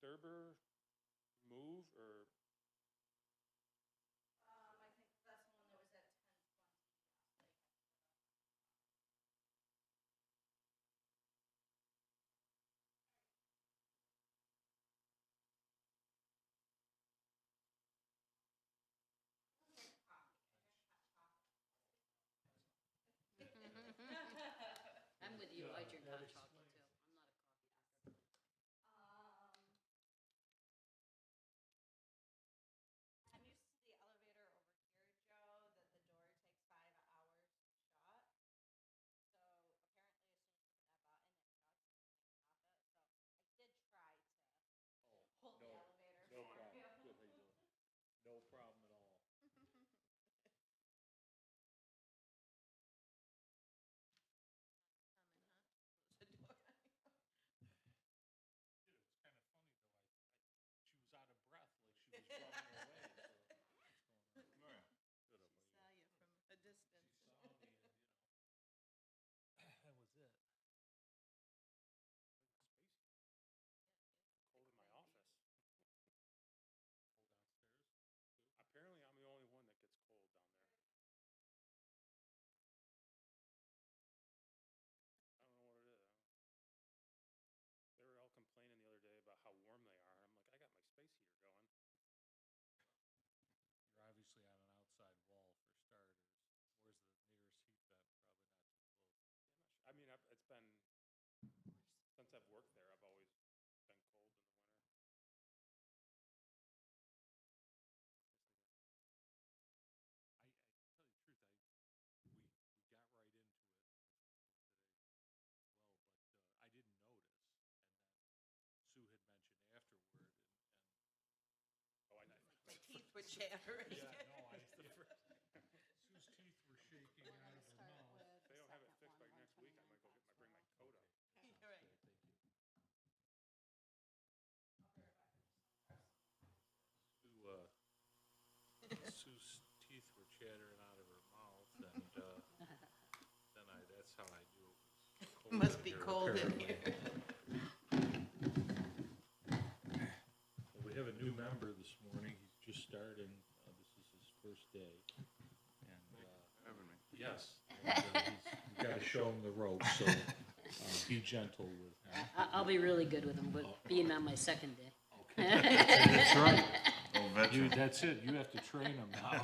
Thurber move or? I think that's the one that was at 10:20 last week. I'm with you. I drink hot chocolate too. I'm not a coffee drinker. I'm used to the elevator over here, Joe, that the door takes 5 hours to shut. So apparently as soon as you hit that button, it shuts. You can't stop it. So I did try to hold the elevator No for problem. you. Good, how you doing? No problem at all. Coming, huh? Close the door. It was kind of funny though. She was out of breath, like she was running away. So what's going on? Good, She saw you from a distance. She saw me, and that was it. Cold in my office. Cold downstairs too. Apparently, I'm the only one that gets cold down there. I don't know what it is. They were all complaining the other day about how warm they are. I'm like, I got my space heater going. You're obviously on an outside wall for starters. Where's the nearest heat vent? Probably not too close. Yeah, I'm not sure. I mean, it's been since I've worked there. I've always been cold in the winter. I tell you the truth, we got right into it today as well, but I didn't notice, and then Sue had mentioned afterward, and Oh, I My teeth were chattering. yeah, no, Sue's teeth were shaking out of her mouth. If they don't have it fixed by next week, I'm gonna go bring my coat up. Sounds You're right. good, thank you. Sue's teeth were chattering out of her mouth, and that's how I knew it was cold. Must be cold in apparently. here. Well, we have a new member this morning. He's just starting. This is his first day. And yes, we've got to show him the ropes. So be gentle with him. I'll be really good with them, but being on my second day. That's right. That's it. You have to train him now.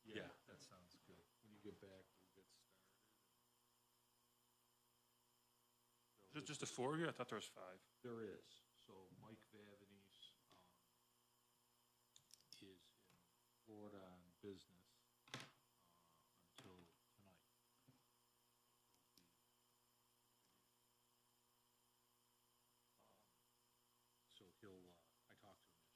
Yeah, that sounds good. When you get back, we'll get started. Is it just the 4 of you? I thought there was 5. There is. So Mike Vavanese is in Florida on business until tonight. So I talked to him yesterday afternoon.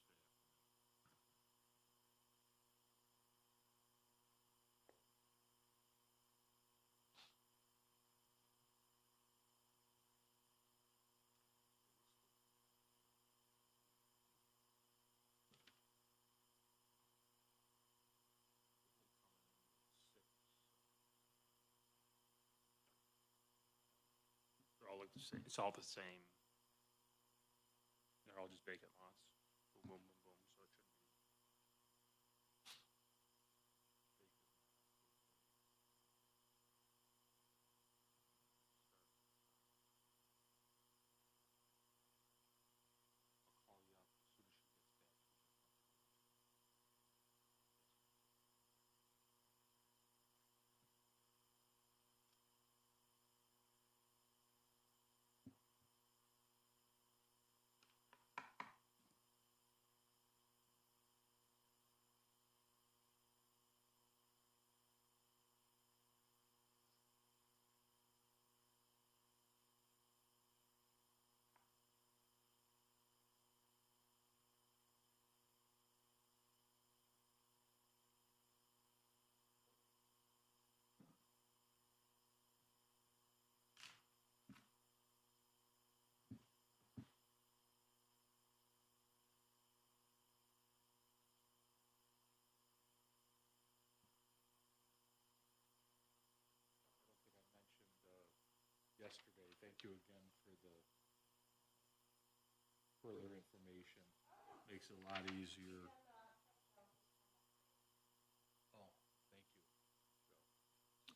They're all like the same. It's all the same. They're all just vacant lots. Boom, boom, boom, boom. So it should be. I'll call you up as soon as she gets back. I don't think I mentioned yesterday. Thank you again for the further information. Makes it a lot easier. Oh, thank you.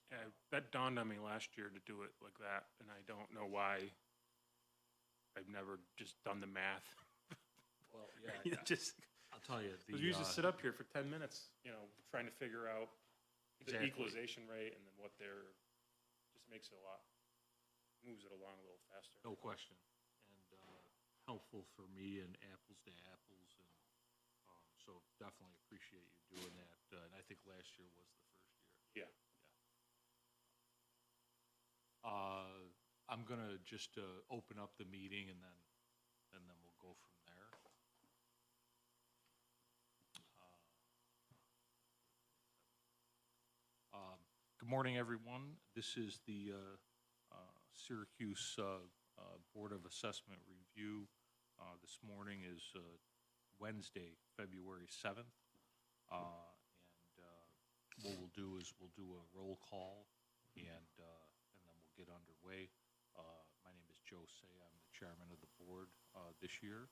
Yeah, that dawned on me last year to do it like that, and I don't know why. I've never just done the math. Well, yeah, It just, I'll tell you, we used to sit up here for 10 minutes, trying to figure out the Exactly. equalization rate and then what they're, just makes it a lot, moves it along a little faster. no question, and helpful for me and apples to apples, and so definitely appreciate you doing that. And I think last year was the first year. Yeah. I'm gonna just open up the meeting, and then we'll go from there. Good morning, everyone. This is the Syracuse Board of Assessment Review. This morning is Wednesday, February 7th. What we'll do is we'll do a roll call, and then we'll get underway. My name is Joe Say. I'm the chairman of the board this year.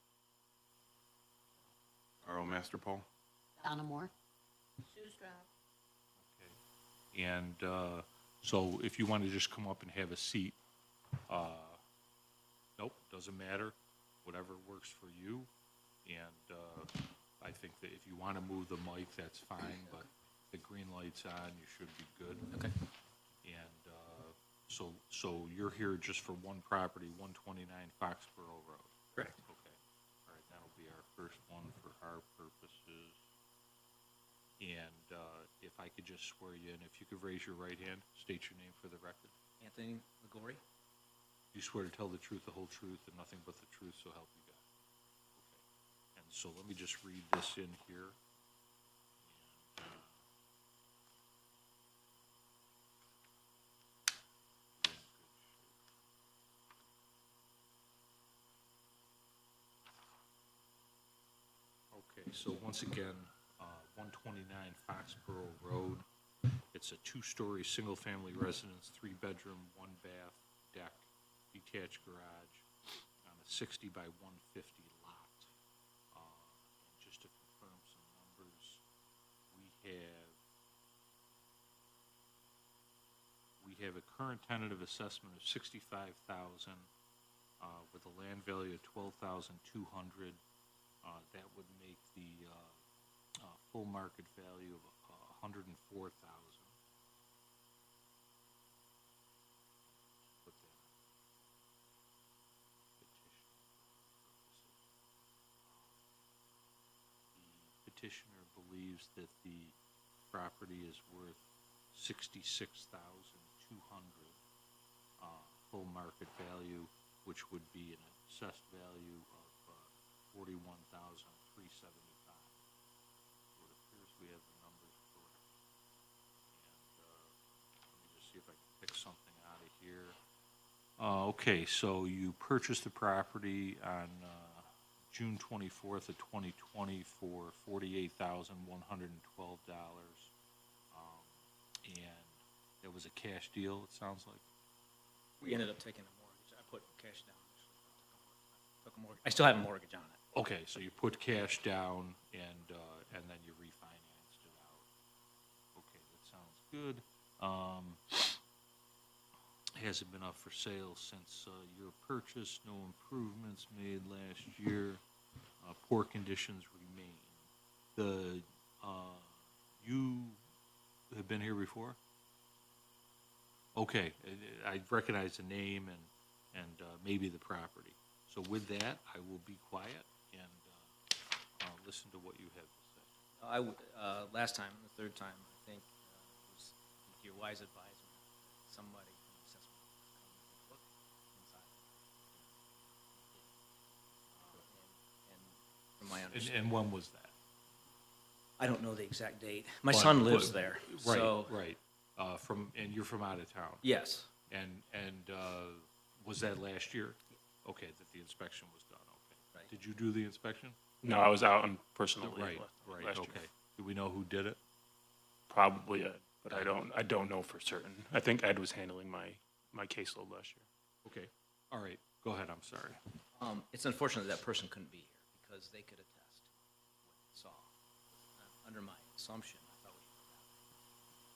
Carl Masterpole. Donna Moore. Sue Stroud. Okay. And so if you want to just come up and have a seat, nope, doesn't matter, whatever works for you. And I think that if you want to move the mic, that's fine, but the green light's on, you should be good. Okay. And so you're here just for one property, 129 Foxborough Road? Correct. Okay. All right, that'll be our first one for our purposes. And if I could just swear you in, if you could raise your right hand, state your name for the record. Anthony Ligori. You swear to tell the truth, the whole truth, and nothing but the truth, so help you God. Okay. And so let me just read this in here. Okay, so once again, 129 Foxborough Road. It's a two-story, single-family residence, 3-bedroom, 1-bath, deck, detached garage on a 60 by 150 lot. And just to confirm some numbers, we have a current tentative assessment of $65,000 with a land value of $12,200. That would make the full market value of $104,000. Put that on petition purposes. The petitioner believes that the property is worth $66,200 full market value, which would be an assessed value of $41,375. So it appears we have the numbers correct. And let me just see if I can pick something out of here. Okay, so you purchased the property on June 24th of 2020 for $48,112. And it was a cash deal, it sounds like? We ended up taking a mortgage. I put cash down. Took a mortgage. I still have a mortgage on it. Okay, so you put cash down and then you refinanced it out. Okay, that sounds good. Hasn't been up for sale since your purchase. No improvements made last year. Poor conditions remain. You have been here before? Okay, I recognize the name and maybe the property. So with that, I will be quiet and listen to what you have to say. Last time, the third time, I think, was your wise advisement. Somebody from the assessment come and take a look inside. And from my understanding, And when was that? I don't know the exact date. My But- son lives but- there. Right, So, right. And you're from out of town? yes. And was that last year? Okay, that the inspection was done, okay. Right. Did you do the inspection? No, I was out on personal leave Right, last right, year. okay. Do we know who did it? Probably Ed, but I don't know for certain. I think Ed was handling my caseload last year. Okay, all right. Go ahead, I'm sorry. It's unfortunate that person couldn't be here because they could attest what they saw. Under my assumption, I thought we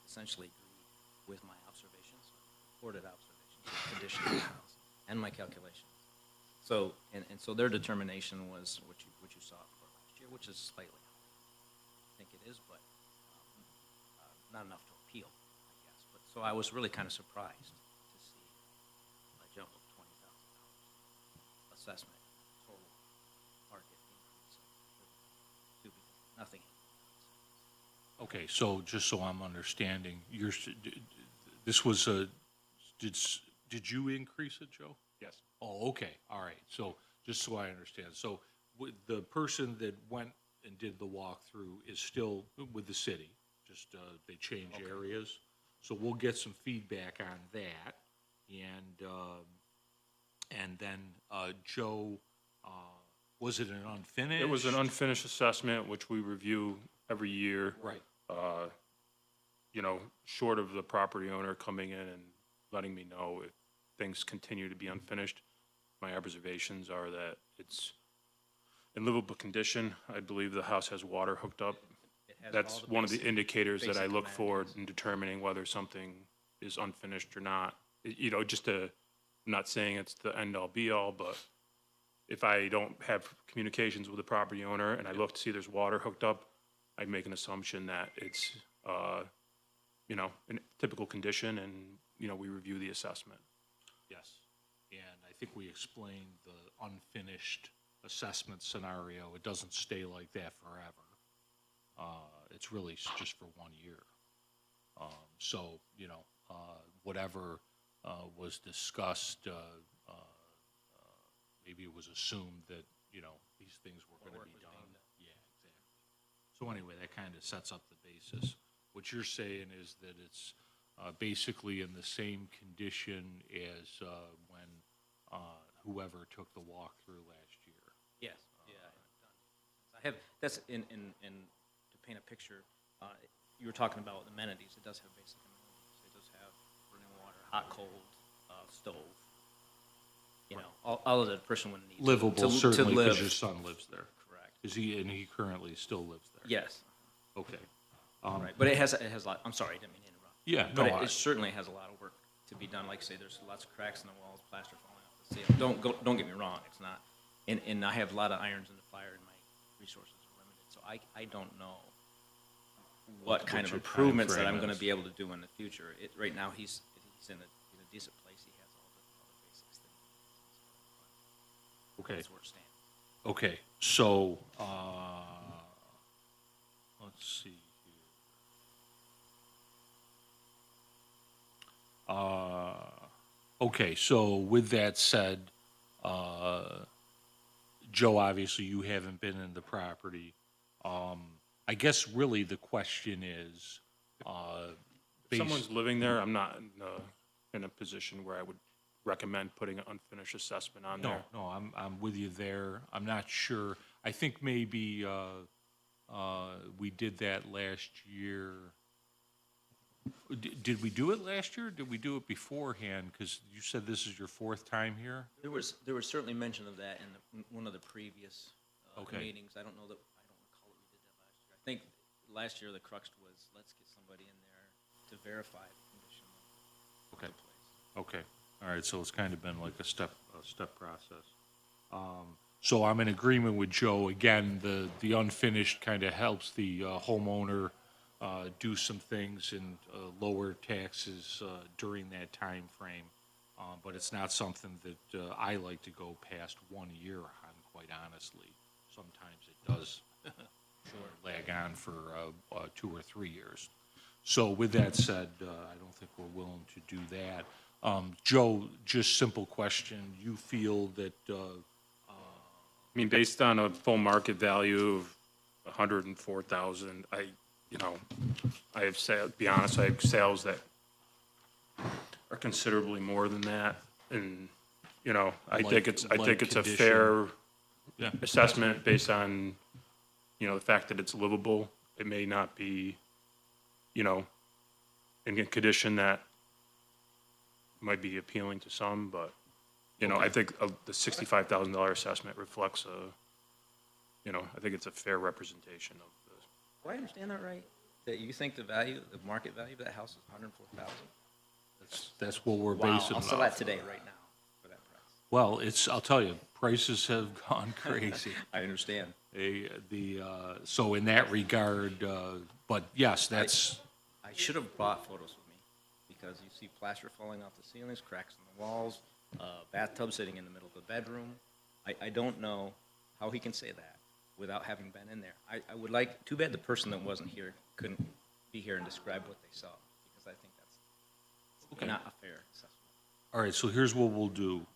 essentially agreed with my observations, reported observations, of the condition of the house, and my calculations. So, and so their determination was what you saw for last year, which is slightly higher. I think it is, but not enough to appeal, I guess. But so I was really kind of surprised to see a jump of $20,000 assessment, total market increase of nothing. Okay, so just so I'm understanding, this was did you increase it, Joe? Yes. Oh, okay, all right. So just so I understand, so the person that went and did the walkthrough is still with the city, just they change areas. So we'll get some feedback on that, and then Joe, was it an unfinished? It was an unfinished assessment, which we review every year. Right. You know, short of the property owner coming in and letting me know if things continue to be unfinished, my observations are that it's in livable condition. I believe the house has water hooked up. It has all That's the one of the basic- indicators that I basic look for amenities. in determining whether something is unfinished or not. You know, I'm not saying it's the end all be all, but if I don't have communications with the property owner and I look to see there's water hooked up, I make an assumption that it's, you know, in typical condition, and, you know, we review the assessment. Yes, and I think we explained the unfinished assessment scenario. It doesn't stay like that forever. It's really just for 1 year. So, you know, whatever was discussed, maybe it was assumed that, you know, these things were going to be done. Yeah, exactly. So anyway, that kind of sets up the basis. What you're saying is that it's basically in the same condition as when whoever took the walkthrough last year. Yes, yeah, I have, that's to paint a picture, you were talking about amenities, it does have basic amenities. It does have running water, hot, cold, stove, you know, all of the person would need. Livable, to certainly, because live. your son lives there. Correct. And he currently still lives there? Yes, Okay. right, but it has a lot, I'm sorry, I didn't mean to interrupt. Yeah, But no, it certainly has a lot of work to be done. Like I say, there's lots of cracks in the walls, plaster falling off the ceiling. Don't get me wrong, it's not. And I have a lot of irons in the fire, and my resources are limited. So I don't know what kind of your improvements that timeframe I'm going is. to be able to do in the future. Right now, he's in a decent place. He has all the basics that he needs. okay, That's where it stands. okay, so, let's see here. Okay, so with that said, Joe, obviously you haven't been in the property. I guess really the question is, If someone's living there, I'm not in a position where I would recommend putting an unfinished assessment on there. No, I'm with you there. I'm not sure. I think maybe we did that last year. Did we do it last year? Did we do it beforehand? Because you said this is your fourth time here? There was certainly mention of that in one of the previous Okay. meetings. I don't recall that we did that last year. I think last year the crux was, let's get somebody in there to verify the condition of Okay. the place. Okay, all right, so it's kind of been like a step process. So I'm in agreement with Joe. Again, the unfinished kind of helps the homeowner do some things and lower taxes during that time frame. But it's not something that I like to go past 1 year on, quite honestly. Sometimes it does lag on for 2 or 3 years. So with that said, I don't think we're willing to do that. Joe, just simple question. You feel that, I mean, based on a full market value of 104,000, I have be honest, I have sales that are considerably more than that, and, you know, I think it's a condition. fair yeah, assessment based on, you know, the fact that it's livable. It may not be, you know, in a condition that might be appealing to some, but You know, I think the $65,000 assessment reflects I think it's a fair representation of the. Do I understand that right? That you think the market value of that house is 104,000? That's what we're Wow, basing I'll it sell off that of. today, right now, for that price. Well, I'll tell you, prices have gone crazy. I understand. So in that regard, but yes, that's, I should have brought photos with me, because you see plaster falling off the ceilings, cracks in the walls, bathtub sitting in the middle of the bedroom. I don't know how he can say that without having been in there. I would like, too bad the person that wasn't here couldn't be here and describe what they saw, because I think that's not a fair assessment. all right, so here's what we'll do.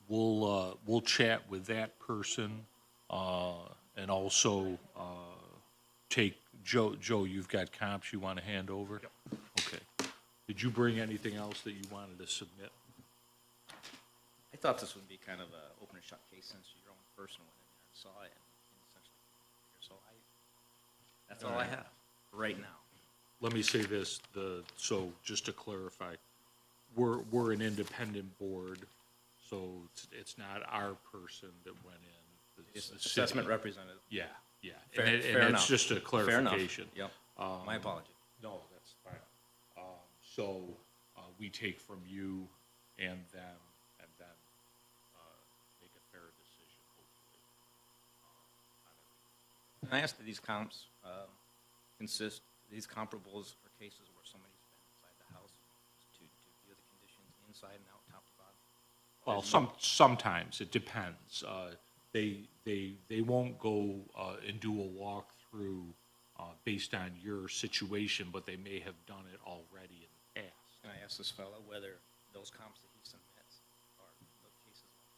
We'll chat with that person, and also, take, Joe, you've got comps you want to hand over? Yep. Okay. Did you bring anything else that you wanted to submit? I thought this would be kind of an open and shut case, since your own person went in there and saw it, and essentially, so that's all I have right now. Let me say this, so just to clarify, we're an independent board, so it's not our person that went in. It's the assessment city. representative. Yeah, yeah. Fair- And fair it's enough. just a Fair enough. clarification. Yep. My apology. No, that's fine. So, we take from you and them, and then, make a fair decision, hopefully, on everything. And I asked that these comps these comparables for cases where somebody's been inside the house to view the conditions inside and out, top to bottom. Well, sometimes, it depends. They won't go, and do a walkthrough, based on your situation, but they may have done it already in the past. And I asked this fellow whether those comps that he submits are the cases where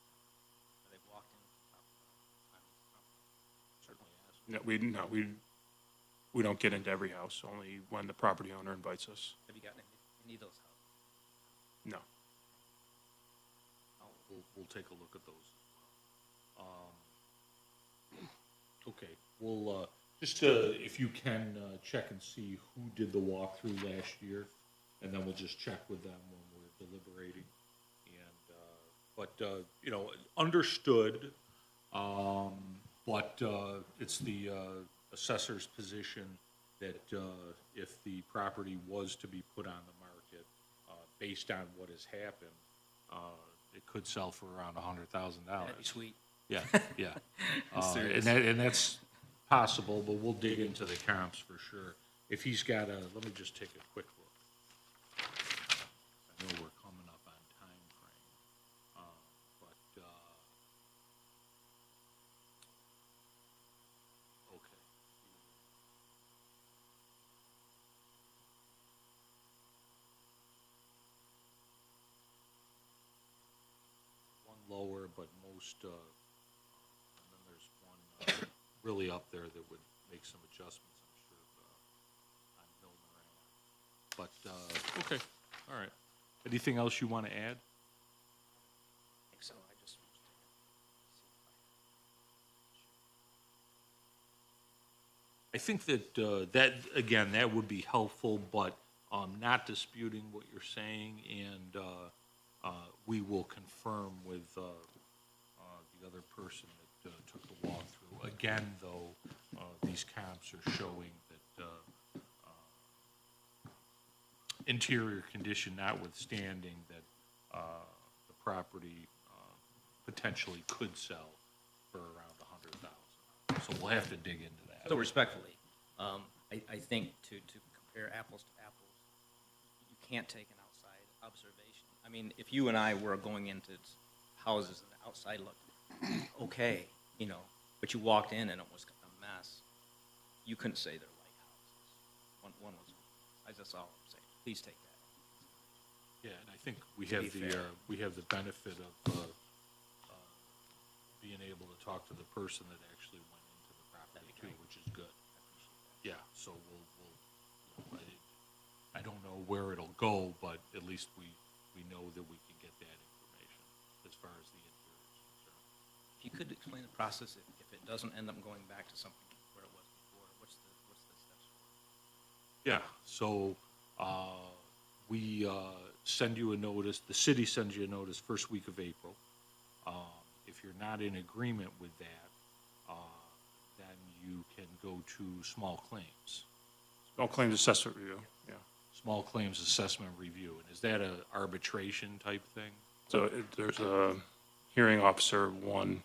they've walked in from top to bottom on these comparables. Certainly ask. No, we don't get into every house, only when the property owner invites us. Have you gotten any of those houses? No. We'll take a look at those as well. Okay, we'll, just, if you can, check and see who did the walkthrough last year, and then we'll just check with them when we're deliberating. And, understood, but, it's the, assessor's position that, if the property was to be put on the market, based on what has happened, it could sell for around $100,000. That'd be sweet. Yeah, yeah. Serious. And that's possible, but we'll dig into the comps for sure. If he's got let me just take a quick look. I know we're coming up on time frame, but, okay. One lower, but most, and then there's one really up there that would make some adjustments, I'm sure, on Milner Ave. But, okay, all right. Anything else you want to add? I think so. I just was I think that, that, again, that would be helpful, but not disputing what you're saying, and we will confirm with the other person that took the walkthrough. Again, though, these comps are showing that interior condition notwithstanding, that the property potentially could sell for around $100,000. So we'll have to dig into that. So respectfully, I think to compare apples to apples, you can't take an outside observation. I mean, if you and I were going into houses and the outside looked okay, but you walked in and it was a mess, you couldn't say they're like houses. One was, that's all I'm saying. Please take that. Yeah, and I think we To have be fair. we have the benefit of being able to talk to the person that actually went into the property too, which is good. Yeah, so we'll I don't know where it'll go, but at least we know that we can get that information as far as the interior is concerned. If you could explain the process, if it doesn't end up going back to something where it was before, what's the steps forward? Yeah, so, we, send you a notice, the city sends you a notice first week of April. If you're not in agreement with that, then you can go to small claims. All claims assessment review, yeah. Small claims assessment review. And is that a arbitration type thing? So there's a hearing officer, one,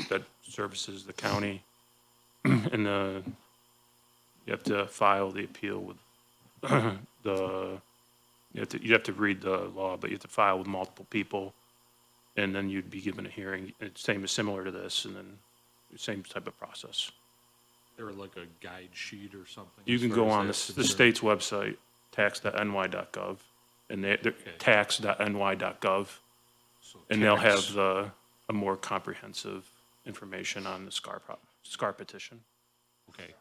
that services the county, and you have to file the appeal with you have to read the law, but you have to file with multiple people, and then you'd be given a hearing. It's similar to this, and then same type of process. There like a guide sheet or something? You as can far go as on that's the concerned? state's website, tax.ny.gov, and they're tax.ny.gov, So and they'll tax- have a more comprehensive information on the SCAR petition. Okay.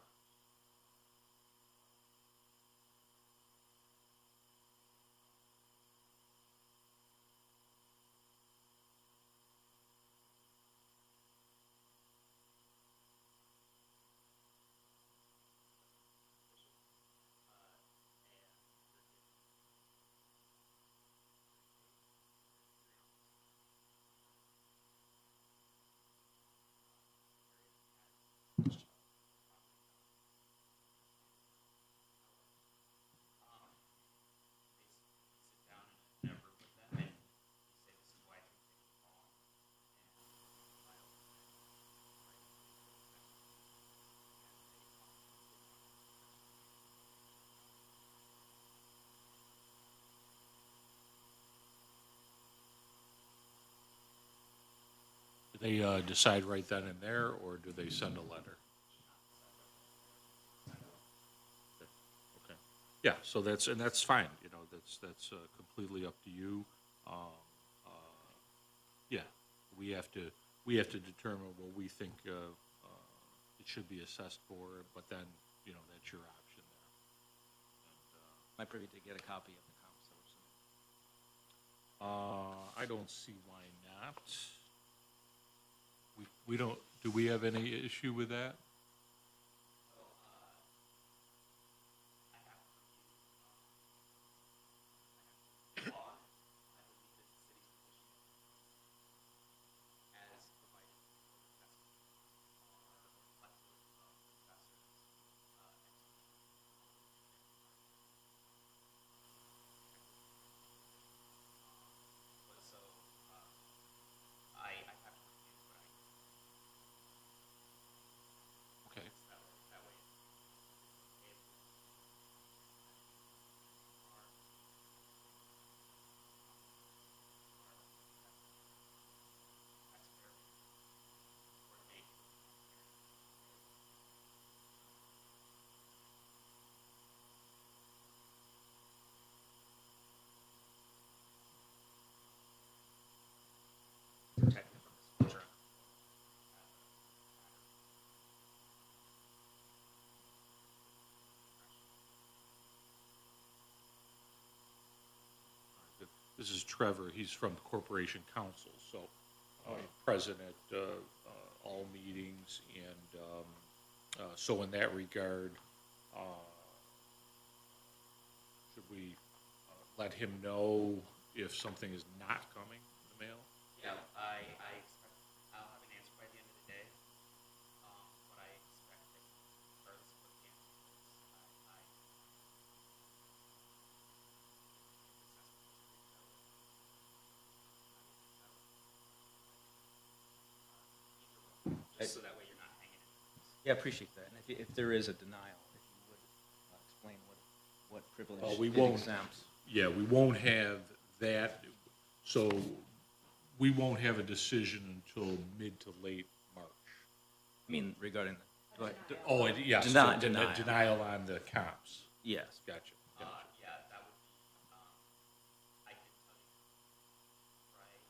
Do they decide right then and there, or do they send a letter? Okay. Yeah, so that's fine, you know, that's completely up to you. Yeah, we have to determine what we think it should be assessed for, but then, you know, that's your option there. Am I privy to get a copy of the comps that were submitted? I don't see why not. We don't, do we have any issue with that? Okay. This is Trevor, he's from Corporation Counsel, so present at all meetings, and so in that regard, should we let him know if something is not coming in the mail? Yeah, I expect I'll have an answer by the end of the day. But I expect that regardless of what the answer is, I just so that way you're not hanging in. Yeah, I appreciate that. And if there is a denial, if you would explain what privilege We it won't. exempts. Yeah, we won't have that, so we won't have a decision until mid to late March. I mean, regarding the, go ahead. Oh, yes, Denial. denial on the comps. Yes. Gotcha. Yeah, that would be, I can tell you right now.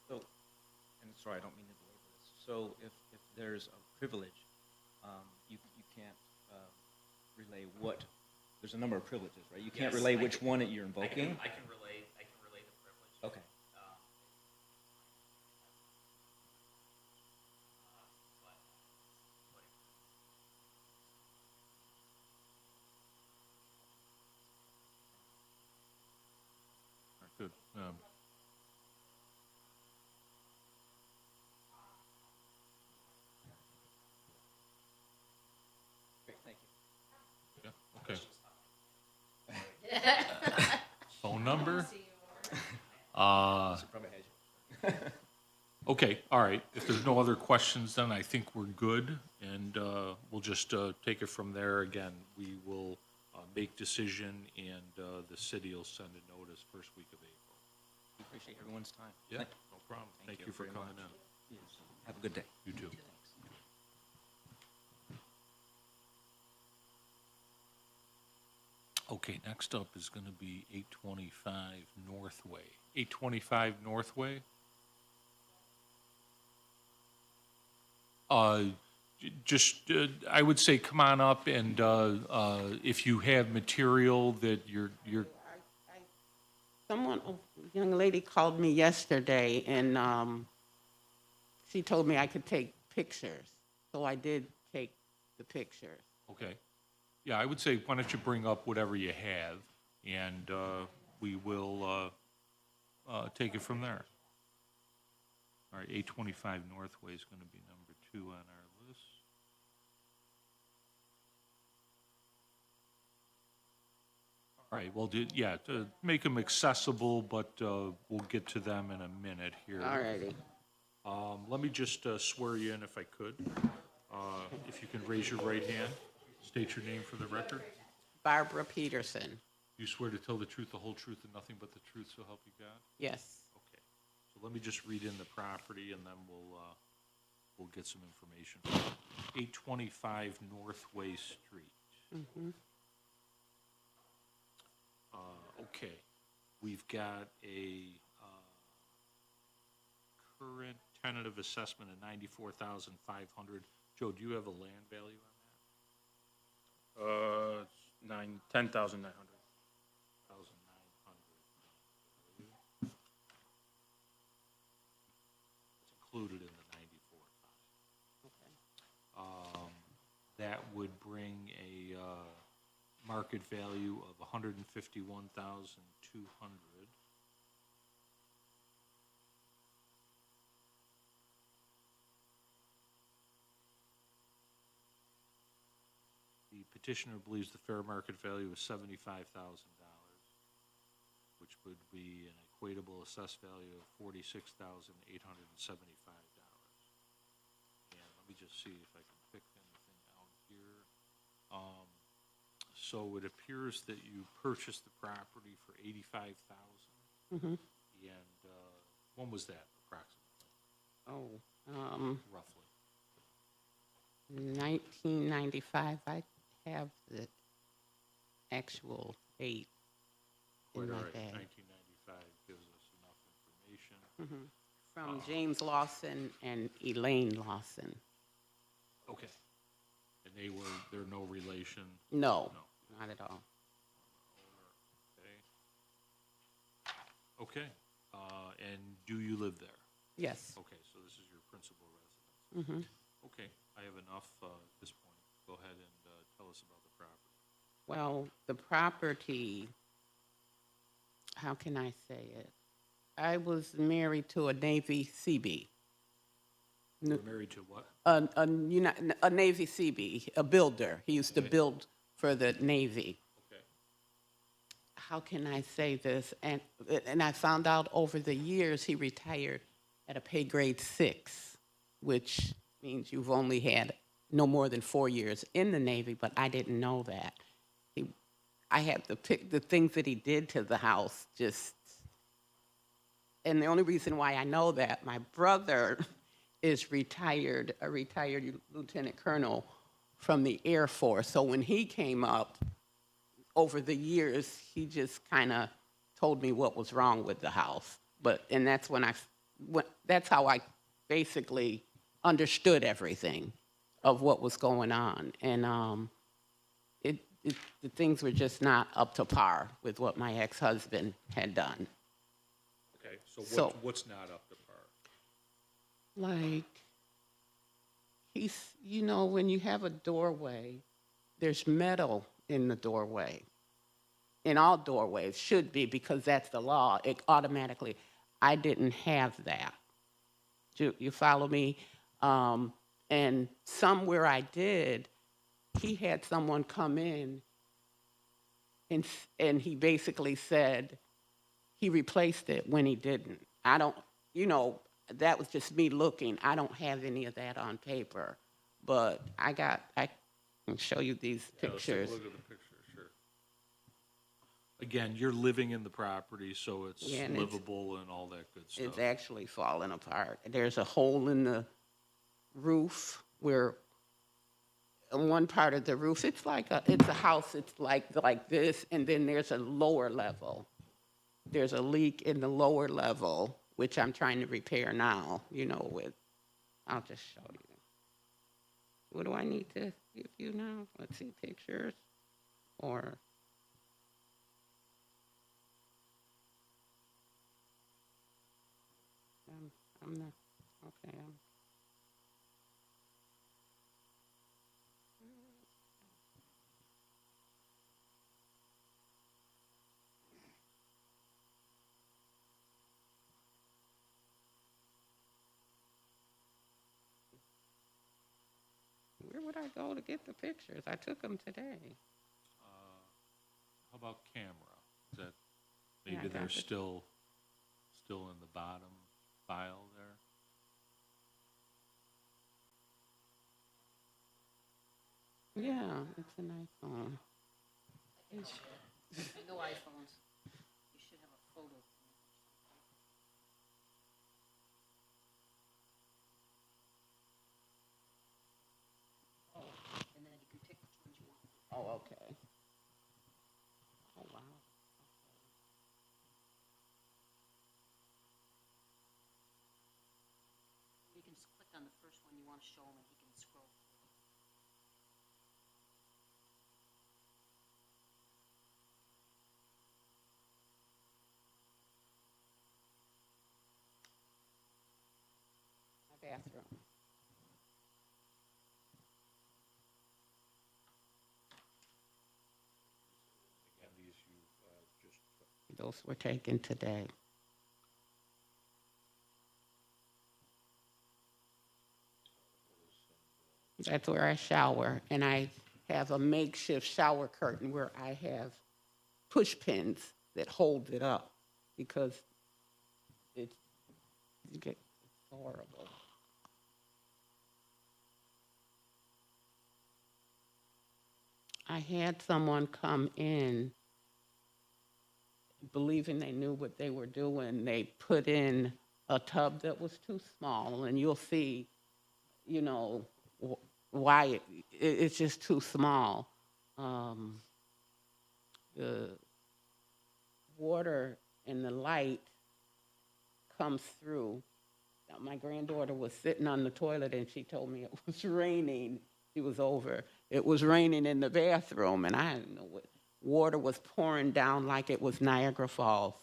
So, and sorry, I don't mean to belabor this, So if there's a privilege, you can't relay what, there's a number of privileges, right? You can't Yes, relay I which can- one that you're invoking? I can relay the privilege. Okay. Good. Great, thank you. Yeah, okay. Phone number? Probably has you. Okay, all right. If there's no other questions, then I think we're good, and we'll just take it from there. Again, we will make decision, and the city will send a notice first week of April. We appreciate everyone's time. Yeah, Thank- no problem. Thank Thank you you for very coming much. in. Yes. Have a good day. You too. Thanks. Okay, next up is gonna be 825 Northway. 825 Northway? I would say come on up, and if you have material that you're, Someone, a young lady called me yesterday, and she told me I could take pictures. So I did take the pictures. okay. Yeah, I would say, why don't you bring up whatever you have, and we will take it from there. All right, 825 Northway is gonna be number 2 on our list. All right, well, to make them accessible, but we'll get to them in a minute here. All righty. Let me just swear you in if I could. If you can raise your right hand, state your name for the record. Barbara Peterson. You swear to tell the truth, the whole truth, and nothing but the truth, so help you God? Yes. Okay. So let me just read in the property, and then we'll get some information. 825 Northway Street. Okay. We've got a current tentative assessment of 94,500. Joe, do you have a land value on that? 10,900. 1,900. It's included in the 94,000. That would bring a market value of 151,200. The petitioner believes the fair market value is $75,000, which would be an equatable assessed value of $46,875. And let me just see if I can pick anything out here. So it appears that you purchased the property for $85,000. And when was that approximately, Oh, roughly? 1995. I have the actual date in Quite my all right, bag. 1995 gives us enough information. From James Lawson and Elaine Lawson. Okay. And they're no relation? No, No. not at all. Okay. And do you live there? Yes. Okay, so this is your principal residence. Okay, I have enough at this point. Go ahead and tell us about the property. Well, the property, how can I say it? I was married to a Navy CB, You're married to what? a Navy CB, a builder. He used to Okay. build for the Navy. Okay. How can I say this? And I found out over the years he retired at a pay grade 6, which means you've only had no more than 4 years in the Navy, but I didn't know that. I had to pick the things that he did to the house, and the only reason why I know that, my brother is a retired lieutenant colonel from the Air Force. So when he came up, over the years, he just kind of told me what was wrong with the house. And that's when that's how I basically understood everything of what was going on. And the things were just not up to par with what my ex-husband had done. Okay, so So- what's not up to par? Like, when you have a doorway, there's metal in the doorway. In all doorways, should be, because that's the law. It automatically, I didn't have that. You follow me? And somewhere I did, he had someone come in and he basically said he replaced it when he didn't. I don't, that was just me looking. I don't have any of that on paper, but I can show you these Yeah, let's take a pictures. look at the picture, sure. Again, you're living in the property, so it's Yeah, and it's- livable and all that good stuff. It's actually falling apart. There's a hole in the roof where on one part of the roof, it's a house, it's like this, and then there's a lower level. There's a leak in the lower level, which I'm trying to repair now, I'll just show you. What do I need to give you now? Let's see, pictures, or, I'm not, okay, where would I go to get the pictures? I took them today. How about camera? Is that, Yeah, I maybe got they're it. still in the bottom file there? Yeah, it's an iPhone. No iPhones. You should have a photo. Oh, and then you can pick which ones you want. Oh, okay. Oh, wow. You can click on the first one you want to show him, and he can scroll through. My bathroom. Again, these you just, Those were taken today. That's where I shower, and I have a makeshift shower curtain where I have push pins that hold it up because it gets horrible. I had someone come in believing they knew what they were doing. They put in a tub that was too small, and you'll see, why it's just too small. The water and the light comes through. Now, my granddaughter was sitting on the toilet, and she told me it was raining. She was over. It was raining in the bathroom, and I didn't know what. Water was pouring down like it was Niagara Falls,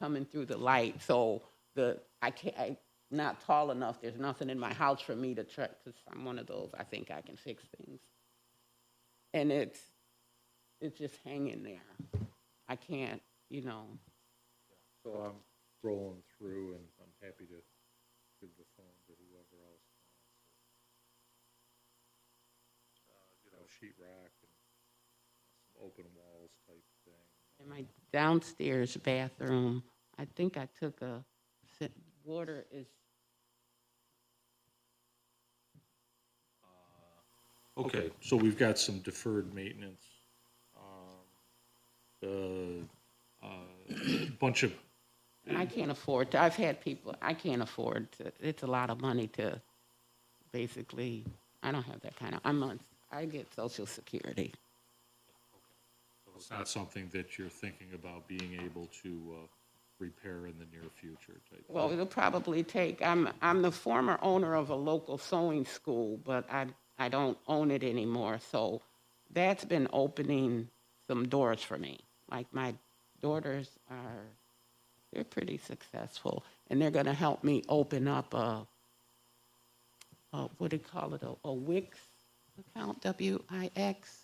coming through the light. So I'm not tall enough. There's nothing in my house for me to try, because I'm one of those, I think I can fix things. And it's just hanging there. I can't, so I'm rolling through, and I'm happy to give the phone to whoever else wants it. Sheetrock and some open walls type thing. In my downstairs bathroom, I think I took water is, Okay, so we've got some deferred maintenance. Bunch of, I can't afford to, I've had people, I can't afford to, it's a lot of money to basically, I don't have that kind of, I get Social Security. so it's not something that you're thinking about being able to repair in the near future type. Well, it'll probably take, I'm the former owner of a local sewing school, but I don't own it anymore, so that's been opening some doors for me. Like my daughters they're pretty successful, and they're gonna help me open up what do you call it, a Wix account, W-I-X,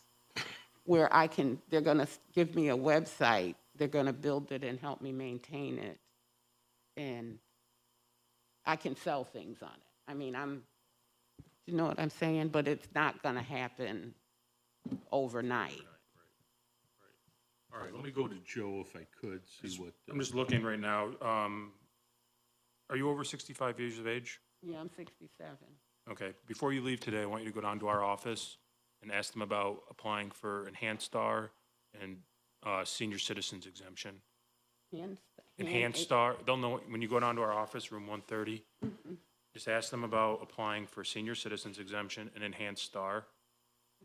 where they're gonna give me a website, they're gonna build it and help me maintain it, and I can sell things on it. I mean, you know what I'm saying? But it's not gonna happen overnight. All right, let me go to Joe if I could, see what. I'm just looking right now. Are you over 65 years of age? Yeah, I'm 67. Okay, before you leave today, I want you to go down to our office and ask them about applying for Enhanced Star and Senior Citizens Exemption. Enhanced Star, they'll know, when you go down to our office, room 130, just ask them about applying for Senior Citizens Exemption and Enhanced Star.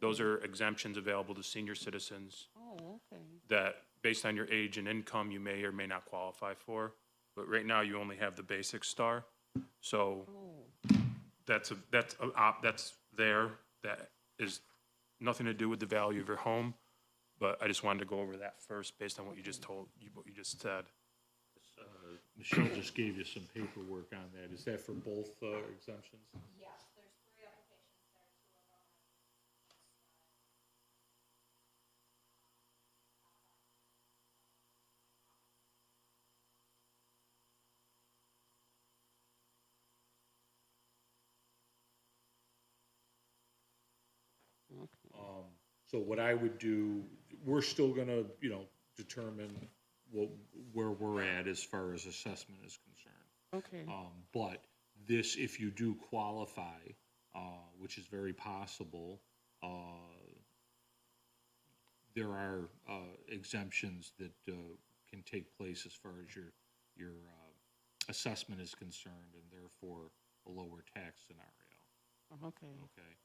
Those are exemptions available to senior citizens Oh, okay. that, based on your age and income, you may or may not qualify for. But right now, you only have the basic star. So Oh, that's there. That is nothing to do with the value of your home. But I just wanted to go over that first, based on what you just what you just said. Michelle just gave you some paperwork on that. Is that for both exemptions? Yes, there's 3 applications there, 2 of them are. So what I would do, we're still gonna, determine where we're at as far as assessment is concerned. okay. But this, if you do qualify, which is very possible, there are exemptions that can take place as far as your assessment is concerned, and therefore a lower tax scenario. Okay. Okay,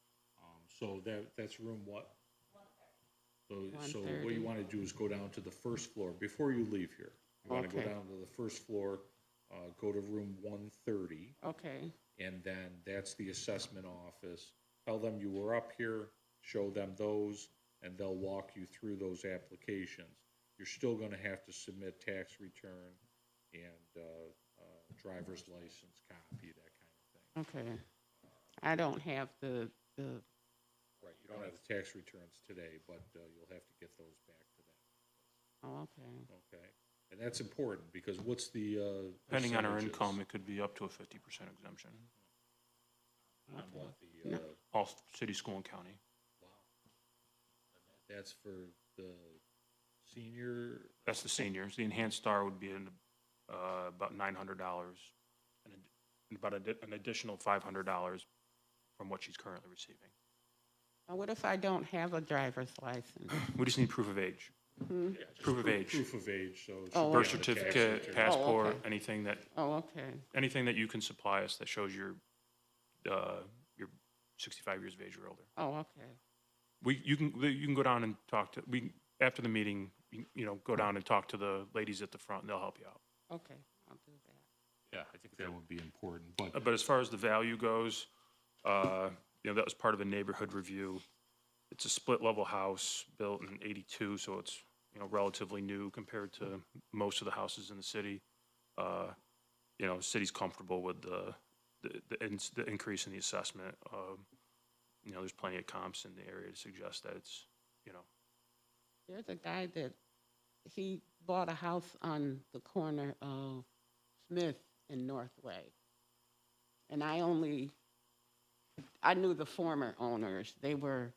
so that's room what? So what 130. you want to do is go down to the first floor before you leave here. You want to go Okay. down to the first floor, go to room 130, Okay. and then that's the assessment office. Tell them you were up here, show them those, and they'll walk you through those applications. You're still going to have to submit tax return and driver's license copy, that kind of thing. Okay. I don't have the Right, you don't have the tax returns today, but you'll have to get those back to them. oh, okay. Okay, and that's important, because what's the Depending on our percentages income, it could be up to a 50% exemption. on what the, All city, school, and county. wow. And that's for the senior, That's the seniors. The Enhanced Star would be about $900 and about an additional $500 from what she's currently receiving. Now, what if I don't have a driver's license? We just need proof of age. yeah, just Proof of age. Proof of age, so. it should Oh, be Birth on the tax certificate, return. passport, okay. anything Oh, okay. that you can supply us that shows you're 65 years of age or older. Oh, okay. You can go down and talk to, after the meeting, go down and talk to the ladies at the front, and they'll help you out. Okay, I'll do that. Yeah, I think that would be important, but, But as far as the value goes, that was part of a neighborhood review. It's a split-level house built in '82, so it's, relatively new compared to most of the houses in the city. The city's comfortable with the increase in the assessment. There's plenty of comps in the area to suggest that it's, There's a guy that, he bought a house on the corner of Smith and Northway. And I knew the former owners. They were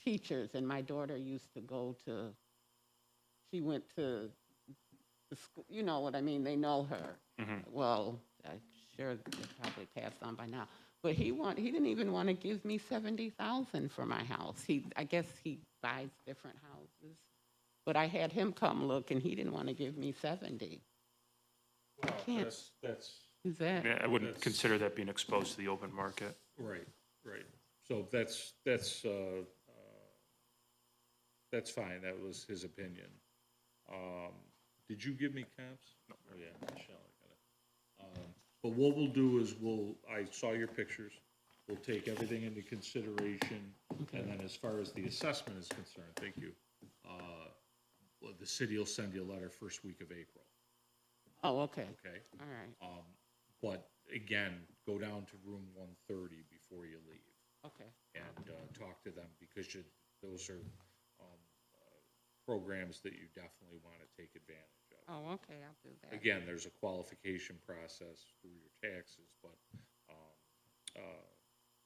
teachers, and my daughter used to she went to the school, you know what I mean? They know her. Well, I'm sure they probably passed on by now. But he didn't even want to give me $70,000 for my house. I guess he buys different houses. But I had him come look, and he didn't want to give me 70. well, can't- that's, Is that? I wouldn't That's- consider that being exposed to the open market. right. So that's fine, that was his opinion. did you give me comps? No. Oh, yeah, Michelle, I got it. But what we'll do is I saw your pictures, we'll take everything into consideration, and then as far as the assessment is concerned, thank you, well, the city will send you a letter first week of April, Oh, okay. okay? All right. But again, go down to room 130 before you leave Okay. and talk to them, because those are programs that you definitely want to take advantage of. Oh, okay, I'll do that. Again, there's a qualification process through your taxes, but,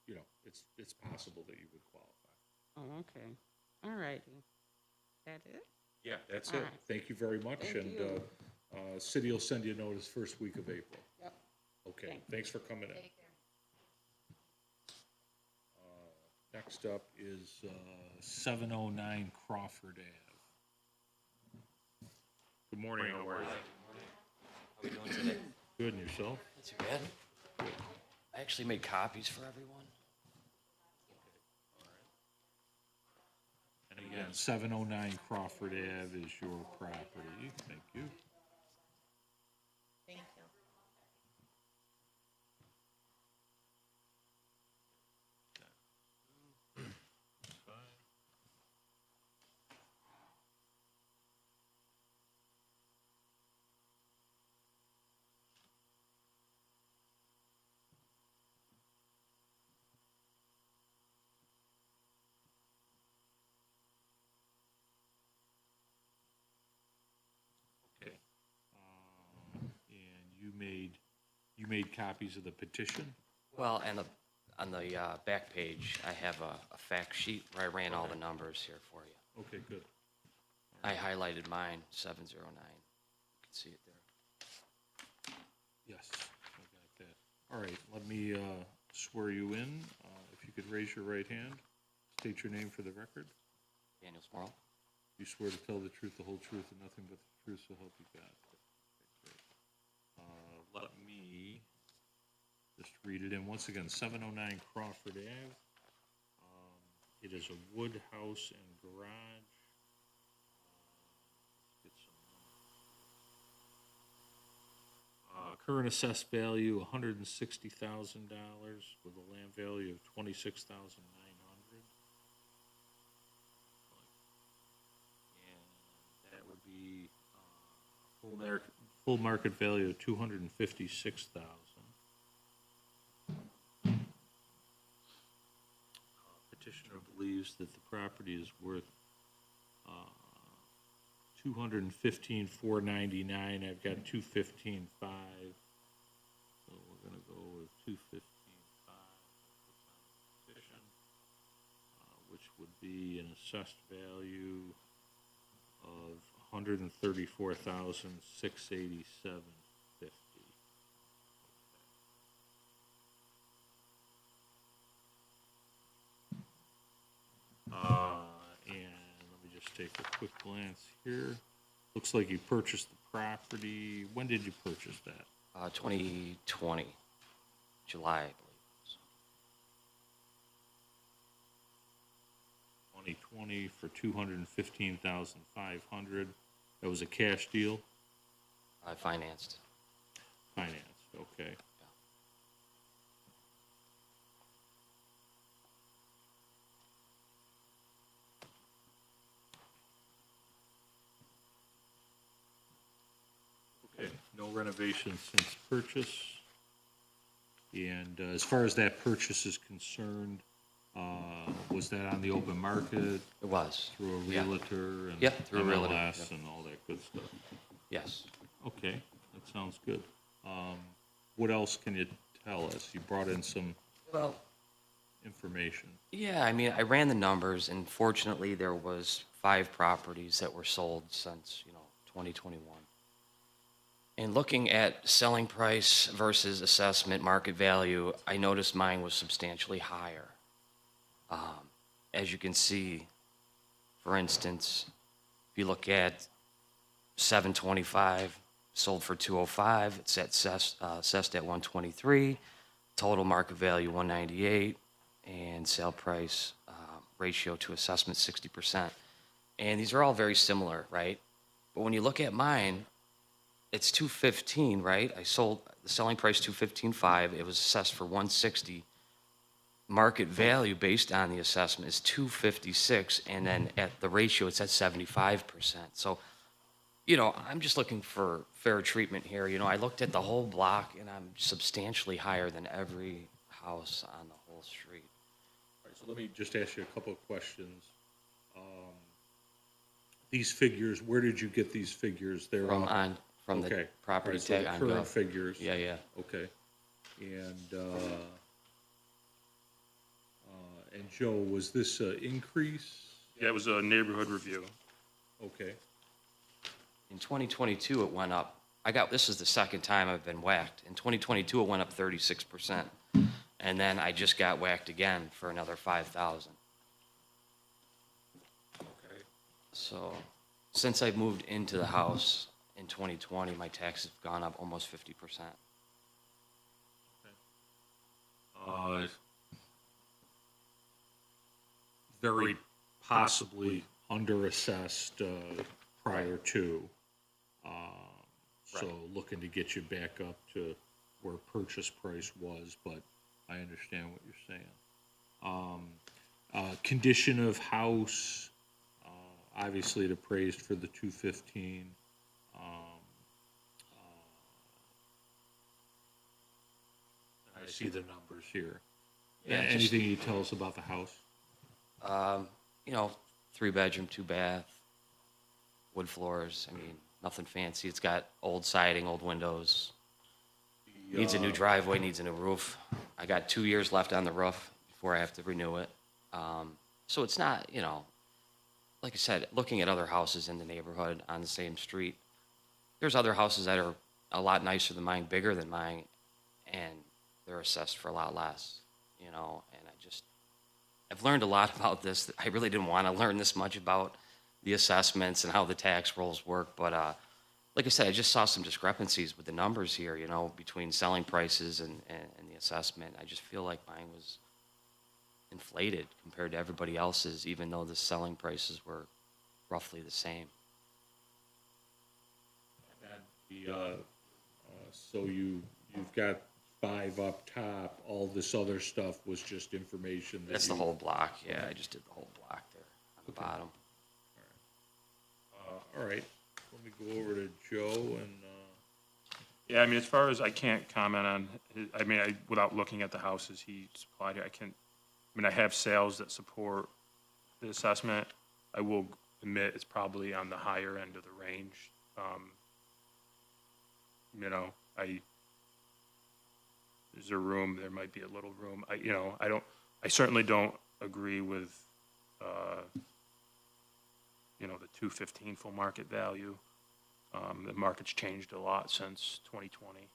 you know, it's possible that you would qualify. Oh, okay. All righty. That it? Yeah, that's All it. right. Thank you very much, Thank and you. city will send you a notice first week of April. Yep. Okay, thanks for coming in. Take care. Next up is 709 Crawford Ave. Good morning, how are you? How are we doing today? Good, and yourself? Not too bad. I actually made copies for everyone. And again, 709 Crawford Ave is your property. Thank you. Thank you. Okay. And you made copies of the petition? Well, and on the back page, I have a fact sheet where I ran all the numbers here for you. Okay, good. I highlighted mine, 709. You can see it there. Yes, I got that. All right, let me swear you in. If you could raise your right hand, state your name for the record. Daniel Smorl. You swear to tell the truth, the whole truth, and nothing but the truth, so help you God. Okay, great. Let me just read it in. Once again, 709 Crawford Ave. It is a wood house and garage. Let's get some current assessed value, $160,000, with a land value of $26,900. And that would be full market value of $256,000. Petitioner believes that the property is worth $215,499. I've got $215,500. So we're gonna go with $215,500 petition, which would be an assessed value of $134,687.50. And let me just take a quick glance here. Looks like you purchased the property. When did you purchase that? 2020, July, I believe. 2020 for $215,500. That was a cash deal? I financed. Financed, okay. Okay, no renovations since purchase. And as far as that purchase is concerned, was that on the open market, It was. through a Yeah. realtor? And Yep, through a realtor, MLS yep. and all that good stuff? Yes. Okay, that sounds good. What else can you tell us? You brought in some Well, information. yeah, I mean, I ran the numbers, and fortunately, there was 5 properties that were sold since, 2021. And looking at selling price versus assessment market value, I noticed mine was substantially higher. As you can see, for instance, if you look at 725, sold for 205, it's assessed at 123, total market value 198, and sale price ratio to assessment 60%. And these are all very similar, right? But when you look at mine, it's 215, right? I sold, the selling price 215.5, it was assessed for 160. Market value based on the assessment is 256, and then at the ratio, it's at 75%. So, you know, I'm just looking for fair treatment here. You know, I looked at the whole block, and I'm substantially higher than every house on the whole street. All right, so let me just ask you a couple of questions. These figures, where did you get these figures? They're From off- on, from Okay. the property All right, so tag the on current Gov. figures. Yeah, yeah. Okay. And Joe, was this an increase? Yeah, it was a neighborhood review. Okay. In 2022, it went up. This is the second time I've been whacked. In 2022, it went up 36%. And then I just got whacked again for another 5,000. Okay. So since I moved into the house in 2020, my taxes have gone up almost 50%. Very possibly under-assessed prior to. So looking to get you back up to where purchase price was, but I understand what you're saying. Condition of house, obviously it appraised for the 215. I see the numbers here. Yeah, just- Anything you tell us about the house? You know, 3-bedroom, 2-bath, wood floors. I mean, nothing fancy. It's got old siding, old windows. Needs a new driveway, needs a new roof. I got 2 years left on the roof before I have to renew it. So it's not, you know, like I said, looking at other houses in the neighborhood on the same street, there's other houses that are a lot nicer than mine, bigger than mine, and they're assessed for a lot less, you know, and I've learned a lot about this. I really didn't want to learn this much about the assessments and how the tax rolls work, but like I said, I just saw some discrepancies with the numbers here, you know, between selling prices and the assessment. I just feel like mine was inflated compared to everybody else's, even though the selling prices were roughly the same. So you've got 5 up top, all this other stuff was just information that That's the you- whole block, yeah, I just did the whole block there on the bottom. All right, let me go over to Joe and, Yeah, I mean, as far as I can't comment on, I mean, without looking at the houses he supplied here, I have sales that support the assessment. I will admit it's probably on the higher end of the range. You know, is there room? There might be a little room. I certainly don't agree with, you know, the 215 full market value. The market's changed a lot since 2020.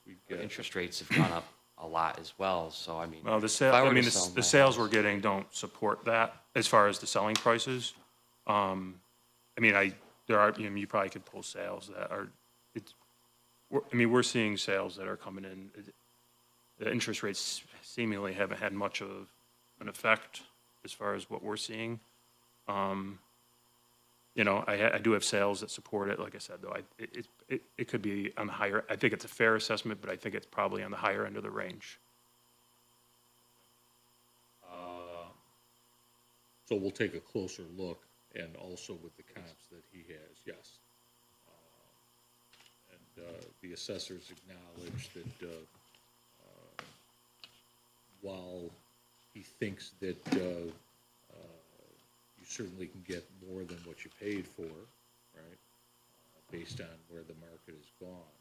we get. Interest rates have gone up a lot as well, so I mean. Well, if I were to the sell my sales house- we're getting don't support that as far as the selling prices. I mean, you probably could pull sales that are, we're seeing sales that are coming in. The interest rates seemingly haven't had much of an effect as far as what we're seeing. You know, I do have sales that support it. Like I said, though, it could be on the higher. I think it's a fair assessment, but I think it's probably on the higher end of the range. So we'll take a closer look, and also with the comps that he has, yes. And the assessors acknowledge that while he thinks that you certainly can get more than what you paid for, right, based on where the market has gone.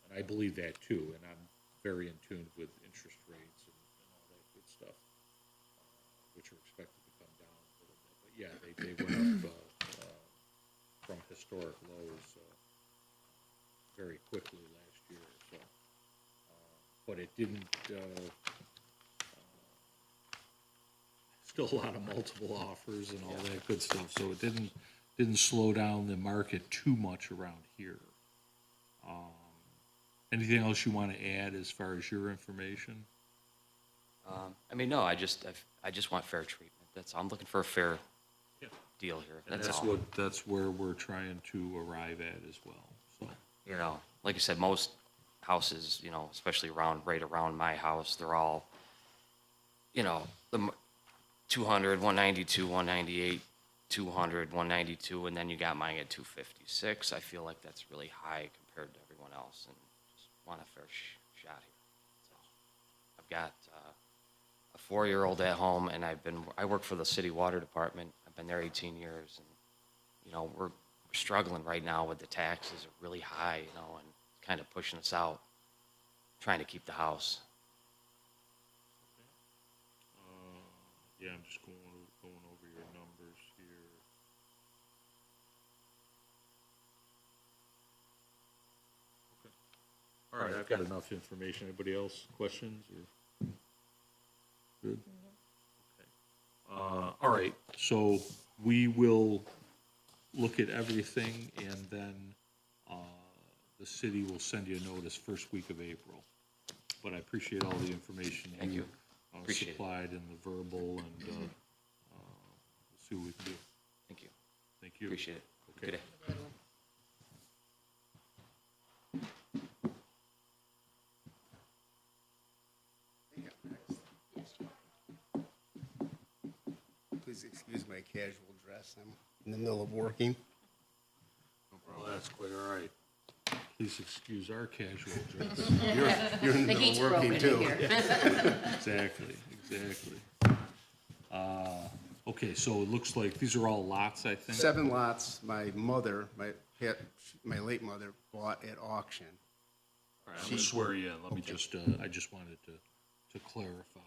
And I believe that too, and I'm very in tune with interest rates and all that good stuff, which are expected to come down a little bit. But yeah, they went up from historic lows very quickly last year. So, but it didn't. Still a lot of multiple offers and all that good stuff, so it didn't slow down the market too much around here. Anything else you want to add as far as your information? I mean, no, I just want fair treatment. That's all. I'm looking for a fair deal here. And That's all. that's where we're trying to arrive at as well, so. You know, like I said, most houses, you know, especially right around my house, they're all, you know, 200, 192, 198, 200, 192, and then you got mine at 256. I feel like that's really high compared to everyone else, and just want a fair shot here. So, I've got a 4-year-old at home, and I work for the city water department. I've been there 18 years, and you know, we're struggling right now with the taxes are really high, you know, and kind of pushing us out, trying to keep the house. Yeah, I'm just going over your numbers here. Okay. All right, I've got enough information. Anybody else, questions or? Good? Okay. All right, so we will look at everything and then, the city will send you a notice first week of April. But I appreciate all the information Thank you. Appreciate it. supplied in the verbal, and we'll see what we can do. Thank you. Thank you. Appreciate it. Okay. Good day. Please excuse my casual dress. I'm in the middle of working. Well, that's quite all right. Please excuse our casual dress. You're in the The middle heat's of working broken in too. here. Exactly. Okay, so it looks like these are all lots, I think? 7 lots. My mother, my late mother, bought at auction. All right, I'm gonna swear you in. Let me just, I just wanted to clarify.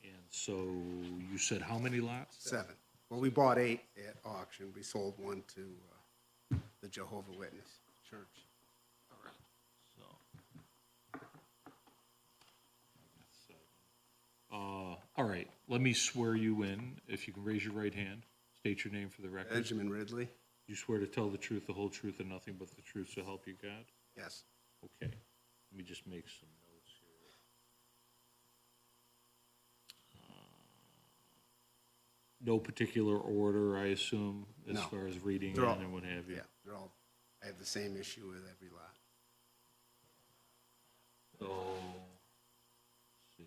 And so you said how many lots? 7. Well, we bought 8 at auction. We sold 1 to the Jehovah Witness Church. All right, let me swear you in. If you can raise your right hand, state your name for the record. Benjamin Ridley? You swear to tell the truth, the whole truth, and nothing but the truth, so help you God? Yes. Okay, let me just make some notes here. No particular order, I assume, as No. far as reading They're all- and what have you? Yeah, they're all, I have the same issue with every lot. So, let's see.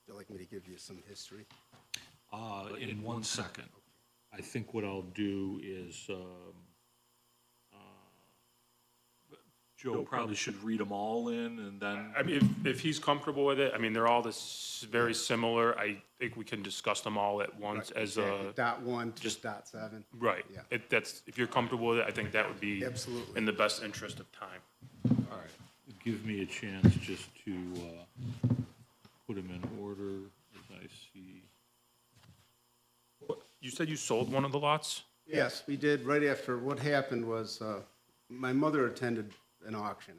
Would you like me to give you some history? In 1 second. I think what I'll do is, Joe probably should read them all in, and then, I mean, if he's comfortable with it, I mean, they're all very similar. I think we can discuss them all at once as Exactly. a, Dot 1 to dot 7. right. Yeah. If you're comfortable with it, I think that would be Absolutely. in the best interest of time. all right, give me a chance just to put them in order as I see. You said you sold one of the lots? Yes, we did. Right after, what happened was, my mother attended an auction.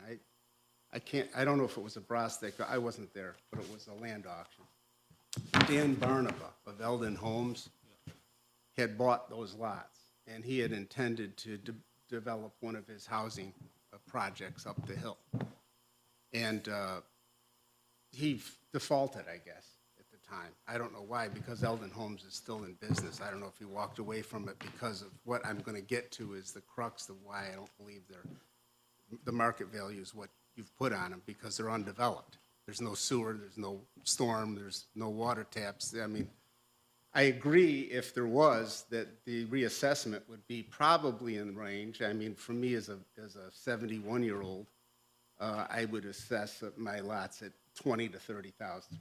I don't know if it was a Brostek, I wasn't there, but it was a land auction. Dan Barnaba of Eldon Homes had bought those lots, and he had intended to develop one of his housing projects up the hill. And he defaulted, I guess, at the time. I don't know why, because Eldon Homes is still in business. I don't know if he walked away from it because of what I'm going to get to is the crux of why I don't believe the market value is what you've put on them, because they're undeveloped. There's no sewer, there's no storm, there's no water taps. I mean, I agree if there was, that the reassessment would be probably in range. I mean, for me as a 71-year-old, I would assess my lots at 20 to 30,000.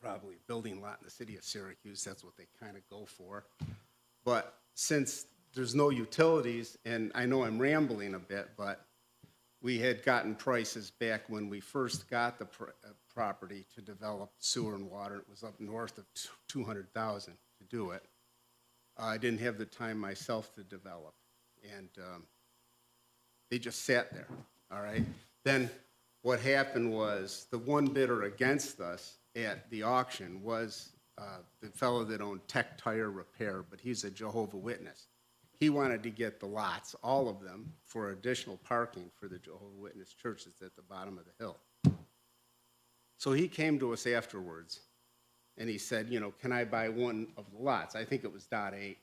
Probably a building lot in the city of Syracuse, that's what they kind of go for. But since there's no utilities, and I know I'm rambling a bit, but we had gotten prices back when we first got the property to develop sewer and water. It was up north of 200,000 to do it. I didn't have the time myself to develop, and they just sat there, all right? Then what happened was the one bidder against us at the auction was the fellow that owned Tech Tire Repair, but he's a Jehovah Witness. He wanted to get the lots, all of them, for additional parking for the Jehovah Witness church that's at the bottom of the hill. So he came to us afterwards, and he said, you know, can I buy one of the lots? I think it was Dot 8,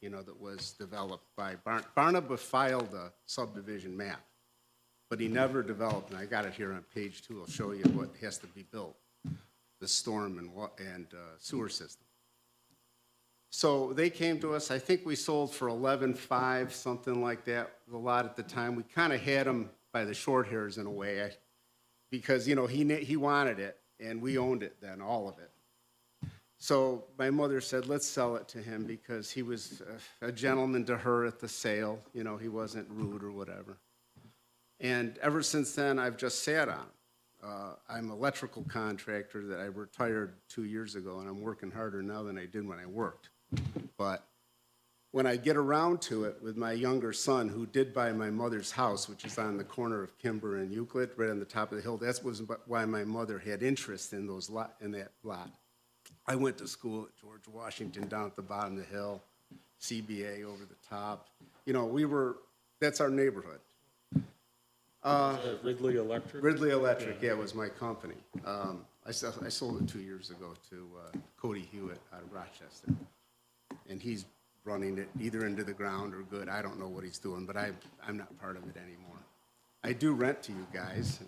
you know, that was developed by Barnaba filed a subdivision map, but he never developed, and I got it here on page 2. I'll show you what has to be built, the storm and sewer system. So they came to us, I think we sold for 11.5, something like that, the lot at the time. We kind of had them by the short hairs in a way, because, you know, he wanted it, and we owned it then, all of it. So my mother said, let's sell it to him, because he was a gentleman to her at the sale. You know, he wasn't rude or whatever. And ever since then, I've just sat on it. I'm an electrical contractor that I retired 2 years ago, and I'm working harder now than I did when I worked. But when I get around to it with my younger son, who did buy my mother's house, which is on the corner of Kimber and Euclid, right on the top of the hill, that was why my mother had interest in that lot. I went to school at George Washington down at the bottom of the hill, CBA over the top. You know, that's our neighborhood. Ridley Electric? Ridley Electric, yeah, was my company. I sold it 2 years ago to Cody Hewitt out of Rochester. And he's running it either into the ground or good. I don't know what he's doing, but I'm not part of it anymore. I do rent to you guys.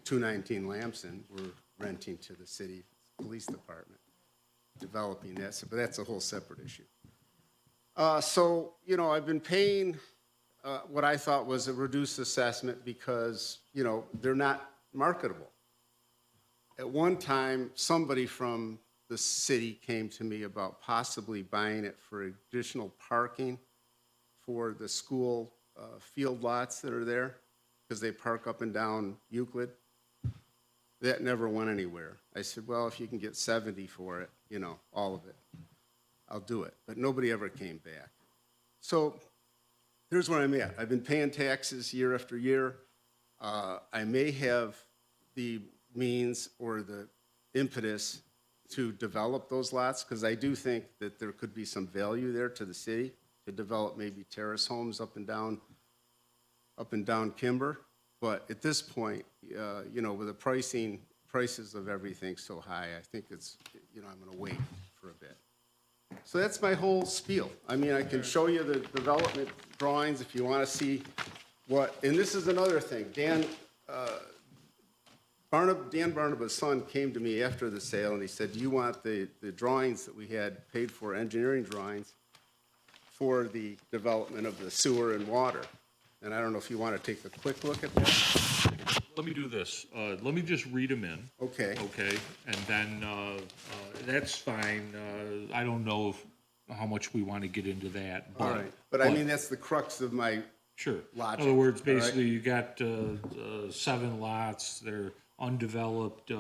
219 Lamson, we're renting to the city police department, developing that, but that's a whole separate issue. So, you know, I've been paying what I thought was a reduced assessment because, you know, they're not marketable. At one time, somebody from the city came to me about possibly buying it for additional parking for the school field lots that are there, because they park up and down Euclid. That never went anywhere. I said, well, if you can get 70 for it, you know, all of it, I'll do it. But nobody ever came back. So here's where I'm at. I've been paying taxes year after year. I may have the means or the impetus to develop those lots, because I do think that there could be some value there to the city to develop maybe terrace homes up and down Kimber. But at this point, you know, with the prices of everything so high, I think it's, you know, I'm going to wait for a bit. So that's my whole spiel. I mean, I can show you the development drawings if you want to see what, and this is another thing. Dan Barnaba's son came to me after the sale, and he said, do you want the drawings that we had paid for, engineering drawings, for the development of the sewer and water? And I don't know if you want to take a quick look at that. Let me do this. Let me just read them in. Okay. Okay, and then, that's fine. I don't know how much we want to get into that. All right. But I mean, that's the crux of my Sure. logic. In other words, all right? basically, you got 7 lots. They're undeveloped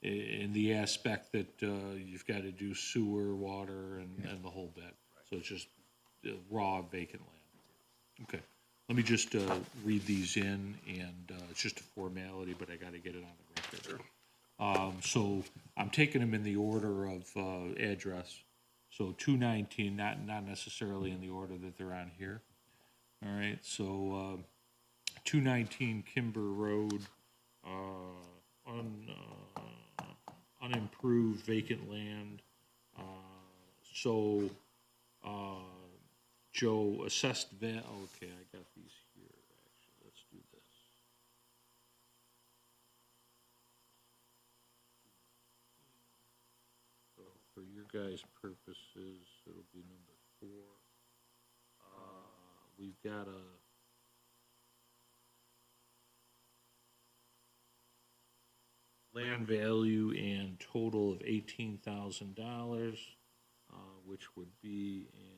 in the aspect that you've got to do sewer, water, and the whole bit. So it's just raw vacant land. Okay. Let me just read these in, and it's just a formality, but I got to get it on the record. Sure. So I'm taking them in the order of address. So 219, not necessarily in the order that they're on here. All right, so 219 Kimber Road, unimproved vacant land. Joe assessed okay, I got these here, actually, let's do this. So for your guys' purposes, it'll be number 4. We've got a land value and total of $18,000, which would be in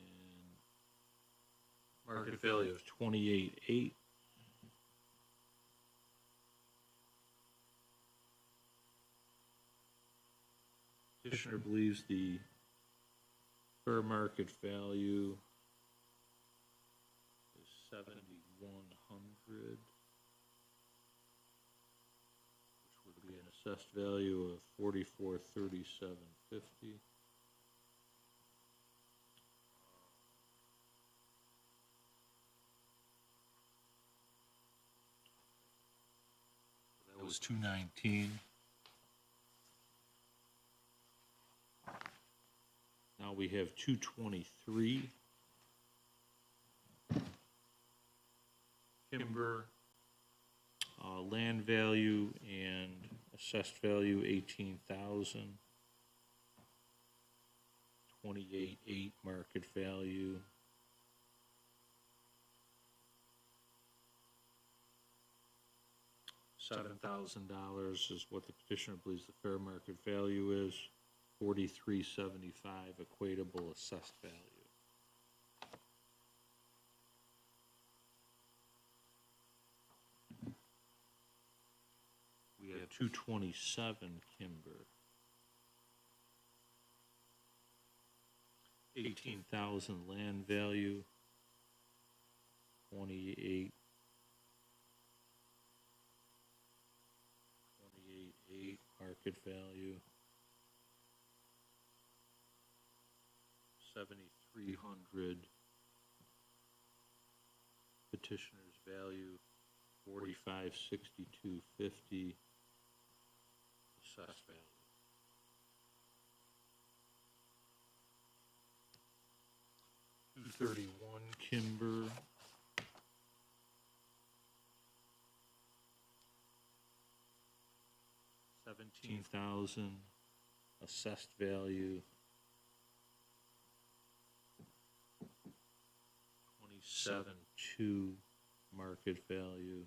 market value of $28,800. Petitioner believes the fair market value is $7,100, which would be an assessed value of $44,3750. That was 219. Now we have 223. Timber, land value and assessed value 18,000. 28.8 market value. $7,000 is what the petitioner believes the fair market value is. 43.75 equatable assessed value. We have 227 Kimber. 18,000 land value. 28.8 market value. 7,300 petitioner's value. 45.6250 assessed value. $231 Kimber. $17,000 assessed value. 27.2 market value.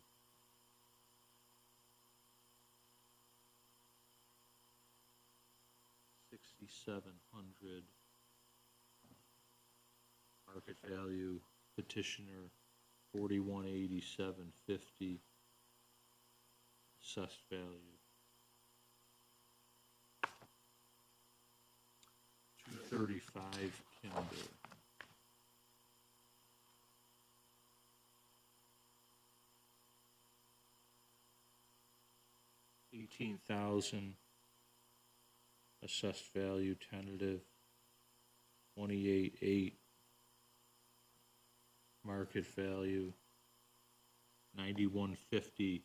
$6,700 market value. Petitioner 41.8750 assessed value. 235 Kimber. $18,000 assessed value tentative. 28.8 market value. 91.50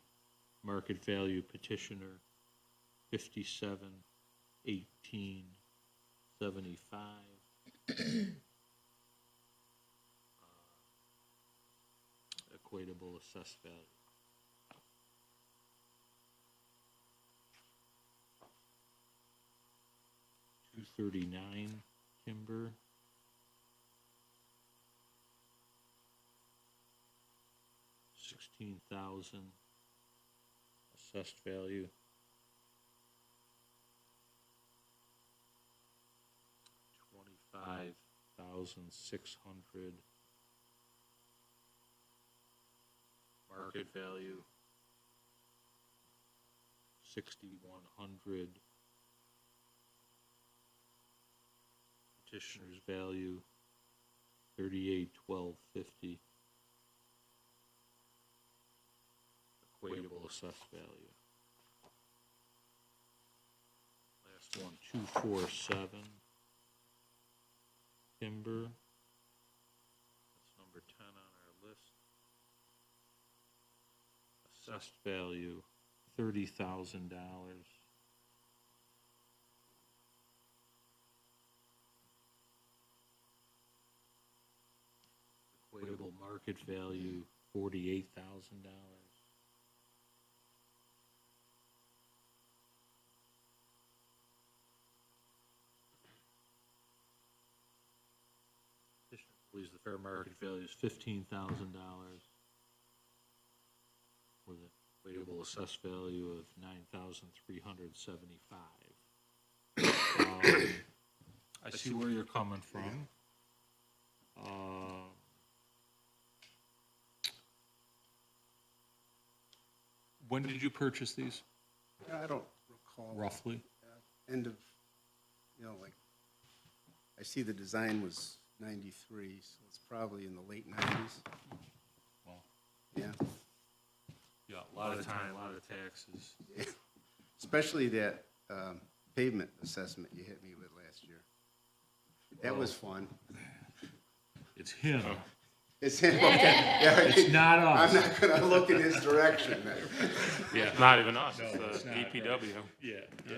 market value petitioner. 57.1875 equatable assessed value. $239 Kimber. $16,000 assessed value. $25,600 market value. 6,100 petitioner's value. 38.1250 equatable assessed value. Last one, 247 Timber. That's number 10 on our list. Assessed value $30,000. Equatable market value $48,000. Believes the fair market value is $15,000 with an equatable assessed value of $9,375. I see where you're coming from. When did you purchase these, I don't recall. roughly? End of, like, I see the design was 93, so it's probably in the late 90s. Well, Yeah, yeah, a lot of time, a lot of taxes. especially that pavement assessment you hit me with last year. That was fun. It's him. It's him, okay. Yeah, It's not us. I'm not gonna look in his direction then. Yeah. Not even us, No, it's it's the not, DPW. Yeah, yeah.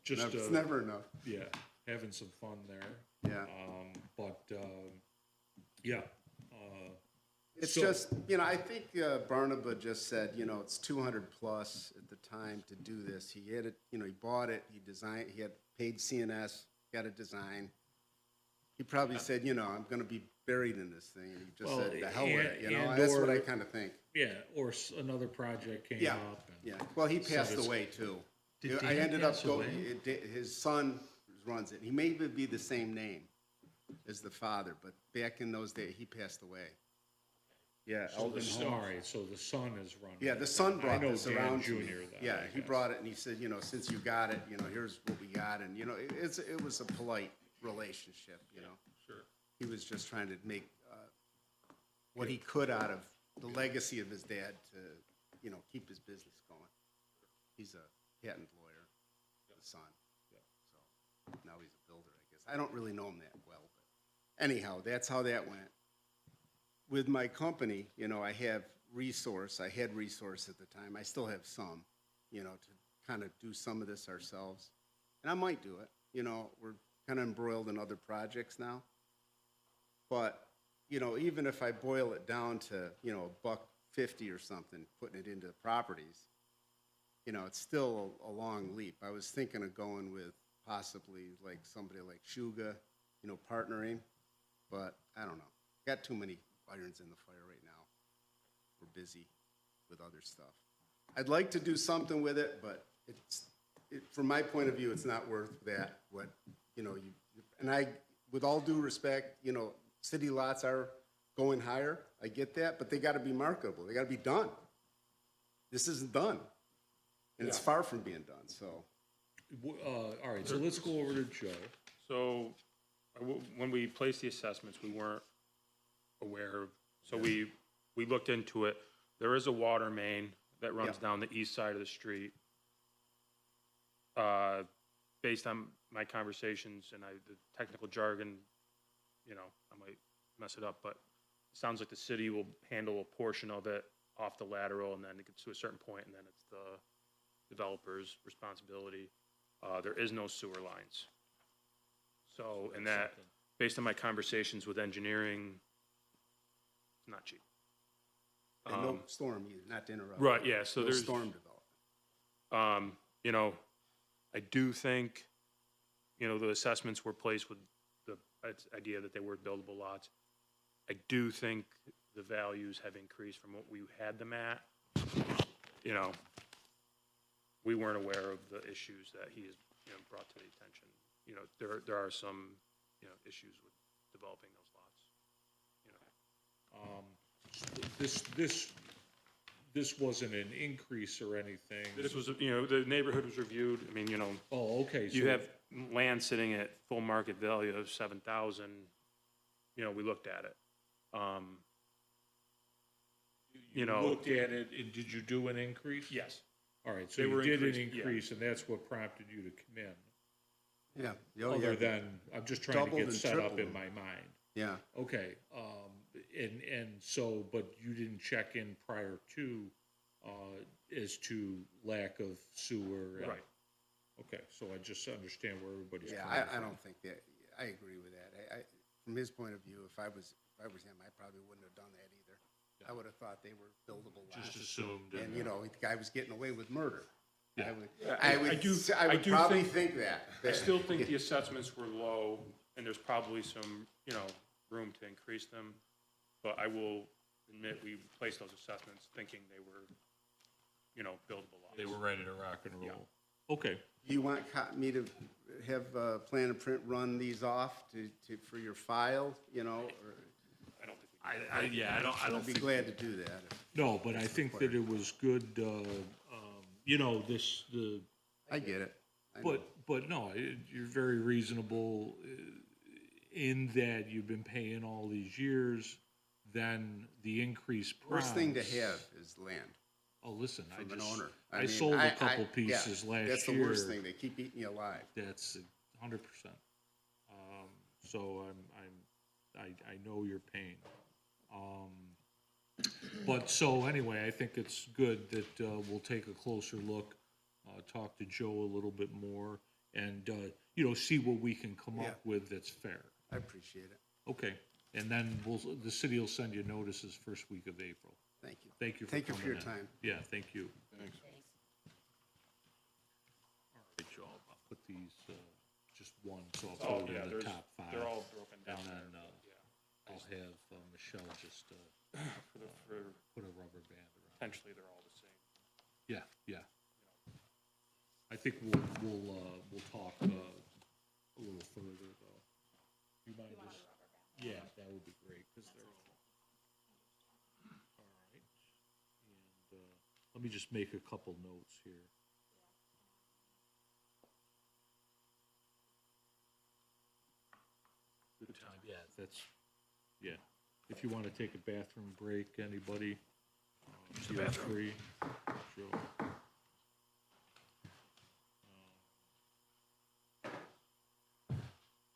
Just, It's never enough. yeah, having some fun there. Yeah. Yeah. It's So- just, I think Barnaba just said, it's 200 plus at the time to do this. He had it, he bought it, he designed, he had paid CNS, got a design. He probably said, I'm gonna be buried in this thing, and he just Well, said, the hell with it, and That's what or- I kind of think. Yeah, or another project came Yeah, up. And yeah. Well, he passed it's- away too. Did I Dan ended up pass going, away? his son runs it. He may even be the same name as the father, but back in those days, he passed away. Yeah, So Elvin the, Holmes. all right, so the son is running. Yeah, the it. son I brought know this Dan around to Jr. me. then, Yeah, I he guess. brought it and he said, since you got it, here's what we got. And, it was a polite relationship, Sure. He was just trying to make what he could out of the legacy of his dad to, keep his business going. He's a patent lawyer, the son. So now he's a builder, I guess. I don't really know him that well, but anyhow, that's how that went. With my company, I have resource. I had resource at the time. I still have some, to kind of do some of this ourselves. And I might do it. We're kind of embroiled in other projects now. But, even if I boil it down to, $1.50 or something, putting it into properties, it's still a long leap. I was thinking of going with possibly like somebody like Shuga, partnering, but I don't know. Got too many irons in the fire right now. We're busy with other stuff. I'd like to do something with it, but from my point of view, it's not worth that. And I, with all due respect, city lots are going higher. I get that, but they got to be marketable. They got to be done. This isn't done, and it's far from being done. So, All right, so let's go over to Joe. So, when we placed the assessments, we weren't aware of, so we looked into it. There is a water main that runs Yeah. down the east side of the street. Based on my conversations and the technical jargon, I might mess it up, but it sounds like the city will handle a portion of it off the lateral, and then it gets to a certain point, and then it's the developer's responsibility. There is no sewer lines. So, and that, based on my conversations with engineering, it's not cheap. and no storm either, not to interrupt. Right, yeah, so No there's, storm development. I do think, the assessments were placed with the idea that they were buildable lots. I do think the values have increased from what we had them at. We weren't aware of the issues that he has, brought to the attention. There are some, issues with developing those lots. This wasn't an increase or anything. This was, the neighborhood was reviewed. I mean, Oh, okay. you so- have land sitting at full market value of 7,000, we looked at it. You looked at it, and did you do an increase? Yes. All right, so They you were did an increased, yeah. increase, and that's what prompted you to come in. Yeah. Oh, Other yeah. than, I'm just trying to Doubled get and set up tripled. in my mind. Yeah. Okay, and so, but you didn't check in prior to, as to lack of sewer? and- Right. Okay, so I just understand where everybody's Yeah, coming I from. don't think that, I agree with that. From his point of view, if I was him, I probably wouldn't have done that either. I would have thought they were buildable lots. Just assumed. And, the guy was getting away with murder. Yeah. I would I do probably think- think that. I still think the assessments were low, and there's probably some, room to increase them. But I will admit, we placed those assessments thinking they were, buildable lots. They were ready to rock and roll. Okay, Do you want me to have plan and print run these off for your file, or? I don't think we I'd be glad to do that. no, but I think that it was good, I get it. I know. but no, you're very reasonable in that you've been paying all these years, then the increased price. Worst thing to have is land Oh, listen, from an owner. I mean, sold a couple yeah, pieces last year. That's the worst thing. They keep eating you alive. That's 100%. So I know your pain. But so anyway, I think it's good that we'll take a closer look, talk to Joe a little bit more. And, you know, see what we can come Yeah. up with that's fair. I appreciate it. Okay, and then the city will send you notices first week of April. Thank you. Thank you for Thank you for coming your in. time. Yeah, thank you. Thanks. All right, Joe, I'll put these, just one, so I'll put it in the top 5. They're all broken down And there. then, Yeah. I'll have Michelle just, For put a rubber band around. potentially they're all the same. Yeah, yeah. I think we'll talk, a little further though. You mind just? Yeah, that would be great, cause they're all right. And, let me just make a couple notes here. Good time, yeah, that's, yeah. If you wanna take a bathroom break, anybody? Feel free. Joe.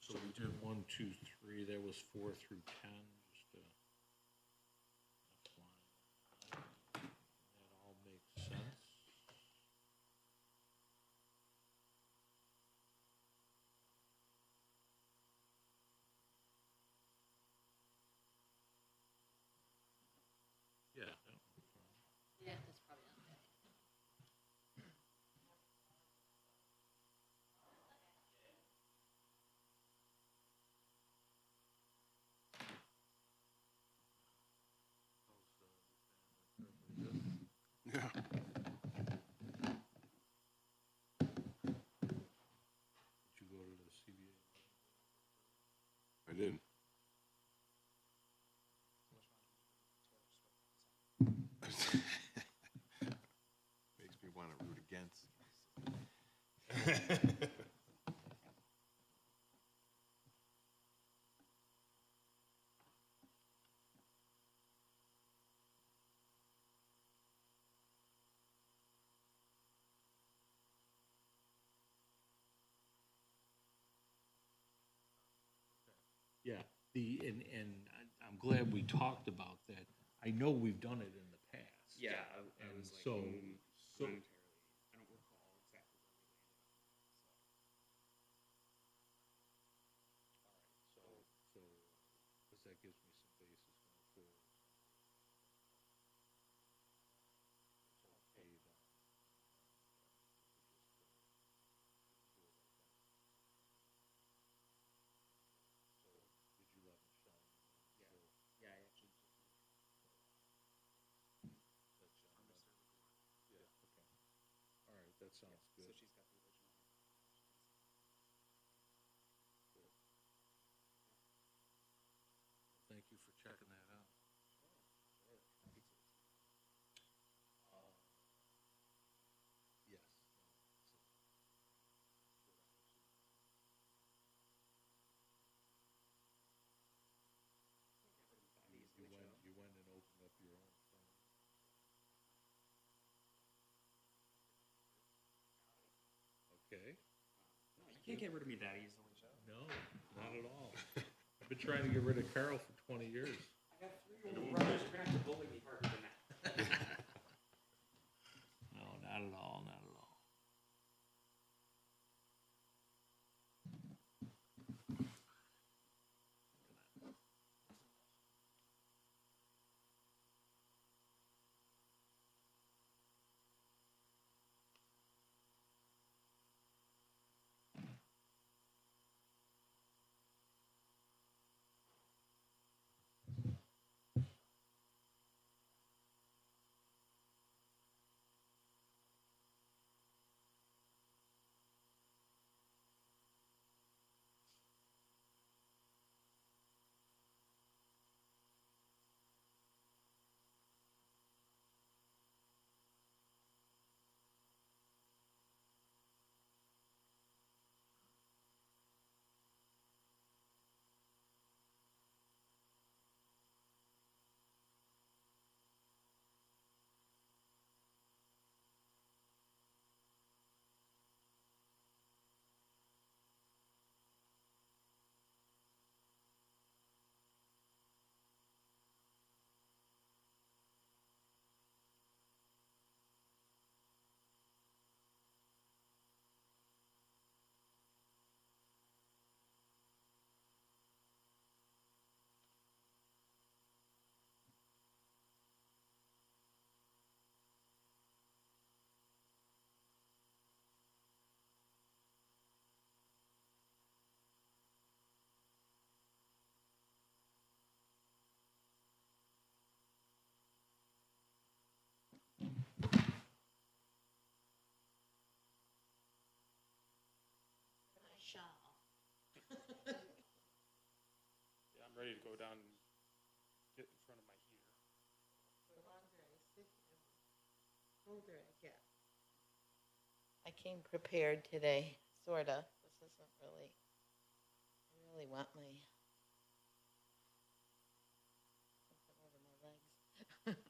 So we did 1, 2, 3, that was 4 through 10, just that all makes sense. Yeah. Yeah, that's probably not bad. Yeah. Did you go to the CBA? I did. Makes me want to root against. Yeah, I'm glad we talked about that. I know we've done it in the past. Yeah, I And was like, so, momentarily, I don't recall exactly where we landed on so, because that gives me some basis going forward. Okay, then. So, did you let Michelle know? Yeah. So, Yeah, I actually just. that's, yeah, okay. All right, that sounds So good. she's got the original. Thank you for checking that out. Yes. You went and opened up your own firm. Okay. No, you can't get rid of me that easily, Joe. No, not at all. I've been trying to get rid of Carl for 20 years. I got 3 older brothers. You're gonna have to bully me harder than that. No, not at all, not at all. ready to go down and get in front of my heater. I came prepared today, sorta. This isn't really, I really want my, something over my legs.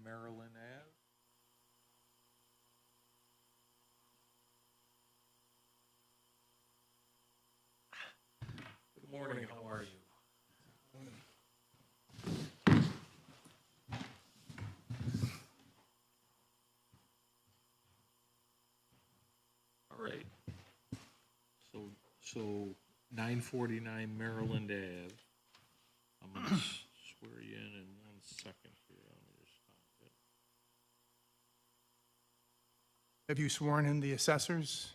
Maryland Ave. Good morning, how are you? All right. So 949 Maryland Ave. I'm gonna swear you in 1 second here. Let me just find it. Have you sworn in the assessors?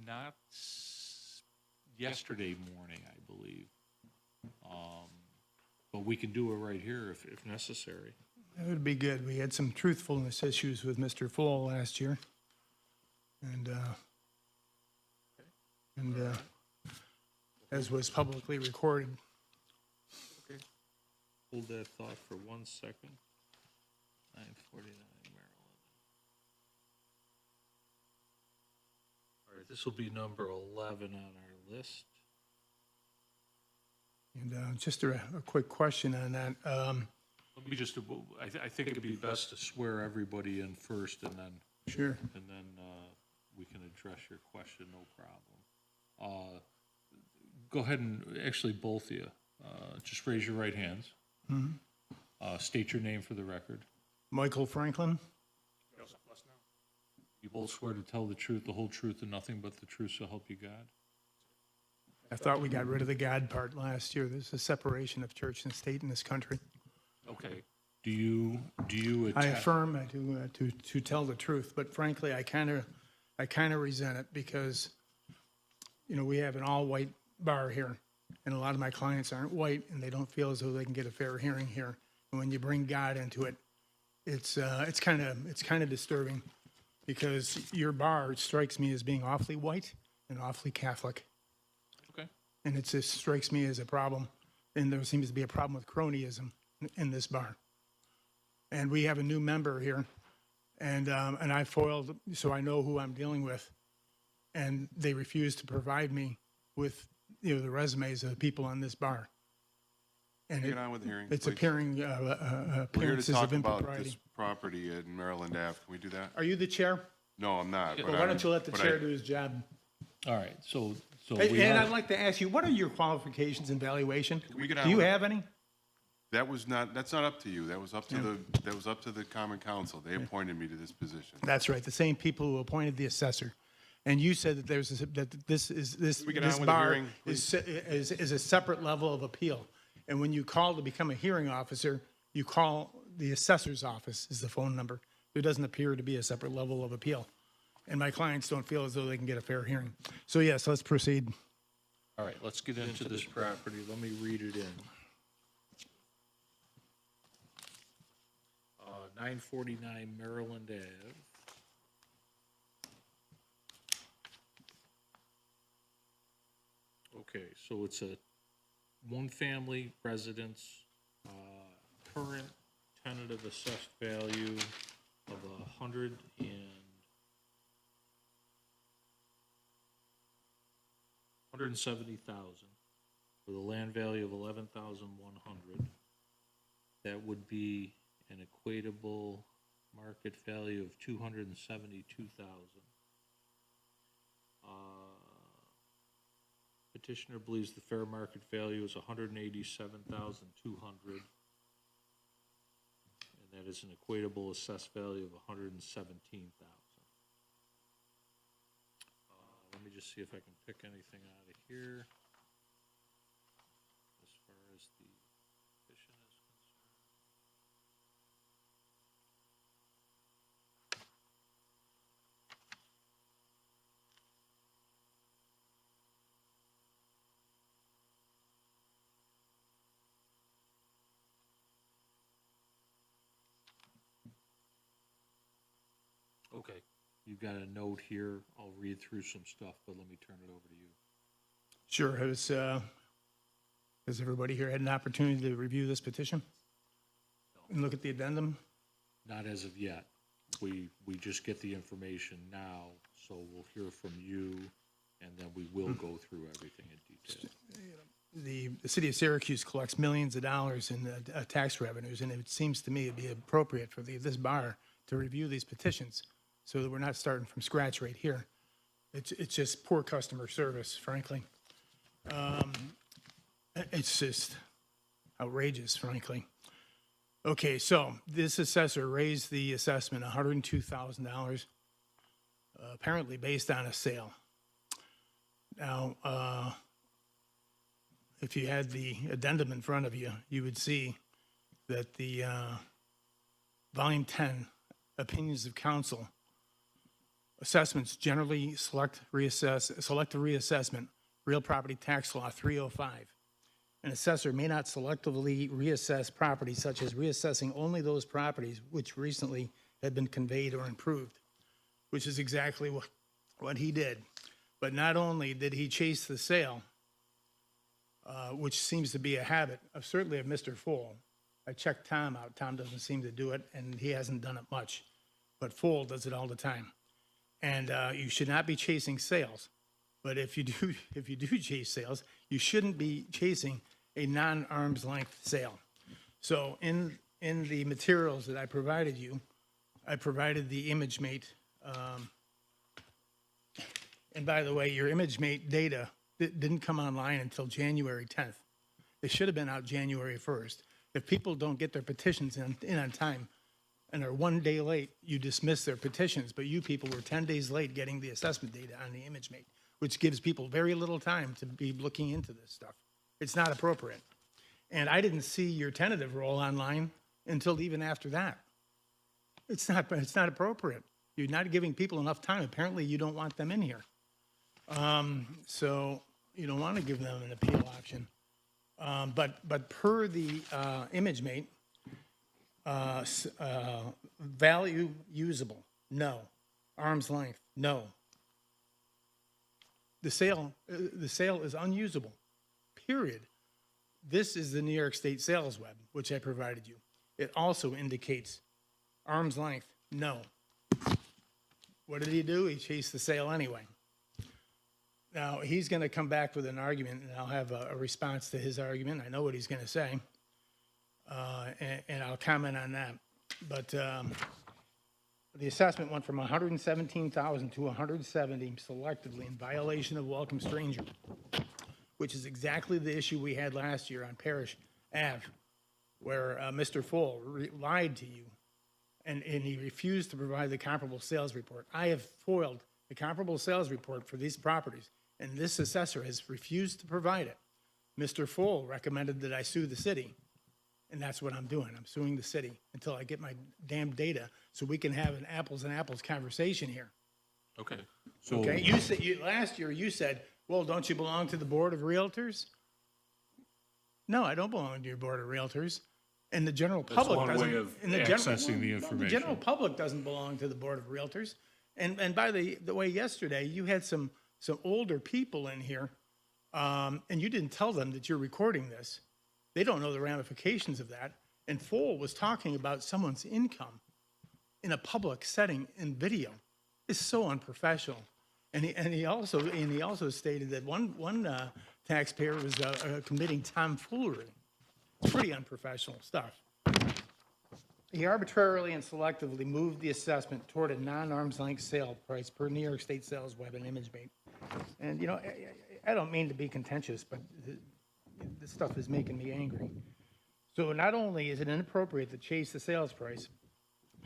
Not yesterday morning, I believe. But we can do it right here if necessary. That would be good. We had some truthfulness issues with Mr. Full last year. And as was publicly recorded. Okay. Hold that thought for 1 second. 949 Maryland. All right, this will be number 11 on our list. And just a quick question on that. Let me just, I think it'd be best to swear everybody in first and then. Sure. And then we can address your question, no problem. Go ahead and, actually both of you, just raise your right hands. Mm-hmm. State your name for the record. Michael Franklin? You both swear to tell the truth, the whole truth, and nothing but the truth, so help you God? I thought we got rid of the God part last year. There's a separation of church and state in this country. Okay. Do you I attest? affirm to tell the truth, but frankly, I kind of resent it because, you know, we have an all-white bar here, and a lot of my clients aren't white, and they don't feel as though they can get a fair hearing here. And when you bring God into it, it's kind of disturbing because your bar strikes me as being awfully white and awfully Catholic. Okay. And it just strikes me as a problem. And there seems to be a problem with cronyism in this bar. And we have a new member here, and I foiled, so I know who I'm dealing with. And they refuse to provide me with, you know, the resumes of the people on this bar. And Get on with the hearing, it's please. appearing We're here to appearances talk of about impropriety. this property in Maryland Ave. Can we do that? Are you the chair? No, I'm not. but Well, why I'm- don't you let the but chair I- do his job? All right, so And we I'd are, like to ask you, what are your qualifications and valuation? Can we get Do on you with it? have any? That's not up to you. That was up to the common council. They appointed me to this position. That's right, the same people who appointed the assessor. And you said that this we get on with the bar hearing, is a separate level of appeal. And when you call to become a hearing officer, you call the assessor's office is the phone number. There doesn't appear to be a separate level of appeal. And my clients don't feel as though they can get a fair hearing. So yes, let's proceed. all right, let's get into this property. Let me read it in. 949 Maryland Ave. Okay, so it's a one-family residence, current tentative assessed value of $170,000 with a land value of 11,100. That would be an equatable market value of 272,000. Petitioner believes the fair market value is 187,200. And that is an equatable assessed value of 117,000. Let me just see if I can pick anything out of here as far as the petition is concerned. Okay, you've got a note here. I'll read through some stuff, but let me turn it over to you. Sure. Has everybody here had an opportunity to review this petition? And look at the addendum? Not as of yet. We just get the information now, so we'll hear from you, and then we will go through everything in detail. The city of Syracuse collects millions of dollars in tax revenues, and it seems to me it'd be appropriate for this bar to review these petitions so that we're not starting from scratch right here. It's just poor customer service, frankly. It's just outrageous, frankly. Okay, so this assessor raised the assessment $102,000, apparently based on a sale. Now, if you had the addendum in front of you, you would see that the volume 10, opinions of council, assessments generally select the reassessment, real property tax law 305. An assessor may not selectively reassess properties such as reassessing only those properties which recently had been conveyed or improved, which is exactly what he did. But not only did he chase the sale, which seems to be a habit of certainly of Mr. Full. I checked Tom out. Tom doesn't seem to do it, and he hasn't done it much. But Full does it all the time. And you should not be chasing sales. But if you do chase sales, you shouldn't be chasing a non-arm's length sale. So in the materials that I provided you, I provided the ImageMate. And by the way, your ImageMate data didn't come online until January 10th. They should have been out January 1st. If people don't get their petitions in on time and are 1 day late, you dismiss their petitions. But you people were 10 days late getting the assessment data on the ImageMate, which gives people very little time to be looking into this stuff. It's not appropriate. And I didn't see your tentative roll online until even after that. It's not appropriate. You're not giving people enough time. Apparently, you don't want them in here. So you don't want to give them an appeal option. But per the ImageMate, value usable, no. Arm's length, no. The sale is unusable, period. This is the New York State Sales Web, which I provided you. It also indicates arm's length, no. What did he do? He chased the sale anyway. Now, he's going to come back with an argument, and I'll have a response to his argument. I know what he's going to say, and I'll comment on that. But the assessment went from 117,000 to 170 selectively in violation of welcome stranger, which is exactly the issue we had last year on Parish Ave, where Mr. Full lied to you, and he refused to provide the comparable sales report. I have foiled the comparable sales report for these properties, and this assessor has refused to provide it. Mr. Full recommended that I sue the city, and that's what I'm doing. I'm suing the city until I get my damn data so we can have an apples and apples conversation here. Okay. So, Okay, last year you said, well, don't you belong to the Board of Realtors? No, I don't belong to your Board of Realtors. And the general public one doesn't. way of and the accessing the The information. general public doesn't belong to the Board of Realtors. And by the way, yesterday, you had some older people in here, and you didn't tell them that you're recording this. They don't know the ramifications of that. And Full was talking about someone's income in a public setting in video. It's so unprofessional. And he also stated that one taxpayer was committing tomfoolery. Pretty unprofessional stuff. He arbitrarily and selectively moved the assessment toward a non-arm's length sale price per New York State Sales Web and ImageMate. And you know, I don't mean to be contentious, but this stuff is making me angry. So not only is it inappropriate to chase the sales price,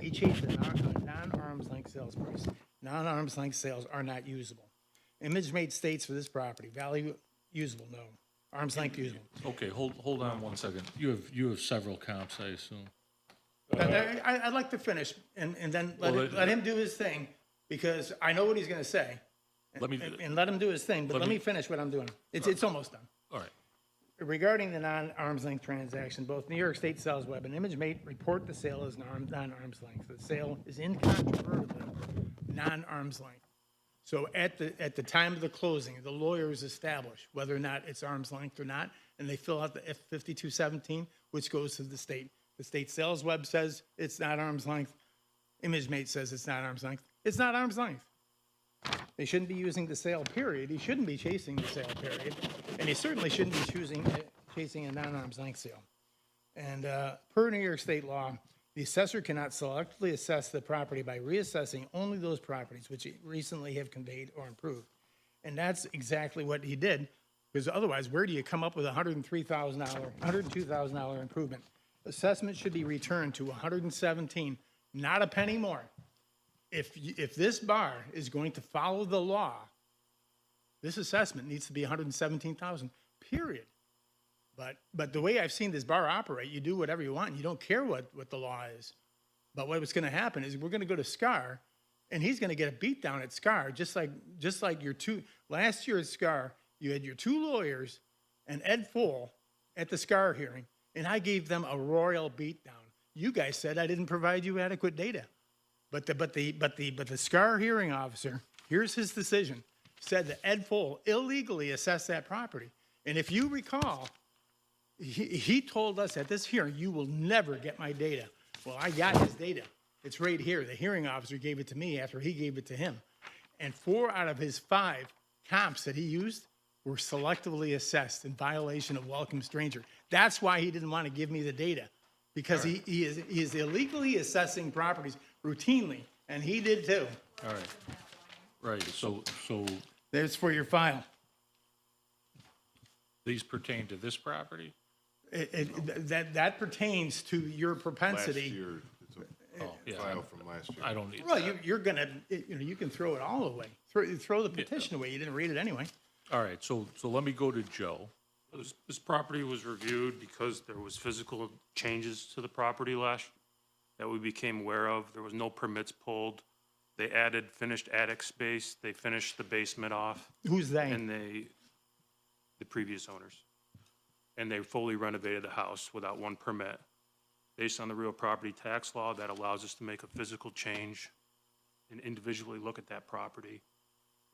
he chased a non-arm's length sales price. Non-arm's length sales are not usable. ImageMate states for this property, value usable, no. Arm's length usable. okay, hold on one second. You have several comps, I assume. I'd like to finish and then let him do his thing, because I know what he's going to say. And let him do his thing, but let me finish what I'm doing. It's almost done. All right. Regarding the non-arm's length transaction, both New York State Sales Web and ImageMate report the sale as non-arm's length. The sale is incontrovertibly non-arm's length. So at the time of the closing, the lawyers establish whether or not it's arm's length or not, and they fill out the F-5217, which goes to the state. The state sales web says it's not arm's length. ImageMate says it's not arm's length. It's not arm's length. They shouldn't be using the sale period. He shouldn't be chasing the sale period. And he certainly shouldn't be chasing a non-arm's length sale. And per New York State law, the assessor cannot selectively assess the property by reassessing only those properties which recently have conveyed or improved. And that's exactly what he did, because otherwise, where do you come up with $102,000 improvement? Assessment should be returned to 117, not a penny more. If this bar is going to follow the law, this assessment needs to be 117,000, period. But the way I've seen this bar operate, you do whatever you want, and you don't care what the law is. But what's going to happen is we're going to go to SCAR, and he's going to get a beat down at SCAR, just like your two last year at SCAR. You had your two lawyers and Ed Full at the SCAR hearing, and I gave them a royal beat down. You guys said I didn't provide you adequate data, but the SCAR hearing officer, here's his decision, said that Ed Full illegally assessed that property. And if you recall, he told us at this hearing, you will never get my data. Well, I got his data. It's right here. The hearing officer gave it to me after he gave it to him. And 4 out of his 5 comps that he used were selectively assessed in violation of welcome stranger. That's why he didn't want to give me the data, because he is illegally assessing properties routinely, and he did too. All right. Right, so There's for your file. these pertain to this property? That pertains to your propensity. Last year, it's a Yeah, file from last year. I don't need Well, that. you're gonna, you can throw it all away. Throw the petition away. You didn't read it anyway. All right, so let me go to Joe. This property was reviewed because there was physical changes to the property that we became aware of. There was no permits pulled. They added finished attic space. They finished the basement off. Who's they? And the previous owners. And they fully renovated the house without one permit. Based on the real property tax law, that allows us to make a physical change and individually look at that property.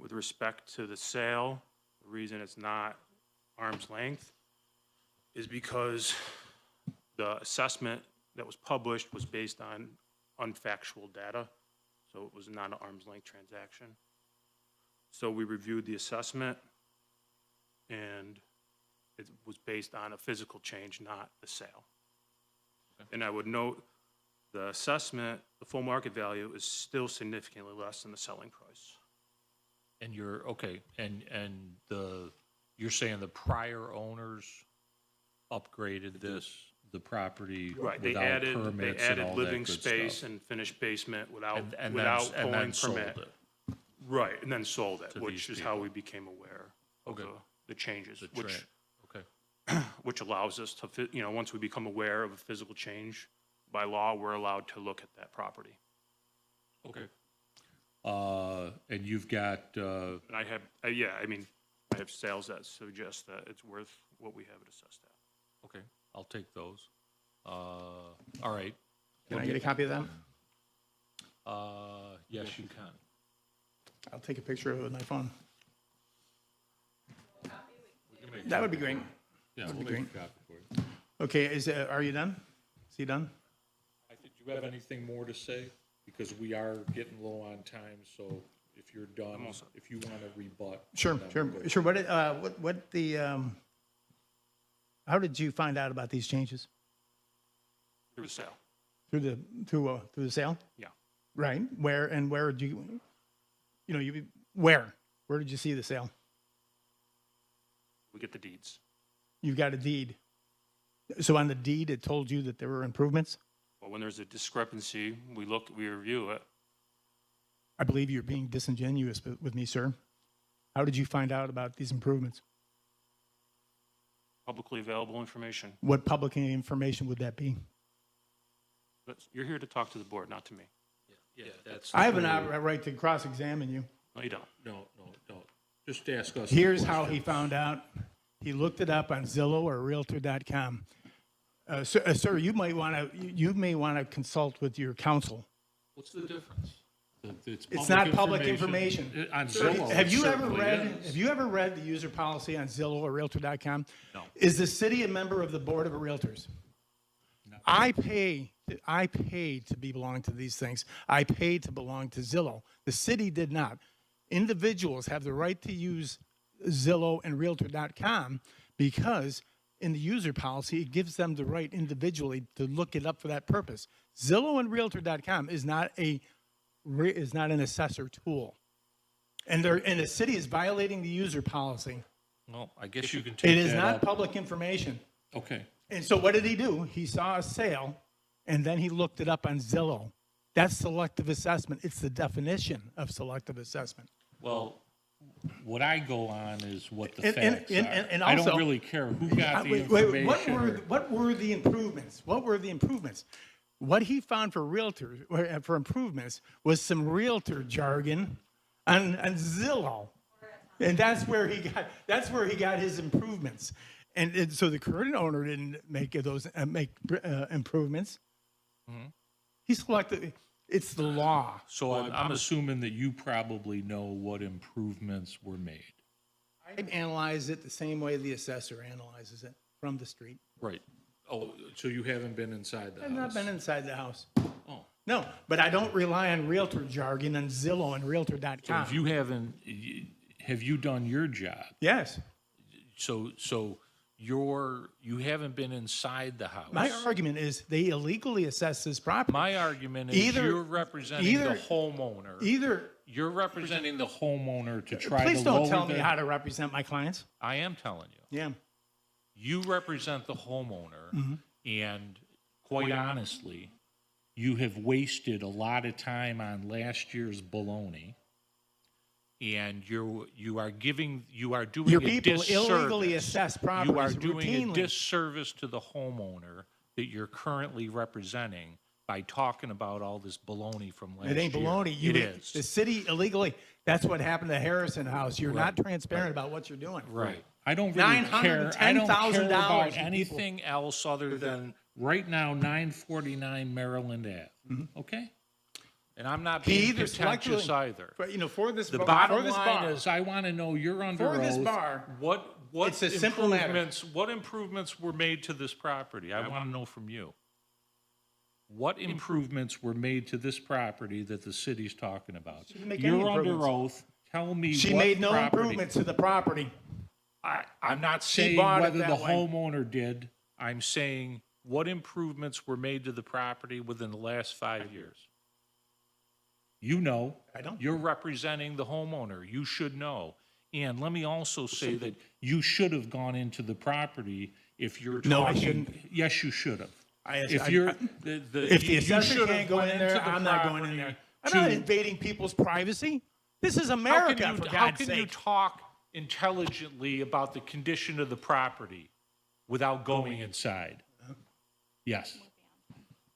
With respect to the sale, the reason it's not arm's length is because the assessment that was published was based on unfactual data, so it was not an arm's length transaction. So we reviewed the assessment, and it was based on a physical change, not the sale. And I would note, the assessment, the full market value is still significantly less than the selling price. And you're saying the prior owners upgraded the property Right, they without added permits and all that living good space stuff. and finished basement without And pulling then sold permit. it. Right, and then sold it, To which these is how people. we became aware of Okay. the changes, The which, trend. Okay. which allows us to, once we become aware of a physical change, by law, we're allowed to look at that property. Okay. And you've got, And I have, I have sales that suggest that it's worth what we have it assessed at. okay, I'll take those. All right. Can I get a copy of that? Yes, you can. I'll take a picture of it with my phone. That would be great. Yeah, That'd we'll be make a great. copy for you. Okay, are you done? Is he done? Do you have anything more to say? Because we are getting low on time, so if you're done, if you want to rebut. Sure, then we'll sure. go. How did you find out about these changes? Through the sale, Through the sale? yeah. Right. Where did you, where did you see the sale? We get the deeds. You got a deed. So on the deed, it told you that there were improvements? Well, when there's a discrepancy, we review it. I believe you're being disingenuous with me, sir. How did you find out about these improvements? Publicly available information. What public information would that be? But you're here to talk to the board, not to me. Yeah, that's. I have a right to cross-examine you. No, you don't. No. Just ask us. Here's how he found out. He looked it up on Zillow or Realtor.com. Sir, you may want to consult with your counsel. What's the difference? It's not public information. On Zillow, Have it you ever certainly read? is. Have you ever read the user policy on Zillow or Realtor.com? No. Is the city a member of the board of realtors? No. I pay to belong to these things. I pay to belong to Zillow. The city did not. Individuals have the right to use Zillow and Realtor.com because in the user policy, it gives them the right individually to look it up for that purpose. Zillow and Realtor.com is not an assessor tool. And the city is violating the user policy. Well, I guess you can take It is that not up. public information. Okay. And so what did he do? He saw a sale, and then he looked it up on Zillow. That's selective assessment. It's the definition of selective assessment. Well, what I go on is what the And- facts are. and I also- don't really care who got the Wait, information. what were the improvements? What were the improvements? What he found for realtors, for improvements, was some realtor jargon on Zillow. And that's where he got his improvements. And so the current owner didn't make those improvements. Mm-hmm. He selected. It's the law. So I'm assuming that you probably know what improvements were made. I analyze it the same way the assessor analyzes it from the street. Right. Oh, so you haven't been inside the I've house? not been inside the house. Oh. No, but I don't rely on realtor jargon on Zillow and So Realtor.com. if you haven't, have you done your job? Yes. So you haven't been inside the house. My argument is they illegally assess this property. My argument is Either- you're representing the homeowner. Either, You're representing the homeowner to try please to don't lower tell me the- how to represent my clients. I am telling you. Yeah. You represent the homeowner, Mm-hmm. and quite honestly, you have wasted a lot of time on last year's baloney. and you are doing Your a people disservice. illegally assess You are properties doing a routinely. disservice to the homeowner that you're currently representing by talking about all this baloney from last year. It ain't baloney. It is. The city illegally, that's what happened to Harrison House. You're not transparent about what you're doing. Right. I don't really care. I don't care $910,000 about you people. anything else other than right now 949 Maryland Ave. Okay? And I'm not He being either contentious selectively- either. For, you know, for this The bar, bottom for this line bar, is I want to know you're under For this oath. bar, What it's a simple matter. improvements were made to this property? I want to know from you. What improvements were made to this property that the city's talking about? didn't make any You're under improvements. oath. Tell me she what made no property- improvements to the property. I'm not saying bought it whether that the way. homeowner did. I'm saying what improvements were made to the property within the last 5 years? You know. I don't. You're representing the homeowner. You should know. And let me also say that you should have gone into the property if you're talking. No, I shouldn't. Yes, you should have. If If the assessor can't go in there, I'm not going in there. I'm not invading people's privacy. This is America, for How God's can you sake. talk intelligently about the condition of the property without going inside? Yes.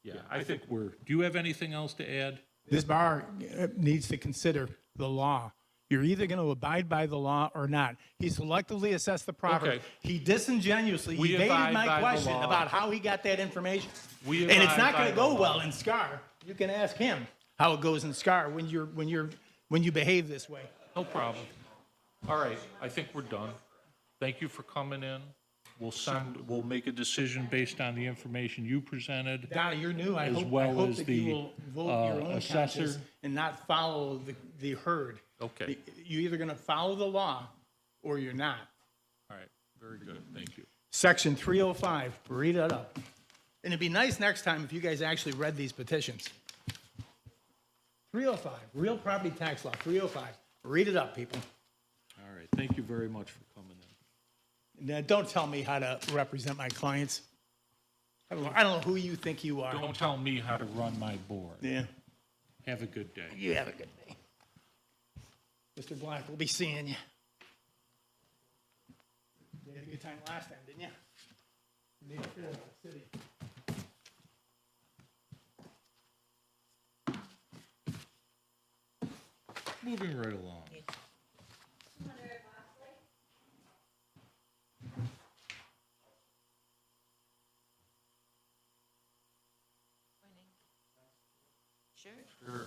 Yeah, I think do you have anything else to add? This bar needs to consider the law. You're either going to abide by the law or not. He selectively assessed the property. Okay. He disingenuously We evaded abide by my the question law. about how he got that information. We And it's abide not by going to the go law. well in SCAR. You can ask him how it goes in SCAR when you behave this way. No problem. All right, I think we're done. Thank you for coming in. We'll make a decision based on the information you presented. Donna, you're new. I As hope well as that the, you will vote your own assessor. conscience and not follow the herd. Okay. You're either going to follow the law or you're not. All right, very good, thank you. Section 305, read it up. And it'd be nice next time if you guys actually read these petitions. 305, real property tax law, 305. Read it up, people. All right, thank you very much for coming in. Now, don't tell me how to represent my clients. I don't know who you think you are. Don't tell me how to run my board. Yeah, Have a good day. you have a good day. Mr. Black, we'll be seeing you. You had a good time last time, didn't you? You made it feel like the city. Moving right along. Sure. Sure.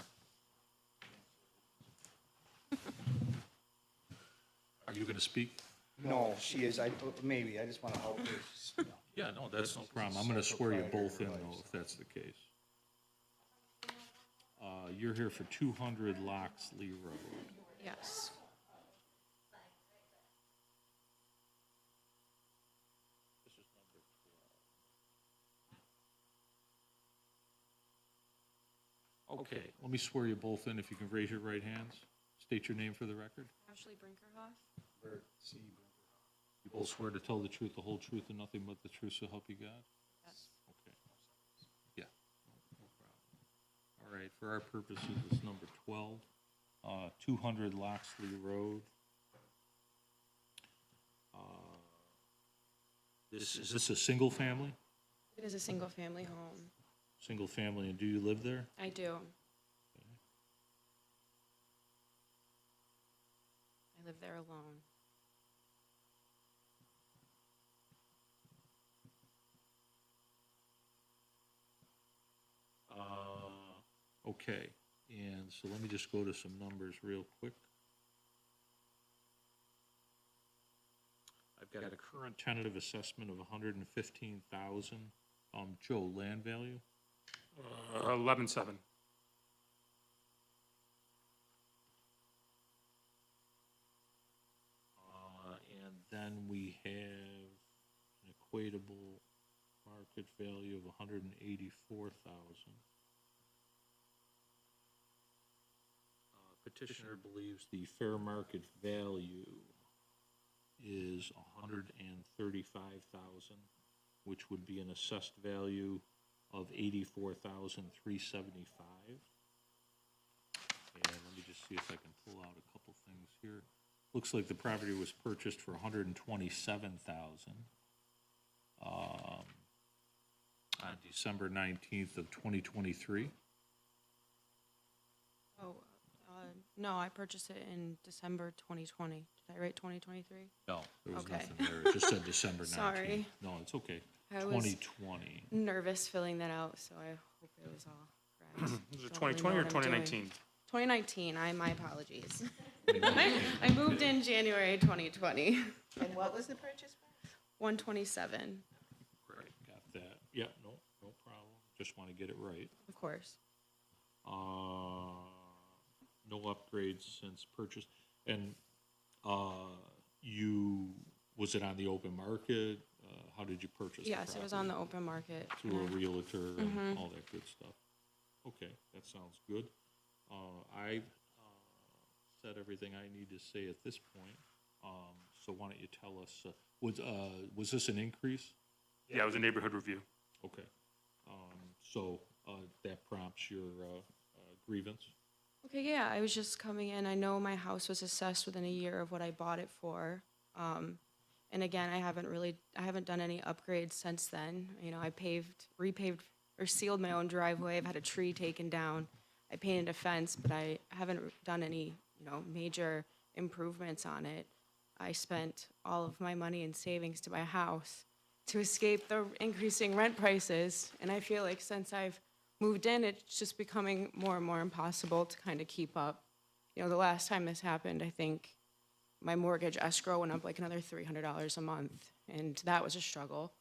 Are you going to speak? No, she is, maybe, I just want to help her. Yeah, no, that's no problem. I'm going to swear you both in, though, if that's the case. You're here for 200 Loxley Road. Yes. This is number 12. Okay, let me swear you both in. If you can raise your right hands. State your name for the record. Ashley Brinkerhoff? You both swear to tell the truth, the whole truth, and nothing but the truth, so help you God? Yes. Okay. Yeah, no problem. All right, for our purposes, it's number 12, 200 Loxley Road. Is this a single family? It is a single-family home. Single family, and do you live there? I do. I live there alone. Okay, and so let me just go to some numbers real quick. I've got a current tentative assessment of 115,000. Joe, land value? 11.7. And then we have an equatable market value of 184,000. Petitioner believes the fair market value is 135,000, which would be an assessed value of 84,375. And let me just see if I can pull out a couple things looks like the property was purchased for $127,000 on December 19th of 2023. Oh, no, I purchased it in December 2020. Did I write 2023? No, there was Okay. nothing there. It just said December 19th. Sorry. No, it's okay. I was 2020. nervous filling that out, so I hope it was all correct. Was it Don't really 2020 know or what I'm doing. 2019? 2019, my apologies. I moved in January 2020. And what was the purchase price? 127, Right, got that. Yeah, no problem. Just want to get it right. of course. No upgrades since purchase. And was it on the open market? How did you purchase the Yes, it was on property? the open market. Through a realtor and all that good stuff. Okay, that sounds good. I've said everything I need to say at this point. So why don't you tell us, was this an increase? Yeah, it was a neighborhood review. Okay. So that prompts your grievance? Okay, yeah, I was just coming in. I know my house was assessed within a year of what I bought it for. And again, I haven't done any upgrades since then. You know, I repaved, or sealed my own driveway. I've had a tree taken down. I painted a fence, but I haven't done any, major improvements on it. I spent all of my money in savings to buy a house to escape the increasing rent prices. And I feel like since I've moved in, it's just becoming more and more impossible to kind of keep up. The last time this happened, I think my mortgage escrow went up like another $300 a month, and that was a struggle.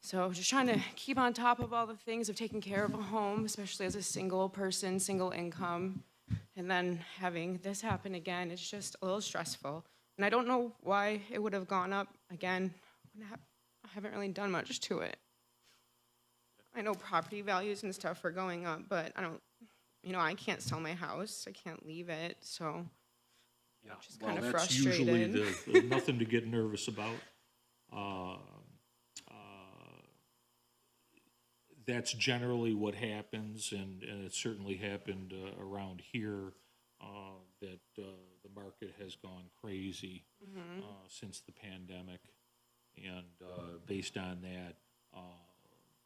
So just trying to keep on top of all the things of taking care of a home, especially as a single person, single income, and then having this happen again, it's just a little stressful. And I don't know why it would have gone up again. I haven't really done much to it. I know property values and stuff are going up, but I can't sell my house. I can't leave it, so Yeah, just well, kind of that's usually frustrated. nothing to get nervous about. That's generally what happens, and it certainly happened around here, that the market has gone crazy since the pandemic. And based on that,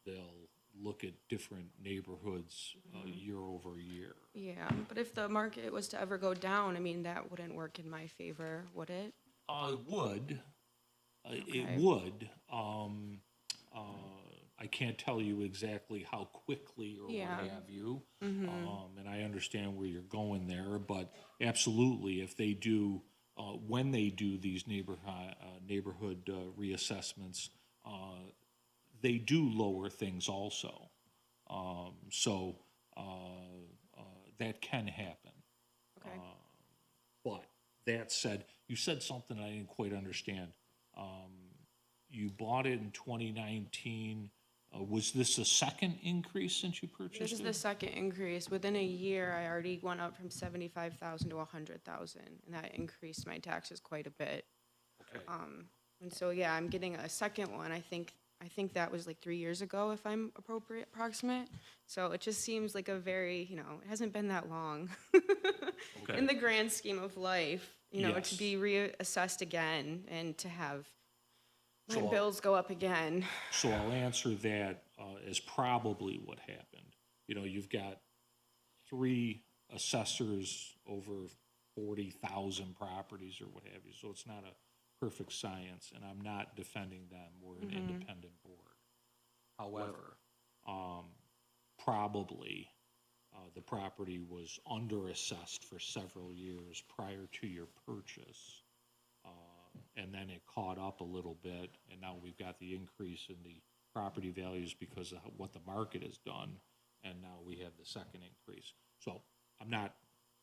they'll look at different neighborhoods year over year. Yeah, but if the market was to ever go down, that wouldn't work in my favor, would it? It would. It Okay. would. I can't tell you exactly how quickly or Yeah. what have you. And I understand where you're going there, but absolutely, if they do, when they do these neighborhood reassessments, they do lower things also. So that can happen. Okay. But that said, you said something I didn't quite understand. You bought it in 2019. Was this a second increase since you purchased it? This is the second increase. Within a year, I already went up from 75,000 to 100,000, and that increased my taxes quite a bit. Okay. And so, yeah, I'm getting a second one. I think that was like 3 years ago, if I'm approximate. So it just seems like a very, it hasn't been that long Okay. in the grand scheme of life, Yes. to be reassessed again and to have my So- bills go up again. So I'll answer that as probably what happened. You've got 3 assessors over 40,000 properties or what have you, so it's not a perfect science, and I'm not defending them. We're an independent board. However, probably the property was under-assessed for several years prior to your purchase. And then it caught up a little bit, and now we've got the increase in the property values because of what the market has done, and now we have the second increase. So I'm not,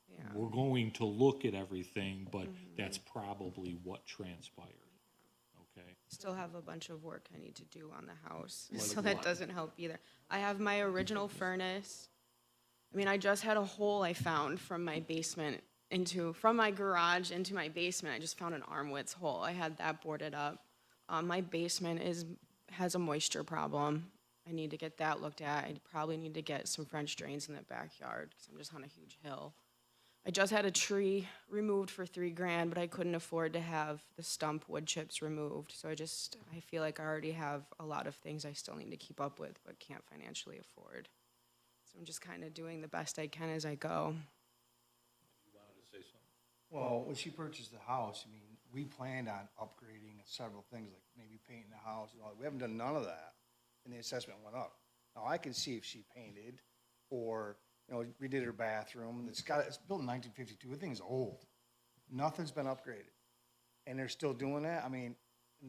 Yeah. we're going to look at everything, but that's probably what transpired, okay? Still have a bunch of work I need to do on the house, Like so that what? doesn't help either. I have my original furnace. I just had a hole I found from my basement from my garage into my basement. I just found an arm width hole. I had that boarded up. My basement has a moisture problem. I need to get that looked at. I probably need to get some French drains in the backyard because I'm just on a huge hill. I just had a tree removed for $3,000, but I couldn't afford to have the stump wood chips removed. So I feel like I already have a lot of things I still need to keep up with, but can't financially afford. So I'm just kind of doing the best I can as I go. You wanted to say something? Well, when she purchased the house, I mean, we planned on upgrading several things, like maybe painting the house and all that. We haven't done none of that, and the assessment went up. Now, I can see if she painted or, you know, redid her bathroom, and it's built in 1952. The thing's old. Nothing's been upgraded. And they're still doing that? I mean,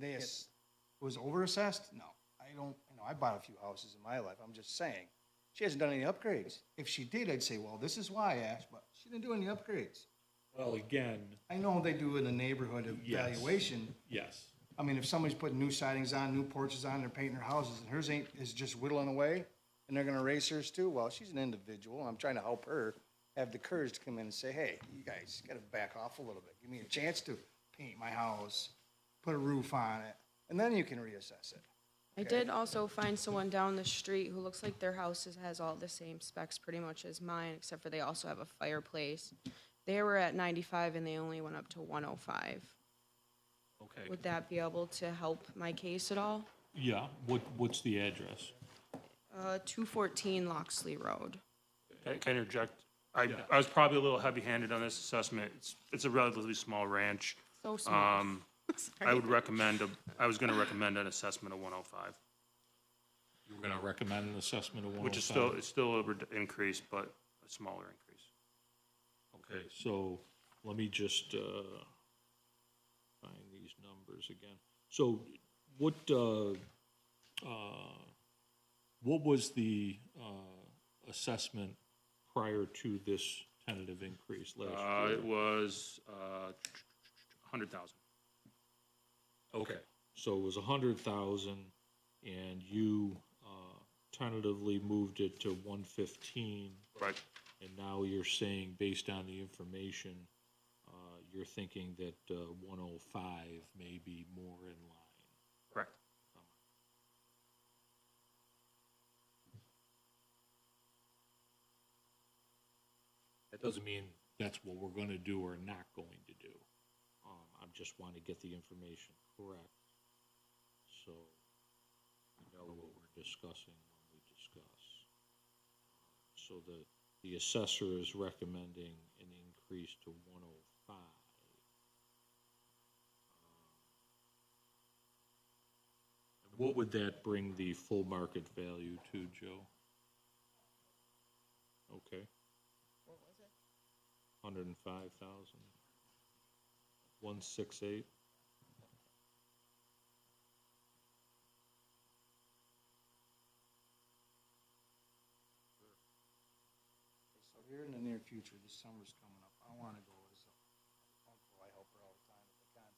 it was overassessed? No. I bought a few houses in my life. I'm just saying. She hasn't done any upgrades. If she did, I'd say, well, this is why I asked, but she didn't do any upgrades. Well, again, I know they do in the neighborhood yes. evaluation. Yes. I mean, if somebody's putting new sidings on, new porches on, they're painting their houses, and hers is just whittling away, and they're gonna erase hers too, well, she's an individual, I'm trying to help her have the courage to come in and say, hey, you guys gotta back off a little bit. Give me a chance to paint my house, put a roof on it, and then you can reassess it. I did also find someone down the street who looks like their house has all the same specs pretty much as mine, except for they also have a fireplace. They were at 95 and they only went up to 105. Okay. Would that be able to help my case at all? Yeah, what's the address? 214 Loxley Road. Can I interject? I was probably a little heavy-handed on this assessment. It's a relatively small ranch. So small. I was gonna recommend an assessment of 105, You were gonna recommend an assessment of 105? which is still an increase, but a smaller increase. Okay, so let me just find these numbers again. So what was the assessment prior to this tentative increase last year? It was 100,000. Okay, so it was 100,000, and you tentatively moved it to 115. Right. And now you're saying, based on the information, you're thinking that 105 may be more in line. Correct. That doesn't mean that's what we're gonna do or not going to do. I just want to get the information correct, so we know what we're discussing when we discuss. So the assessor is recommending an increase to 105. And what would that bring the full market value to, Joe? Okay. What was it? 105,000. 168. So here in the near future, this summer's coming up, I wanna go as a uncle, I help her all the time if I can.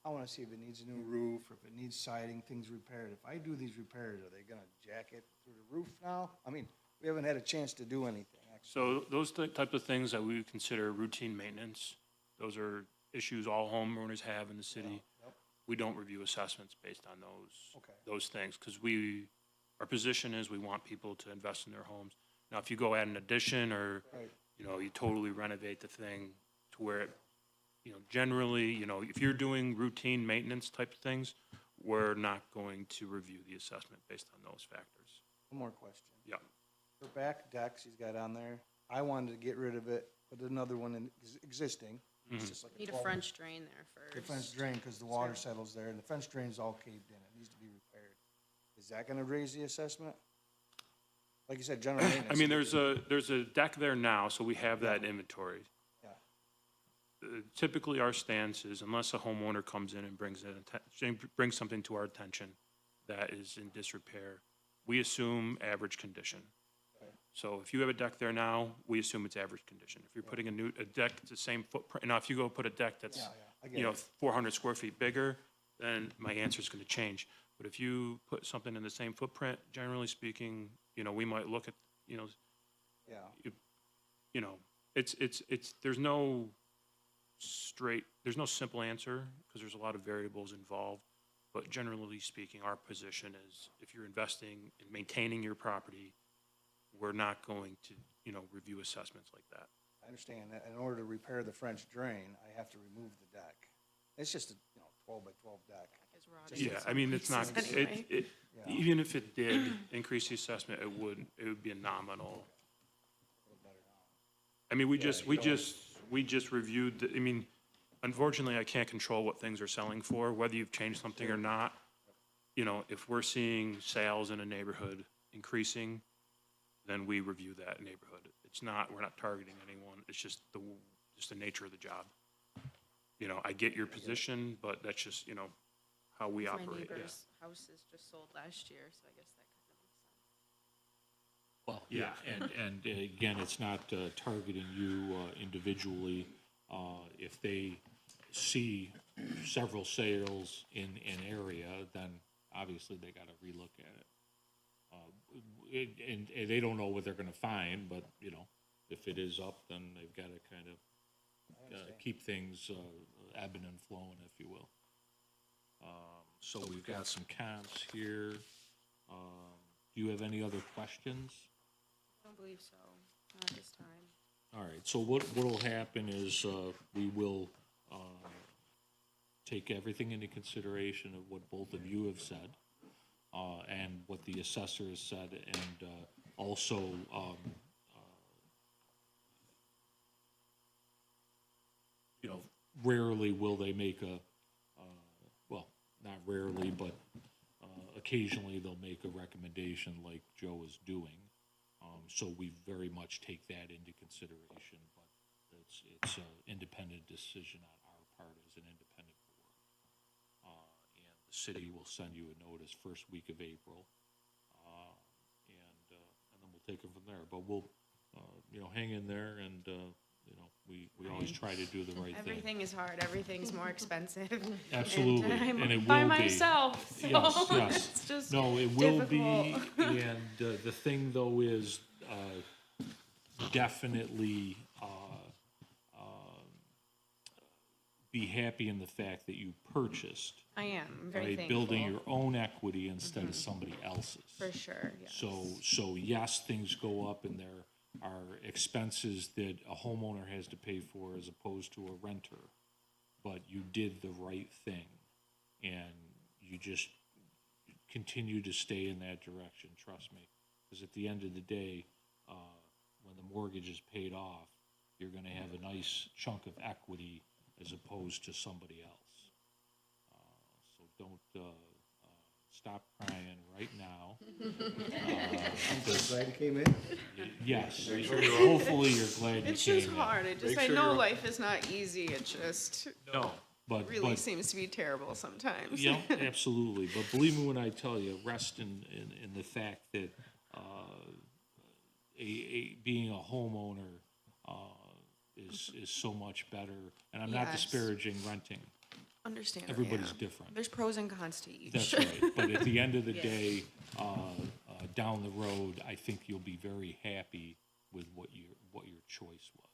I wanna see if it needs a new roof, or if it needs siding, things repaired. If I do these repairs, are they gonna jack it through the roof now? I mean, we haven't had a chance to do anything, actually. So those type of things that we would consider routine maintenance, those are issues all homeowners have in the city. Yep. We don't review assessments based on Okay. those things, because our position is we want people to invest in their homes. Now, if you go add an addition or, Right. you totally renovate the thing to where it, generally, if you're doing routine maintenance type of things, we're not going to review the assessment based on those factors. One more question. Yeah. Her back deck she's got on there, I wanted to get rid of it, put another one in existing. It's just like Need a 12 French drain there first. The French drain, because the water settles there, and the French drain's all caved in, it needs to be repaired. Is that gonna raise the assessment? Like you said, general maintenance. I mean, there's a deck there now, so we have that inventory. Yeah. Typically, our stance is unless a homeowner comes in and brings something to our attention that is in disrepair, we assume average condition. Okay. So if you have a deck there now, we assume it's average condition. If you're putting a deck that's the same footprint, now if you go put a deck that's, I get it. 400 square feet bigger, then my answer is gonna change. But if you put something in the same footprint, generally speaking, we might look at, Yeah, there's no simple answer, because there's a lot of variables involved. But generally speaking, our position is if you're investing in maintaining your property, we're not going to, review assessments like that. I understand that in order to repair the French drain, I have to remove the deck. It's just a, 12 by 12 deck. Yeah, I mean, it's not, Anyway. even if it did increase the assessment, it would be a nominal. I mean, we just reviewed, I mean, unfortunately, I can't control what things are selling for, whether you've changed something or not. If we're seeing sales in a neighborhood increasing, then we review that neighborhood. We're not targeting anyone, it's just the nature of the job. I get your position, but that's just, how we My operate, yeah. neighbor's house is just sold last year, so I guess that kind of makes sense. Well, yeah, and again, it's not targeting you individually. If they see several sales in an area, then obviously they gotta relook at it. And they don't know what they're gonna find, but, if it is up, then they've gotta kind of keep things ebbing and flowing, if you will. So we've got some comps here. Do you have any other questions? I don't believe so, not this time. All right, so what'll happen is, we will, take everything into consideration of what both of you have said, and what the assessor has said, and, also, rarely will they make well, not rarely, but, occasionally they'll make a recommendation like Joe is doing. So we very much take that into consideration, but it's an independent decision on our part as an independent board. And the city will send you a notice first week of April, and then we'll take it from there. But we'll, hang in there, and, we always try to do the right thing. Everything is hard, everything's more expensive. Absolutely, I'm and it will by be. myself, so Yes. it's just No, it will difficult. be, and the thing though is, definitely, be happy in the fact that you purchased. I am, I'm very By thankful. building your own equity instead of somebody else's. For sure, yes. So yes, things go up, and there are expenses that a homeowner has to pay for as opposed to a renter. But you did the right thing, and you just continue to stay in that direction, trust me. Because at the end of the day, when the mortgage is paid off, you're gonna have a nice chunk of equity as opposed to somebody else. So don't, stop crying right now. I'm just glad he came in. Yes, hopefully you're glad you came in. It's just hard, I know life is not easy, it just No, but. really seems to be terrible sometimes. Yeah, absolutely, but believe me when I tell you, rest in the fact that, being a homeowner, is so much better, and I'm not Yes. disparaging renting. Understand. Everybody's yeah. different. There's pros and cons to each. That's right, but at the end of the day, down the road, I think you'll be very happy with what your choice was.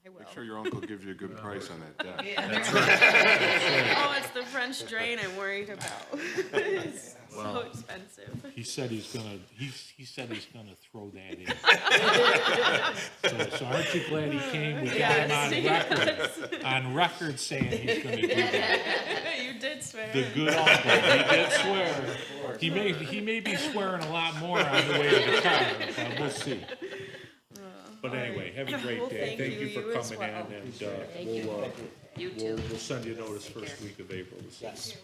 I will. Make sure your uncle gives you a good price on that deck. Oh, it's the French drain I'm worried about. It's so expensive. He said he's gonna throw that in. So aren't you glad he came? We got him on record saying he's gonna do that. You did swear. The good uncle, he did swear. He may be swearing a lot more on the way to the car, but we'll see. But anyway, have a great Well, day. thank you, for you as coming well. in, and, You too. we'll send you a notice first week of April. Yes.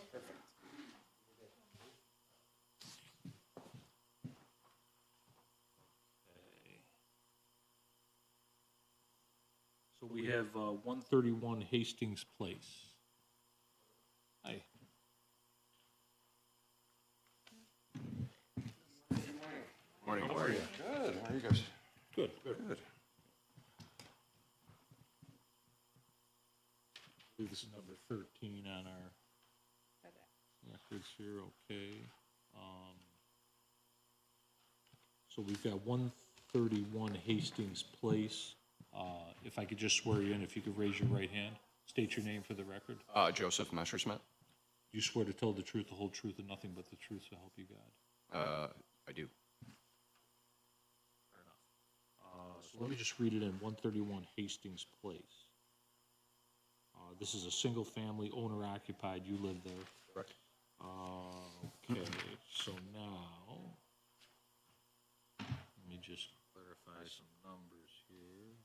So we have 131 Hastings Place. Hi. Morning. How are you? Good, how are you guys? Good. Good. I believe this is number 13 on our records here, okay. So we've got 131 Hastings Place. If I could just swear you in, if you could raise your right hand, state your name for the record. Joseph Messerschmidt. You swear to tell the truth, the whole truth, and nothing but the truth, so help you God. I do. Fair enough. So let me just read it in, 131 Hastings Place. This is a single-family, owner-occupied, you live there? Correct. Okay, so now, let me just clarify some numbers here.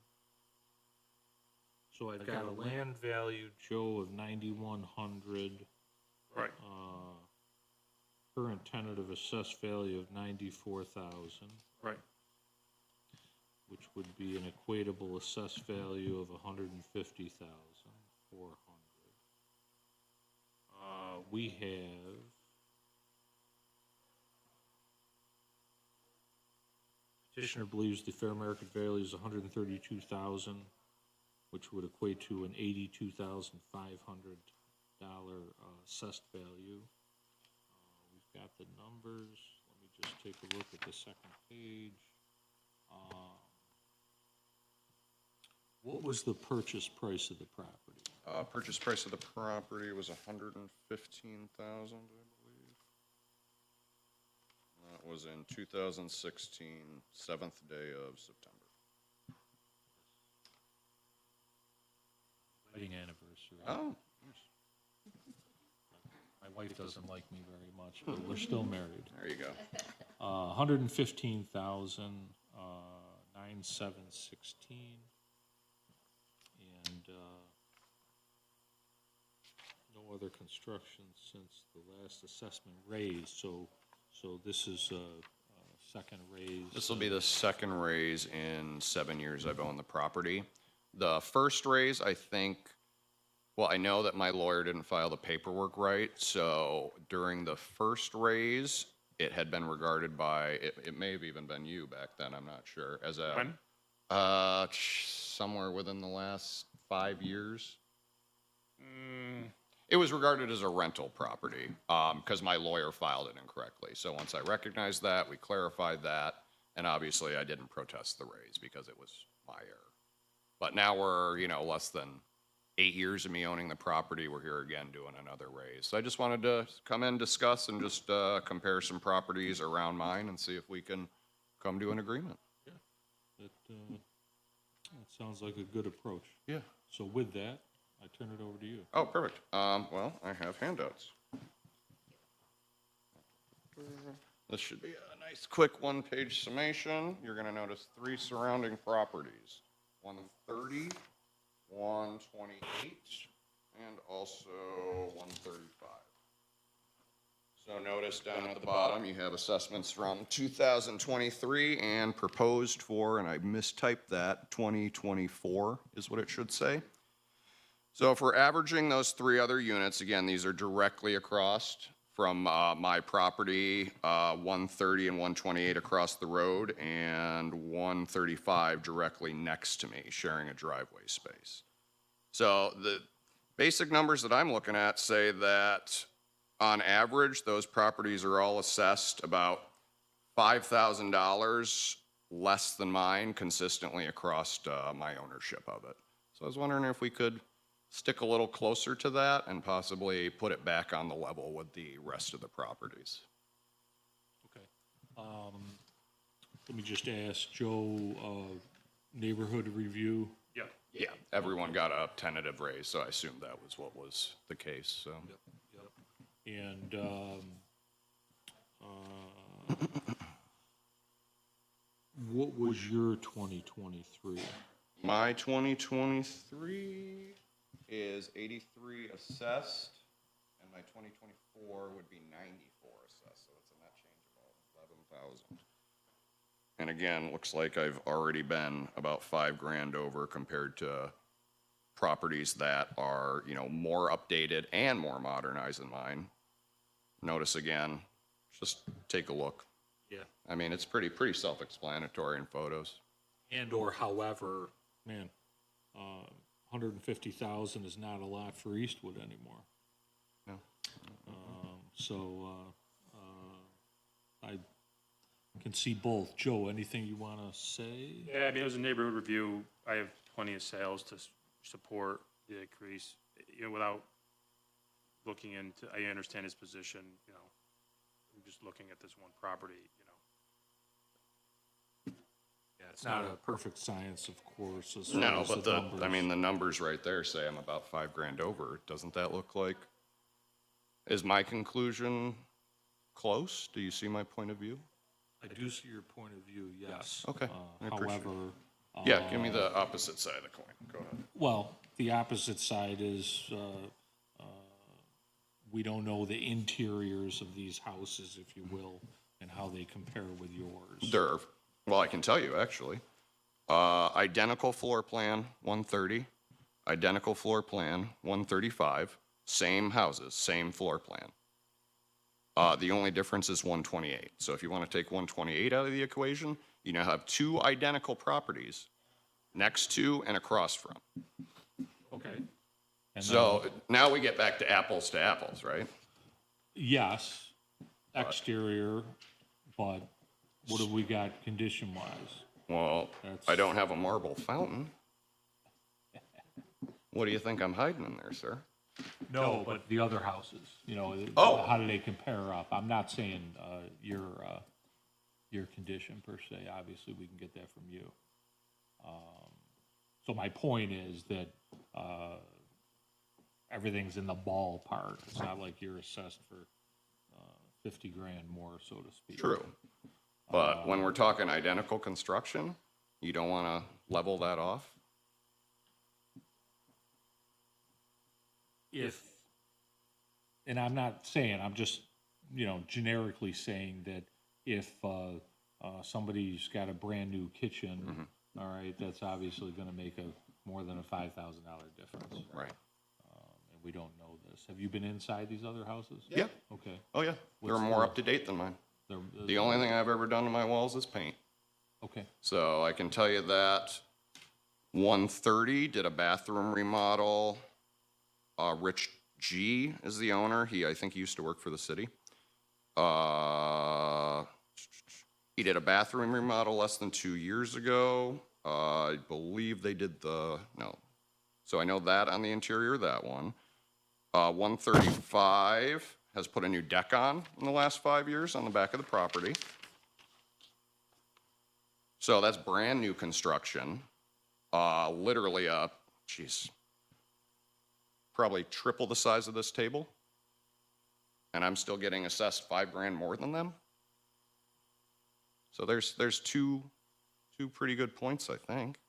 So I've got a land value, Joe, of 9,100. Right. Current tentative assessed value of 94,000. Right. Which would be an equatable assessed value of 150,400. We have petitioner believes the fair market value is 132,000, which would equate to an $82,500 assessed value. We've got the numbers. Let me just take a look at the second page. What was the purchase price of the property? Purchase price of the property was $115,000, I believe. That was in 2016, 7th day of September. Wedding anniversary. Oh. My wife doesn't like me very much, but we're still married. There you go. 115,000, 9,716. And no other construction since the last assessment raise, so this is a second raise. This will be the second raise in 7 years I've owned the property. The first raise, I think, well, I know that my lawyer didn't file the paperwork right, so during the first raise, it had been regarded by, it may have even been you back then, I'm not sure, as a... When? Somewhere within the last 5 years. It was regarded as a rental property, because my lawyer filed it incorrectly. So once I recognized that, we clarified that, and obviously I didn't protest the raise because it was my error. But now we're, less than 8 years of me owning the property. We're here again doing another raise. So I just wanted to come in, discuss, and just compare some properties around mine and see if we can come to an agreement. That sounds like a good approach. Yeah. So with that, I turn it over to you. Oh, perfect. Well, I have handouts. This should be a nice, quick one-page summation. You're going to notice 3 surrounding properties, 130, 128, and also 135. So notice down at the bottom, you have assessments from 2023 and proposed for, and I mistyped that, 2024 is what it should say. So if we're averaging those 3 other units, again, these are directly across from my property, 130 and 128 across the road, and 135 directly next to me, sharing a driveway space. So the basic numbers that I'm looking at say that on average, those properties are all assessed about $5,000 less than mine consistently across my ownership of it. So I was wondering if we could stick a little closer to that and possibly put it back on the level with the rest of the properties. Okay. Let me just ask Joe, neighborhood review. Yeah. Yeah, everyone got a tentative raise, so I assumed that was what was the case, so. Yep. And what was your 2023? My 2023 is 83 assessed, and my 2024 would be 94 assessed, so it's a net change of about 11,000. And again, looks like I've already been about $5,000 over compared to properties that are, more updated and more modernized than mine. Notice again, just take a look. Yeah. I mean, it's pretty self-explanatory in photos. And or however, man, 150,000 is not a lot for Eastwood anymore. No. So I can see both. Joe, anything you want to say? Yeah, I mean, it was a neighborhood review. I have plenty of sales to support the increase, without looking into, I understand his position, I'm just looking at this one property, Yeah, It's not a perfect science, of course, as No, far as but numbers. I mean, the numbers right there say I'm about $5,000 over. Doesn't that look like, is my conclusion close? Do you see my point of view? I do see your point of view, yes. Okay, I appreciate it. However, Yeah, give me the opposite side of the coin. Go ahead. well, the opposite side is, we don't know the interiors of these houses, if you will, and how they compare with yours. Well, I can tell you, actually. Identical floor plan, 130. Identical floor plan, 135. Same houses, same floor plan. The only difference is 128. So if you want to take 128 out of the equation, you now have two identical properties next to and across from. Okay. And So now we get back to apples, right? yes, exterior, but what have we got condition-wise? Well, I don't have a marble fountain. What do you think I'm hiding in there, sir? No, but the other houses, you know, Oh. how do they compare up? I'm not saying your condition per se. Obviously, we can get that from you. So my point is that everything's in the ballpark. It's not like you're assessed for $50,000 more, so to speak. True. But when we're talking identical construction, you don't want to level that off? And I'm not saying, I'm just, you know, generically saying that if somebody's got a brand-new kitchen, all right, that's obviously going to make more than a $5,000 difference. Right. And we don't know this. Have you been inside these other houses? Yeah. Okay. Oh, yeah. They're What's more the- up to date than mine. They're- The only thing I've ever done to my walls is paint. Okay. So I can tell you that 130 did a bathroom remodel. Rich G is the owner. I think he used to work for the city. He did a bathroom remodel less than 2 years ago. I believe they did no. So I know that on the interior, that one. 135 has put a new deck on in the last 5 years on the back of the property. So that's brand new construction. Literally probably triple the size of this table. And I'm still getting assessed $5,000 more than them. So there's two pretty good points, I think.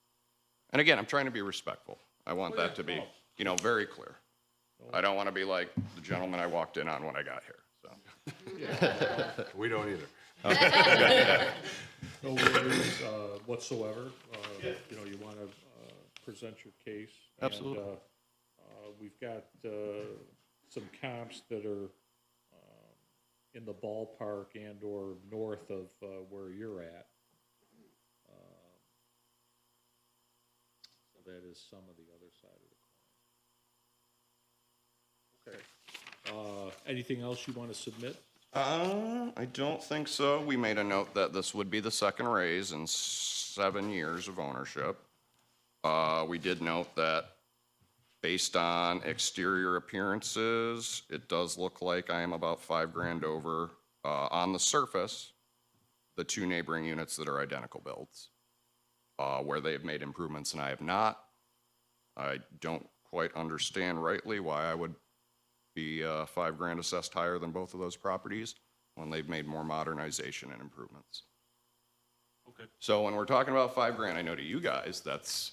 And again, I'm trying to be respectful. I want that to be, you know, very clear. I don't want to be like the gentleman I walked in on when I got here, so. We don't either. No worries whatsoever. You know, you want to present your case. Absolutely. And, we've got some comps that are in the ballpark and or north of where you're at. So that is some of the other side of the coin. Okay. Anything else you want to submit? I don't think so. We made a note that this would be the second raise in 7 years of ownership. We did note that based on exterior appearances, it does look like I am about $5,000 over on the surface, the two neighboring units that are identical builds, where they've made improvements and I have not. I don't quite understand rightly why I would be $5,000 assessed higher than both of those properties when they've made more modernization and improvements. Okay. So when we're talking about $5,000, I know to you guys, that's,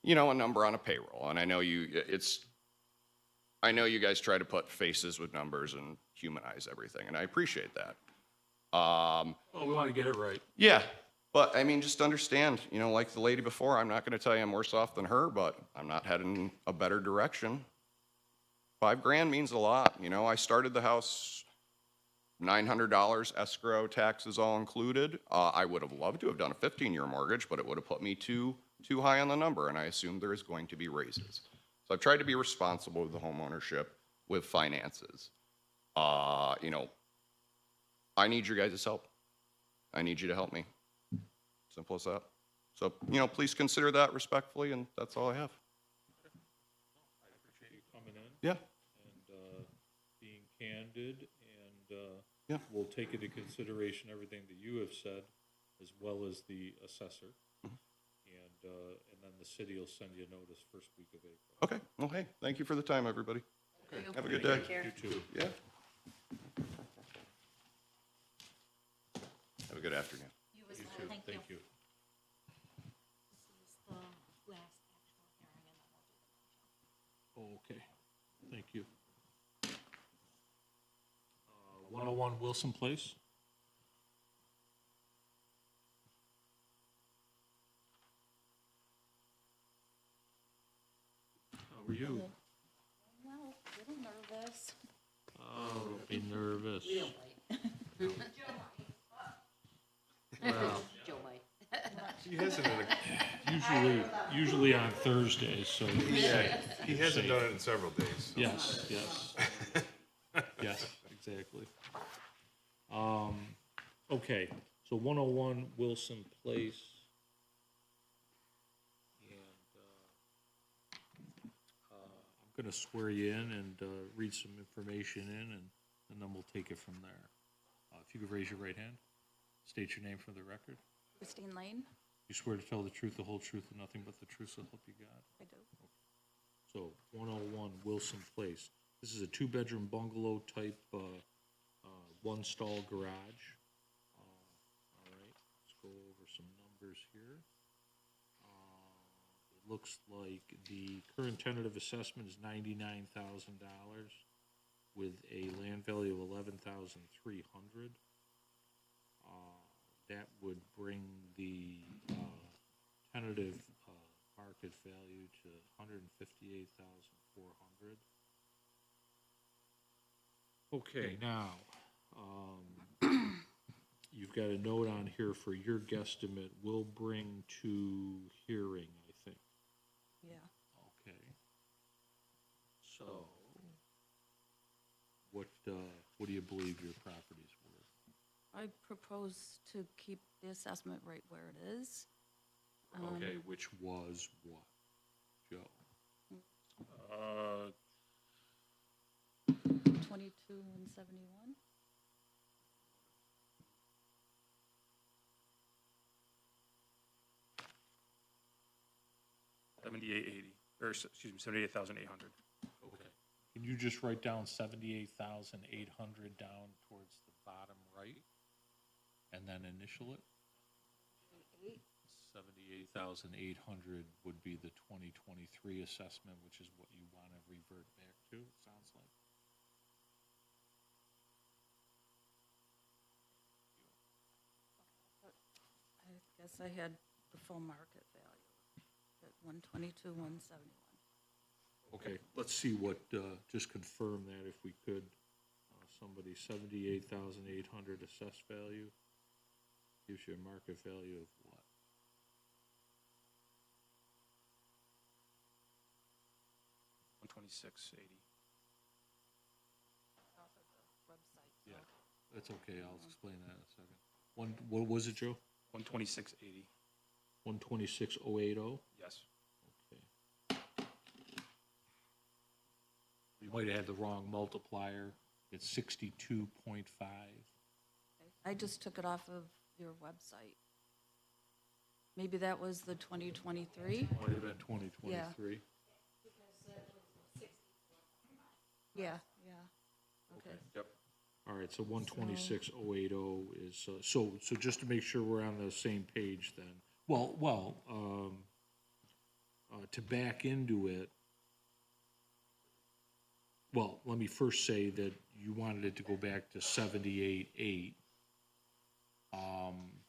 you know, a number on a payroll. And I know you guys try to put faces with numbers and humanize everything, and I appreciate that. Well, we want to get it right. Yeah, but I mean, just understand, you know, like the lady before, I'm not going to tell you I'm worse off than her, but I'm not heading a better direction. $5,000 means a lot. You know, I started the house $900 escrow, taxes all included. I would have loved to have done a 15-year mortgage, but it would have put me too high on the number, and I assume there is going to be raises. So I've tried to be responsible with the home ownership, with finances. You know, I need your guys' help. I need you to help me. Simple as that. So, you know, please consider that respectfully, and that's all I have. I appreciate you coming in. Yeah. And being candid, and Yeah. we'll take into consideration everything that you have said, as well as the assessor. then the city will send you a notice first week of April. Okay, well, hey, thank you for the time, everybody. Have a good day. You too. Yeah. Have a good afternoon. You as You well, too, thank you. This is the last actual hearing, and then we'll do the motion. Okay, thank you. 101 Wilson Place? How are you? Well, a little nervous. Oh, don't be nervous. Joe might. He hasn't done it, Usually on Thursdays, so. yeah, he hasn't done it in several days. So. Yes, yes. Yes, exactly. Okay, so 101 Wilson Place. And, I'm gonna swear you in and, read some information in, and then we'll take it from there. If you could raise your right hand, state your name for the record. Christine Lane? You swear to tell the truth, the whole truth, and nothing but the truth, so help you God? I do. So, 101 Wilson Place. This is a two-bedroom bungalow type, one-stall garage. All right, let's go over some numbers here. It looks like the current tentative assessment is $99,000 with a land value of $11,300. That would bring the tentative market value to $158,400. Okay, now, you've got a note on here for your guesstimate will bring to hearing, I think. Yeah. Okay. So, what do you believe your property's worth? I propose to keep the assessment right where it is. Okay, which was what, Joe? 22,171. $78,880, or excuse me, $78,800. Okay. Can you just write down 78,800 down towards the bottom right? And then initial it? 78,800 would be the 2023 assessment, which is what you want to revert back to, it sounds like. I guess I had the full market value at 122,171. Okay, let's see what, just confirm that if we could. Somebody, 78,800 assessed value gives you a market value of what? $126.80. Yeah, that's okay, I'll explain that in a second. What was it, Joe? $126.80. 126,080? Yes. Okay. You might have had the wrong multiplier. It's 62.5. I just took it off of your website. Maybe that was the 2023? Might have been 2023. Yeah, yeah. Okay. Yep. All right, so 126,080 is, so just to make sure we're on the same page then. Well, to back into it, well, let me first say that you wanted it to go back to 78.8.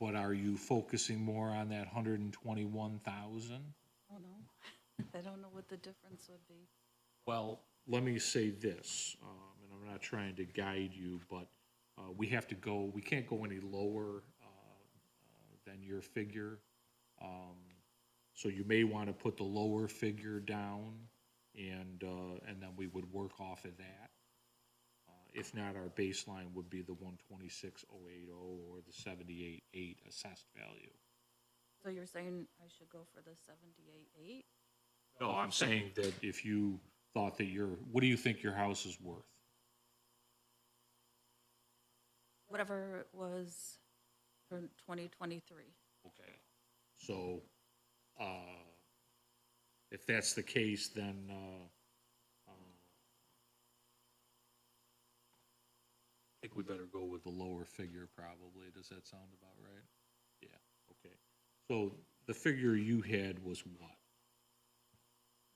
But are you focusing more on that 121,000? Oh, no. I don't know what the difference would be. Well, let me say this, and I'm not trying to guide you, but we can't go any lower than your figure. So you may want to put the lower figure down, and then we would work off of that. If not, our baseline would be the 126,080 or the 78.8 assessed value. So you're saying I should go for the 78.8? No, I'm saying that if you thought that what do you think your house is worth? Whatever it was for 2023. Okay. So if that's the case, then, I think we better go with the lower figure probably. Does that sound about right? Yeah, okay. So the figure you had was what?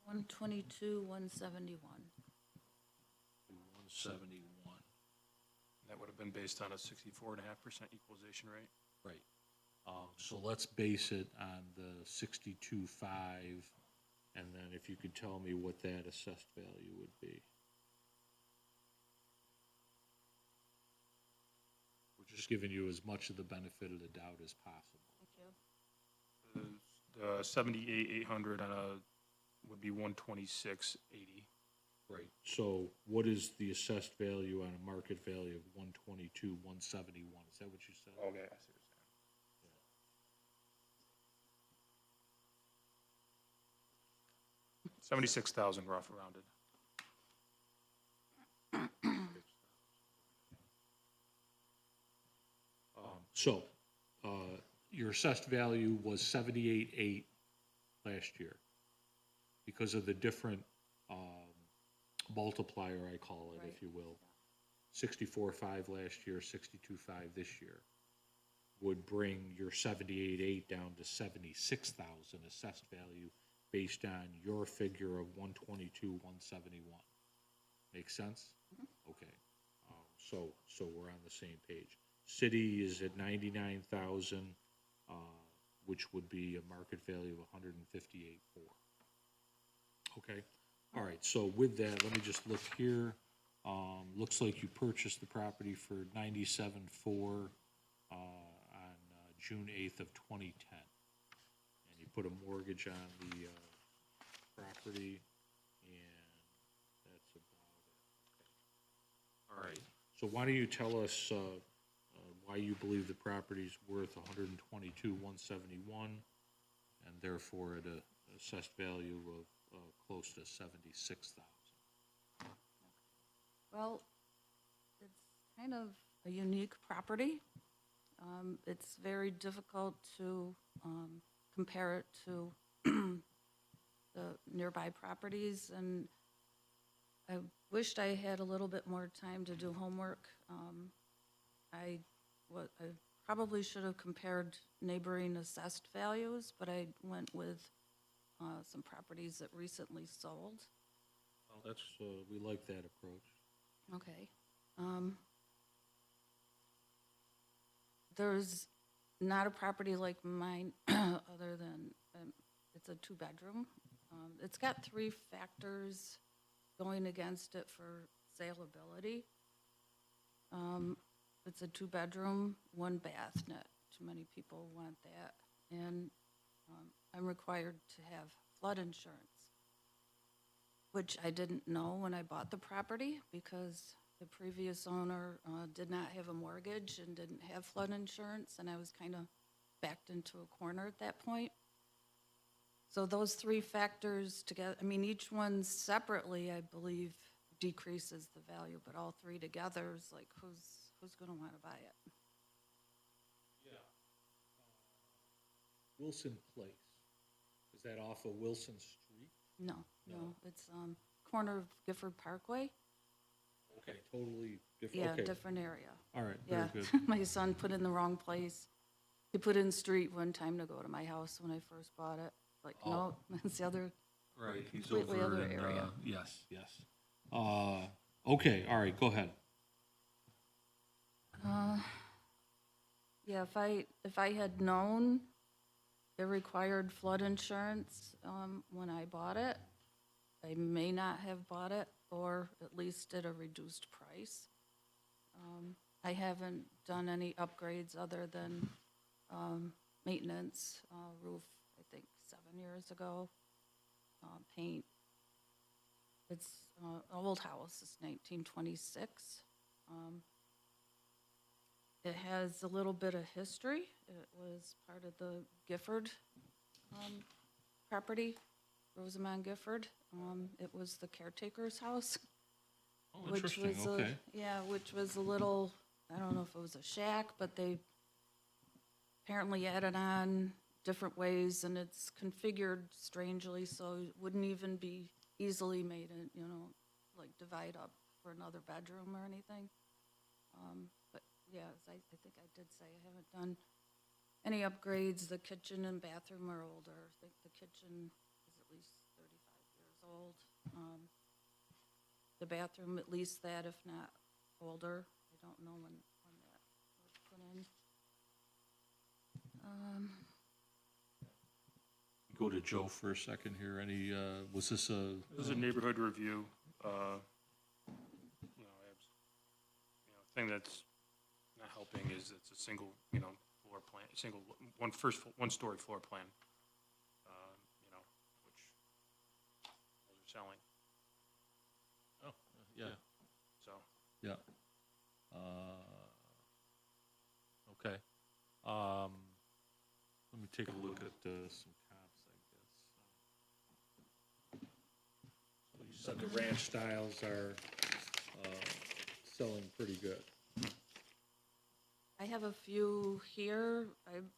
122, 171. 171. That would have been based on a 64.5% equalization rate. Right. So let's base it on the 62.5, and then if you could tell me what that assessed value would be. We're just giving you as much of the benefit of the doubt as possible. Thank you. The 78,800 on a, would be 126.80. Right. So what is the assessed value on a market value of 122, 171? Is that what you said? Okay, I see what you're saying. 76,000 rough rounded. So, your assessed value was 78.8 last year because of the different multiplier, I call it, if you will. 64.5 last year, 62.5 this year would bring your 78.8 down to 76,000 assessed value based on your figure of 122, 171. Make sense? Okay. So we're on the same page. City is at 99,000, which would be a market value of 158.4. Okay. All right. So with that, let me just look here. Looks like you purchased the property for 97.4 on June 8th of 2010, and you put a mortgage on the property, and that's about it. Okay. All right. So why don't you tell us why you believe the property's worth 122,171, and therefore at a assessed value of close to 76,000. Well, it's kind of a unique property. It's very difficult to compare it to the nearby properties, and I wished I had a little bit more time to do homework. I probably should have compared neighboring assessed values, but I went with some properties that recently sold. Well, that's, we like that approach. Okay. There's not a property like mine other than it's a two-bedroom. It's got 3 factors going against it for saleability. It's a 2-bedroom, 1 bath. Not too many people want that. And I'm required to have flood insurance, which I didn't know when I bought the property because the previous owner did not have a mortgage and didn't have flood insurance, and I was kind of backed into a corner at that point. So those 3 factors together, I mean, each one separately, I believe, decreases the value, but all 3 together is like, who's going to want to buy it? Yeah. Wilson Place. Is that off of Wilson Street? No, it's corner of Gifford Parkway. Okay, totally different. Yeah, Okay. different area. All right, very Yeah, good. my son put in the wrong place. He put in street one time to go to my house when I first bought it. Like, no, it's the other, Right, he's completely over other in, area. yes. Okay, all right, go ahead. Yeah, if I had known it required flood insurance when I bought it, I may not have bought it, or at least at a reduced price. I haven't done any upgrades other than maintenance, roof, I think 7 years ago, paint. It's an old house, it's 1926. It has a little bit of history. It was part of the Gifford property, Rosamond Gifford. It was the caretaker's house. Oh, interesting, was okay. which was a little, I don't know if it was a shack, but they apparently added on different ways, and it's configured strangely, so it wouldn't even be easily made, like divide up for another bedroom or anything. But yeah, as I think I did say, I haven't done any upgrades. The kitchen and bathroom are older. I think the kitchen is at least 35 years old. The bathroom, at least that, if not older. I don't know when that was put in. Go to Joe for a second here. Any, was this a? This is a neighborhood review. Thing that's not helping is it's a single, floor plan, one-story floor plan, which those are selling, Oh, yeah, so. yeah. Okay. Let me take a look at some comps, I guess. So you said the ranch styles are selling pretty good. I have a few here.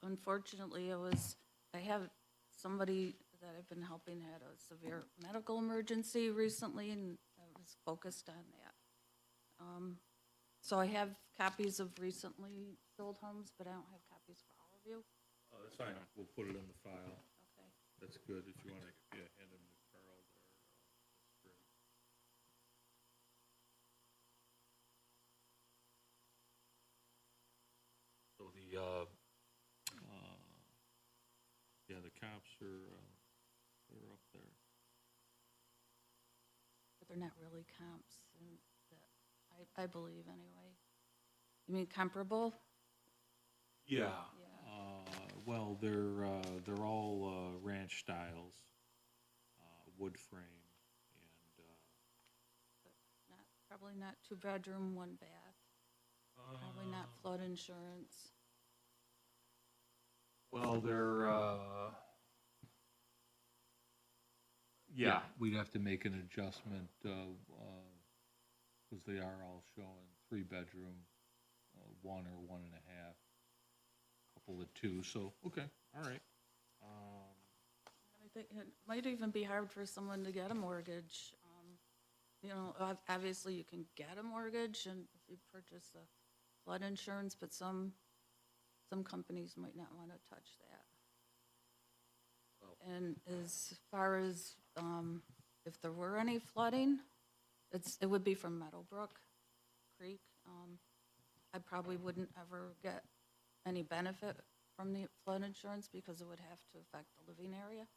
Unfortunately, I have somebody that I've been helping had a severe medical emergency recently, and I was focused on that. So I have copies of recently sold homes, but I don't have copies for all of you. Oh, that's fine. We'll put it in the file. Okay. That's good. If you want to, hand them to Carl there, that's great. So the comps are, they're up there. But they're not really comps, and that I believe anyway. You mean comparable? Yeah. Yeah. Well, they're all ranch styles, wood frame, and But probably not 2-bedroom, 1 bath. Probably not flood insurance. well, they're yeah, we'd have to make an adjustment because they are all showing 3-bedroom, 1 or 1.5. Couple of 2, so, okay, all right. I think it might even be hard for someone to get a mortgage. Obviously you can get a mortgage and if you purchase the flood insurance, but some companies might not want to touch that. And as far as if there were any flooding, it would be from Meadowbrook Creek. I probably wouldn't ever get any benefit from the flood insurance because it would have to affect the living area.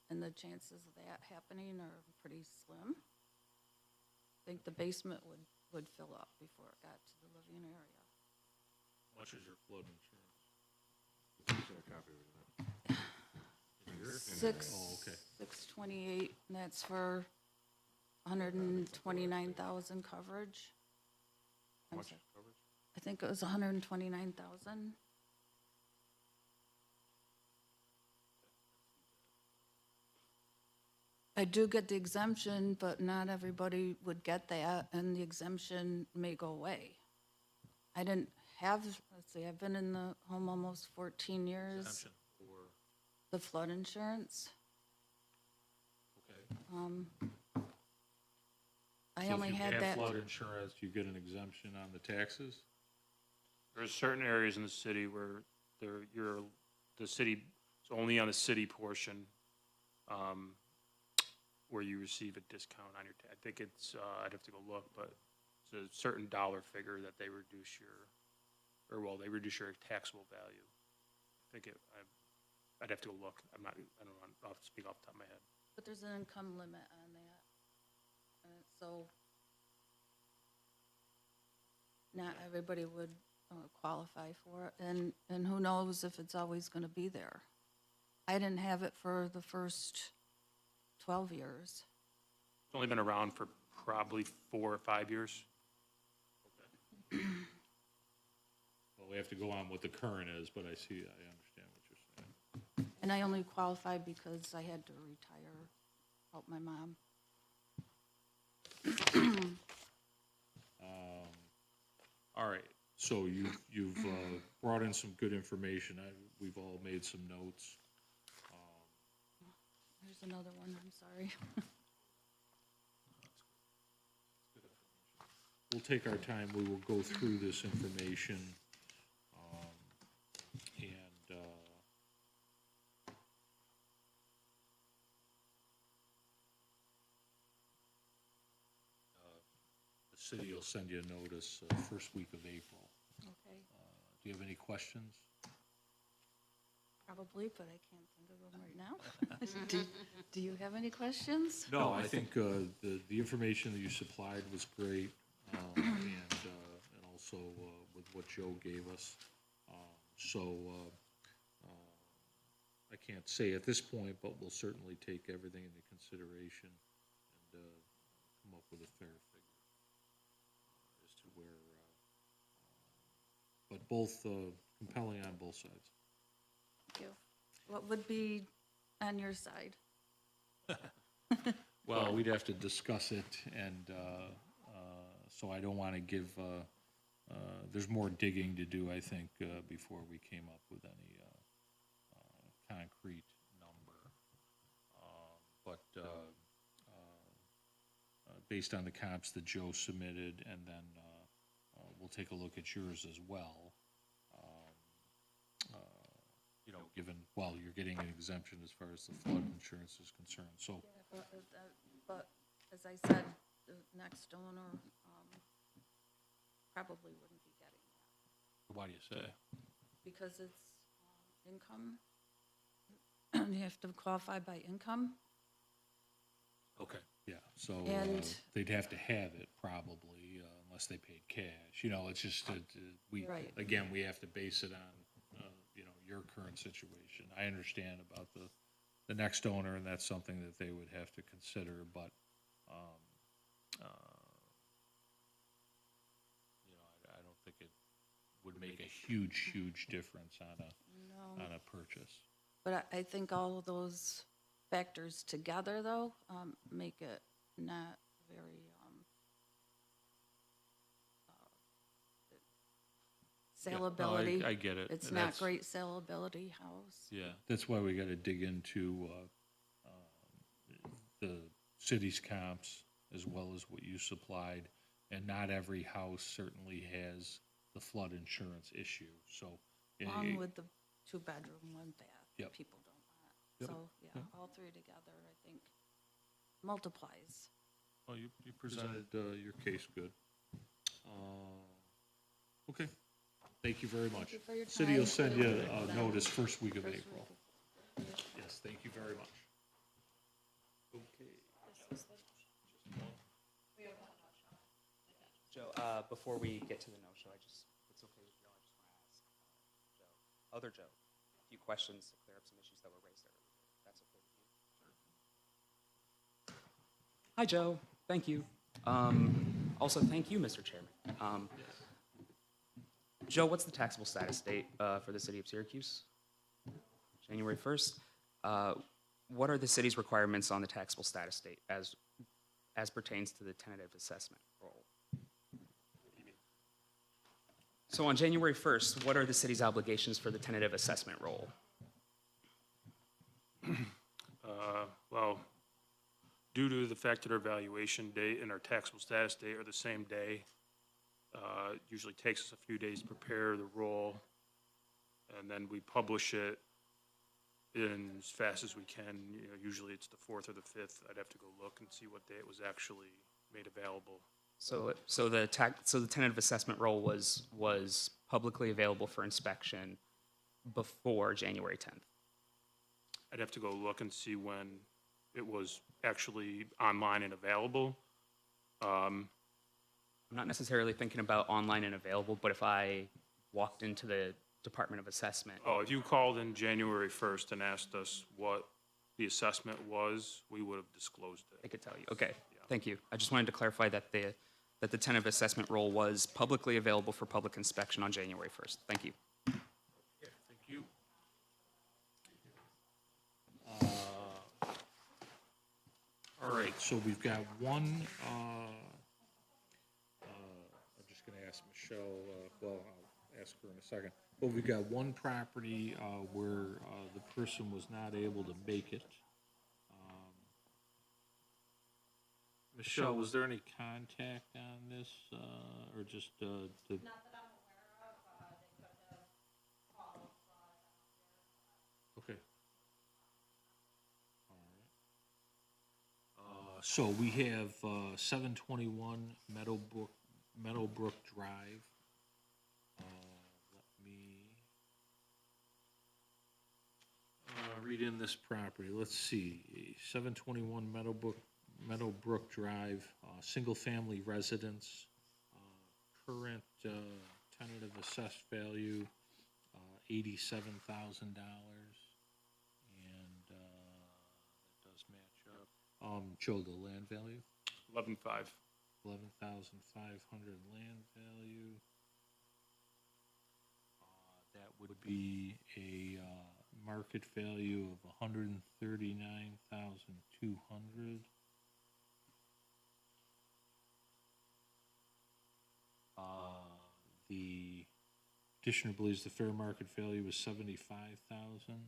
And the chances of that happening are pretty slim. I think the basement would fill up before it got to the living area. How much is your flood insurance? Oh, okay. 628, and that's for 129,000 coverage. How much coverage? I think it was 129,000. I do get the exemption, but not everybody would get that, and the exemption may go away. I didn't have, let's see, I've been in the home almost 14 years. Exemption for, The flood insurance. okay. I So only had if you that. have flood insurance, you get an exemption on the taxes? There's certain areas in the city where the city, it's only on the city portion, where you receive a discount on your, I think it's, I'd have to go look, but it's a certain dollar figure that they reduce they reduce your taxable value. I think I'd have to go look. I don't know, I'll have to speak off the top of my head. But there's an income limit on that. So not everybody would qualify for it, and who knows if it's always going to be there. I didn't have it for the first 12 years. It's only been around for probably 4 or 5 years. Well, we have to go on what the current is, but I understand what you're saying. And I only qualified because I had to retire, help my mom. All right, so you've brought in some good information. We've all made some notes. There's another one, I'm sorry. We'll take our time, we will go through this information. The city will send you a notice first week of April. Okay, Do you have any questions? probably, but I can't think of them right now. Do you have any questions? No, I think the information that you supplied was great, and also with what Joe gave us. So I can't say at this point, but we'll certainly take everything into consideration and come up with a fair figure as to where, but both compelling on both sides. Thank you. What would be on your side? Well, we'd have to discuss it, and so I don't want to give, there's more digging to do, I think, before we came up with any concrete number. But based on the comps that Joe submitted, and then we'll take a look at yours as well. You know, given, well, you're getting an exemption as far as the flood insurance is concerned, so. Yeah, but as I said, the next owner probably wouldn't be getting that Why do you say? because it's income. You have to qualify by income. Okay. Yeah, so And- they'd have to have it probably, unless they paid cash. You know, it's just, we, Right. again, we have to base it on, you know, your current situation. I understand about the next owner, and that's something that they would have to consider, but, you know, I don't think it would make a huge difference on a purchase. But I think all of those factors together, though, make it not very saleability. I get it. It's and not that's- great saleability house. Yeah, that's why we gotta dig into, the city's comps as well as what you supplied. And not every house certainly has the flood insurance issue, so. Along with the 2-bedroom, 1 bath. Yep. People don't want. Yep. So, yeah, all three together, I think, multiplies. Well, you presented, your case good. Okay, thank you very much. you for your City will time. send you a notice first week of April. Yes, thank you very much. Okay. Joe, before we get to the no-show, if it's okay with you, I just want to ask Joe, a few questions to clear up some issues that were raised earlier. If that's okay with you? Hi, Joe. Thank you. Also, thank you, Mr. Chairman. Joe, what's the taxable status date for the city of Syracuse? January 1st. What are the city's requirements on the taxable status date as pertains to the tentative assessment roll? So on January 1st, what are the city's obligations for the tentative assessment roll? Well, due to the fact that our valuation date and our taxable status date are the same day, usually takes us a few days to prepare the roll, and then we publish it in as fast as we can. You know, usually it's the 4th or the 5th. I'd have to go look and see what day it was actually made available. So the tentative assessment roll was publicly available for inspection before January 10th. I'd have to go look and see when it was actually online and available. I'm not necessarily thinking about online and available, but if I walked into the Department of Assessment. Oh, if you called in January 1st and asked us what the assessment was, we would have disclosed it. I could tell you. Okay, thank you. I just wanted to clarify that the tentative assessment roll was publicly available for public inspection on January 1st. Thank you. Thank you. All right, so we've got one, I'm just gonna ask Michelle, well, I'll ask her in a second. But we got one property, where, the person was not able to make it. Michelle, was there any contact on this, or just, the, Not that I'm aware of, they could have called, okay. All right. So we have, 721 Meadowbrook Drive. Let me, read in this property. Let's see, 721 Meadowbrook Drive, single-family residence, current tentative assessed value, $87,000, and that does match up. Joe, the land value? 11.5. 11,500 land value. That would be a market value of 139,200. The petitioner believes the fair market value is 75,000, and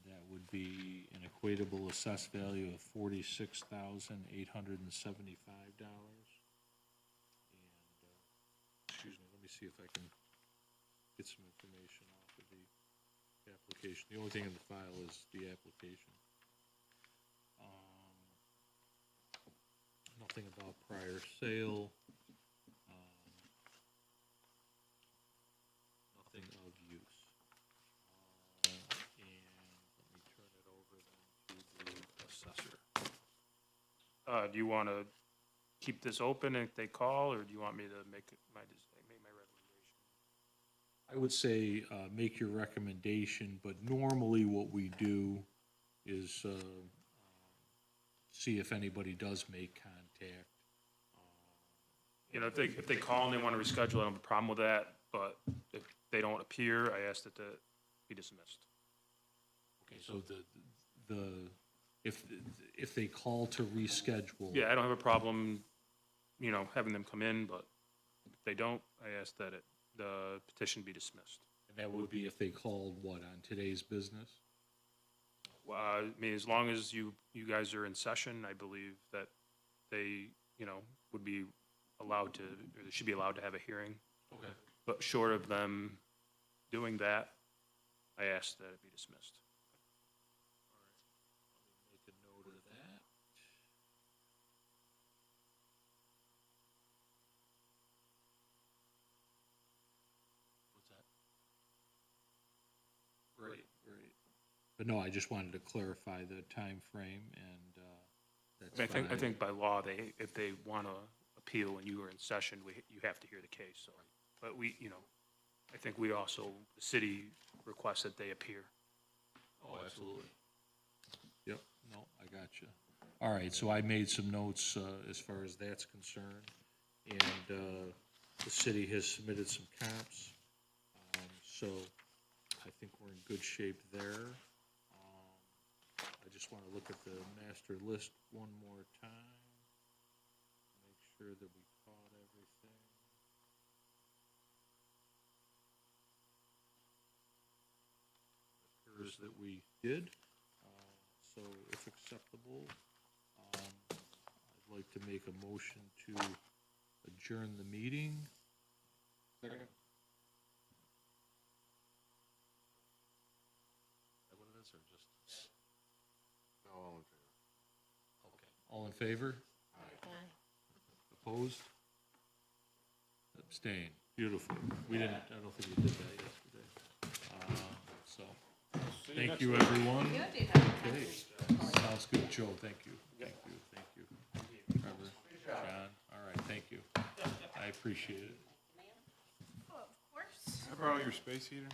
that would be an equatable assessed value of $46,875. And excuse me, let me see if I can get some information off of the application. The only thing in the file is the application. Nothing about prior sale. Nothing of use. And let me turn it over then to the assessor. Do you want to keep this open if they call, or do you want me to make my recommendation? I would say, make your recommendation, but normally what we do is, see if anybody does make contact. You know, if they call and they want to reschedule, I don't have a problem with that, but if they don't appear, I ask that that be dismissed. Okay, so if they call to reschedule. Yeah, I don't have a problem, you know, having them come in, but if they don't, I ask that the petition be dismissed. And that would be if they called, what, on today's business? I mean, as long as you guys are in session, I believe that they, you know, would be allowed to, or they should be allowed to have a hearing. Okay. But short of them doing that, I ask that it be dismissed. Make a note of that. What's that? Right. But no, I just wanted to clarify the time frame, and that's fine. I think by law, if they want to appeal and you are in session, you have to hear the case, so. But we, you know, I think we also, the city requests that they appear. Oh, absolutely. Yep, no, I got you. All right, so I made some notes as far as that's concerned, and the city has submitted some comps, so I think we're in good shape there. I just want to look at the master list one more time, make sure that we caught everything. Appears that we did. So if acceptable, I'd like to make a motion to adjourn the meeting. Second. Is that what it is, or just? No, all in favor. Okay. All in favor? Aye. Opposed? Abstain. Beautiful. We didn't, I don't think we did that yesterday. So, thank you, everyone. Okay, sounds good. Joe, thank you. Thank you. Trevor, John, all right, thank you. I appreciate it. Oh, of course. Can I borrow your space heater?